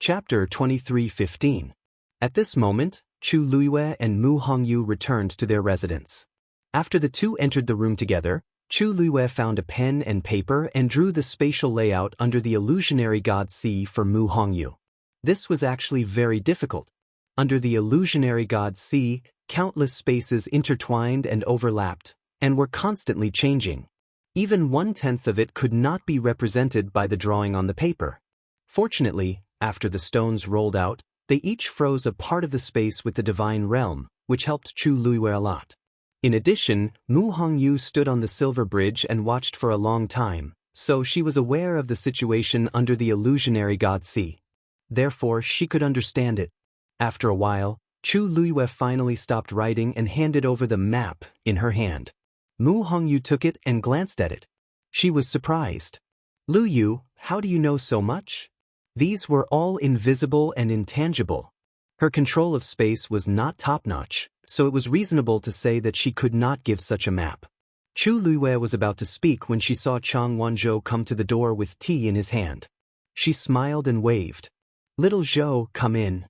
Chapter 23:15. At this moment, Chu Luiyue and Mu Hongyu returned to their residence. After the two entered the room together, Chu Luiyue found a pen and paper and drew the spatial layout under the illusionary god Sea for Mu Hongyu. This was actually very difficult. Under the illusionary god Sea, countless spaces intertwined and overlapped, and were constantly changing. Even 1/10 of it could not be represented by the drawing on the paper. Fortunately, after the stones rolled out, they each froze a part of the space with the divine realm, which helped Chu Luiyue a lot. In addition, Mu Hongyu stood on the silver bridge and watched for a long time, so she was aware of the situation under the illusionary god Sea. Therefore, she could understand it. After a while, Chu Luiyue finally stopped writing and handed over the map in her hand. Mu Hongyu took it and glanced at it. She was surprised. Lu Yu, how do you know so much? These were all invisible and intangible. Her control of space was not top-notch, so it was reasonable to say that she could not give such a map. Chu Luiyue was about to speak when she saw Chang Wanzhou come to the door with tea in his hand. She smiled and waved. Little Zhou, come in.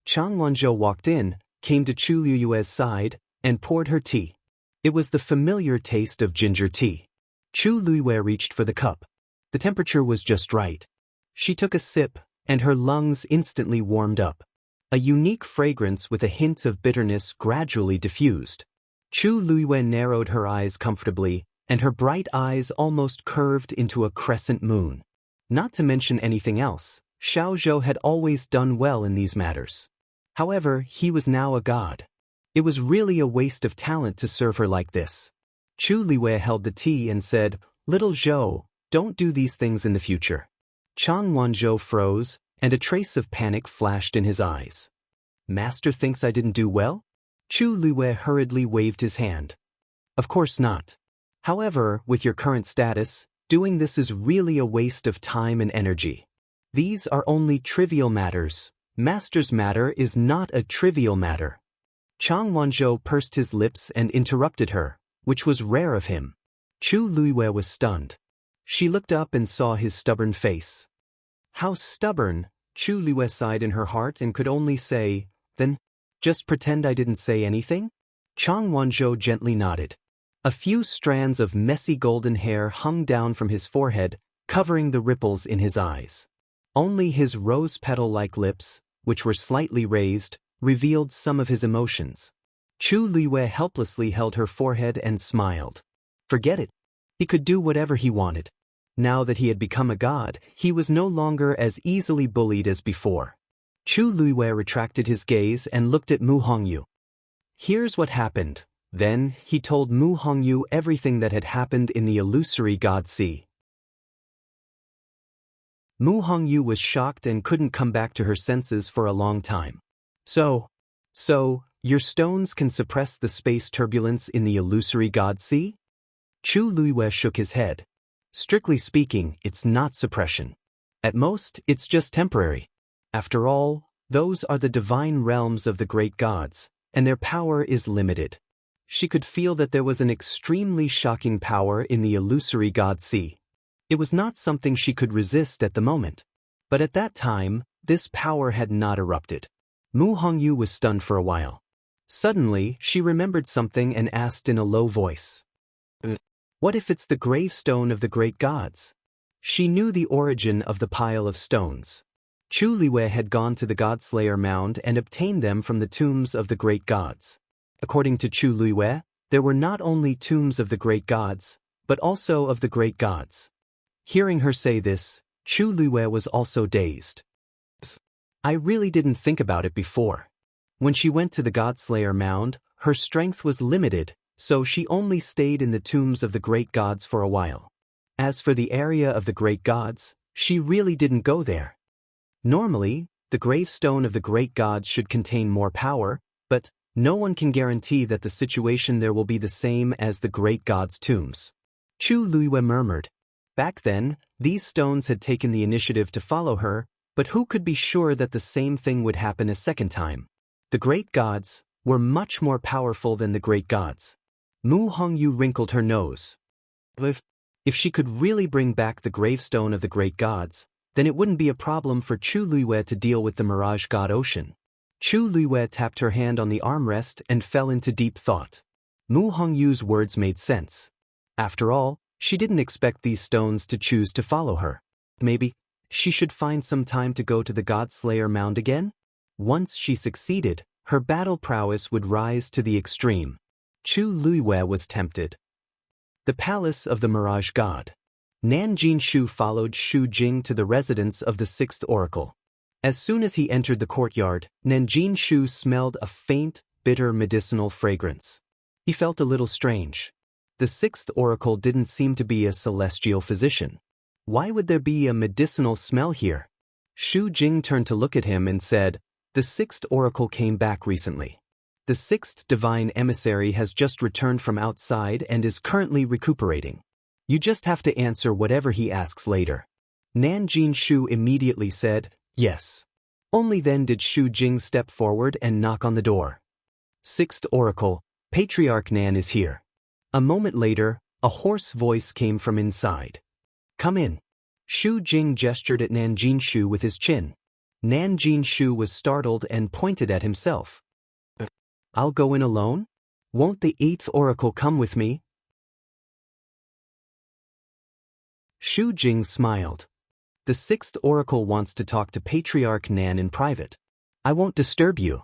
Chang Wanzhou walked in, came to Chu Luiyue's side, and poured her tea. It was the familiar taste of ginger tea. Chu Luiyue reached for the cup. The temperature was just right. She took a sip, and her lungs instantly warmed up. A unique fragrance with a hint of bitterness gradually diffused. Chu Luiyue narrowed her eyes comfortably, and her bright eyes almost curved into a crescent moon. Not to mention anything else, Xiao Zhou had always done well in these matters. However, he was now a god. It was really a waste of talent to serve her like this. Chu Luiyue held the tea and said, Little Zhou, don't do these things in the future. Chang Wanzhou froze, and a trace of panic flashed in his eyes. Master thinks I didn't do well? Chu Luiyue hurriedly waved his hand. Of course not. However, with your current status, doing this is really a waste of time and energy. These are only trivial matters. Master's matter is not a trivial matter. Chang Wanzhou pursed his lips and interrupted her, which was rare of him. Chu Luiyue was stunned. She looked up and saw his stubborn face. How stubborn, Chu Liwei sighed in her heart and could only say, then, just pretend I didn't say anything? Chang Wanzhou gently nodded. A few strands of messy golden hair hung down from his forehead, covering the ripples in his eyes. Only his rose petal-like lips, which were slightly raised, revealed some of his emotions. Chu Liwei helplessly held her forehead and smiled. Forget it. He could do whatever he wanted. Now that he had become a god, he was no longer as easily bullied as before. Chu Liwei retracted his gaze and looked at Mu Hongyu. Here's what happened. Then, he told Mu Hongyu everything that had happened in the illusory God Sea. Mu Hongyu was shocked and couldn't come back to her senses for a long time. So, your stones can suppress the space turbulence in the illusory God Sea? Chu Liwei shook his head. Strictly speaking, it's not suppression. At most, it's just temporary. After all, those are the divine realms of the great gods, and their power is limited. She could feel that there was an extremely shocking power in the illusory God Sea. It was not something she could resist at the moment. But at that time, this power had not erupted. Mu Hongyu was stunned for a while. Suddenly, she remembered something and asked in a low voice. What if it's the gravestone of the great gods? She knew the origin of the pile of stones. Chu Liwei had gone to the Godslayer mound and obtained them from the tombs of the great gods. According to Chu Liwei, there were not only tombs of the great gods, but also of the great gods. Hearing her say this, Chu Liwei was also dazed. I really didn't think about it before. When she went to the Godslayer mound, her strength was limited, so she only stayed in the tombs of the great gods for a while. As for the area of the great gods, she really didn't go there. Normally, the gravestone of the great gods should contain more power, but no one can guarantee that the situation there will be the same as the great gods' tombs. Chu Liwei murmured. Back then, these stones had taken the initiative to follow her, but who could be sure that the same thing would happen a second time? The great gods were much more powerful than the great gods. Mu Hongyu wrinkled her nose. If she could really bring back the gravestone of the great gods, then it wouldn't be a problem for Chu Liwei to deal with the Mirage God Ocean. Chu Liwei tapped her hand on the armrest and fell into deep thought. Mu Hongyu's words made sense. After all, she didn't expect these stones to choose to follow her. Maybe she should find some time to go to the Godslayer mound again? Once she succeeded, her battle prowess would rise to the extreme. Chu Liwei was tempted. The palace of the Mirage God. Nan Jinshu followed Shu Jing to the residence of the sixth oracle. As soon as he entered the courtyard, Nan Jinshu smelled a faint, bitter medicinal fragrance. He felt a little strange. The sixth oracle didn't seem to be a celestial physician. Why would there be a medicinal smell here? Shu Jing turned to look at him and said, The sixth oracle came back recently. The sixth divine emissary has just returned from outside and is currently recuperating. You just have to answer whatever he asks later. Nan Jinshu immediately said, Yes. Only then did Shu Jing step forward and knock on the door. Sixth oracle, Patriarch Nan is here. A moment later, a hoarse voice came from inside. Come in. Shu Jing gestured at Nan Jinshu with his chin. Nan Jinshu was startled and pointed at himself. I'll go in alone? Won't the eighth oracle come with me? Shu Jing smiled. The sixth oracle wants to talk to Patriarch Nan in private. I won't disturb you.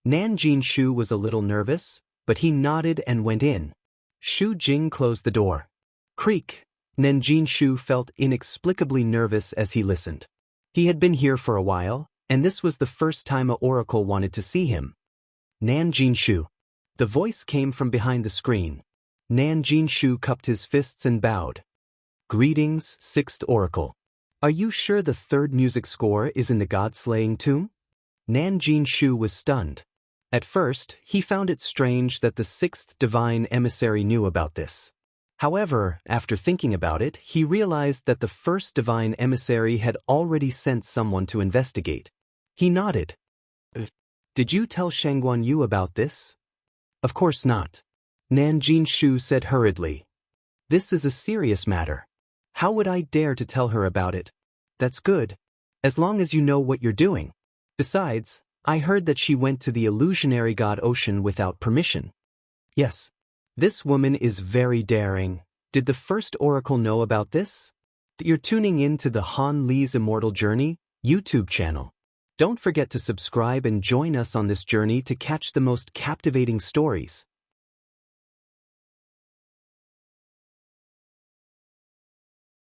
Nan Jinshu was a little nervous, but he nodded and went in. Shu Jing closed the door. Creak. Nan Jinshu felt inexplicably nervous as he listened. He had been here for a while, and this was the first time an oracle wanted to see him. Nan Jinshu. The voice came from behind the screen. Nan Jinshu cupped his fists and bowed. Greetings, sixth oracle. Are you sure the third music score is in the god-slaying tomb? Nan Jinshu was stunned. At first, he found it strange that the sixth divine emissary knew about this. However, after thinking about it, he realized that the first divine emissary had already sent someone to investigate. He nodded. Did you tell Shangguan Yu about this? Of course not. Nan Jinshu said hurriedly. This is a serious matter. How would I dare to tell her about it? That's good. As long as you know what you're doing. Besides, I heard that she went to the illusionary god Ocean without permission. Yes. This woman is very daring. Did the first oracle know about this? You're tuning in to the Han Li's Immortal Journey YouTube channel. Don't forget to subscribe and join us on this journey to catch the most captivating stories.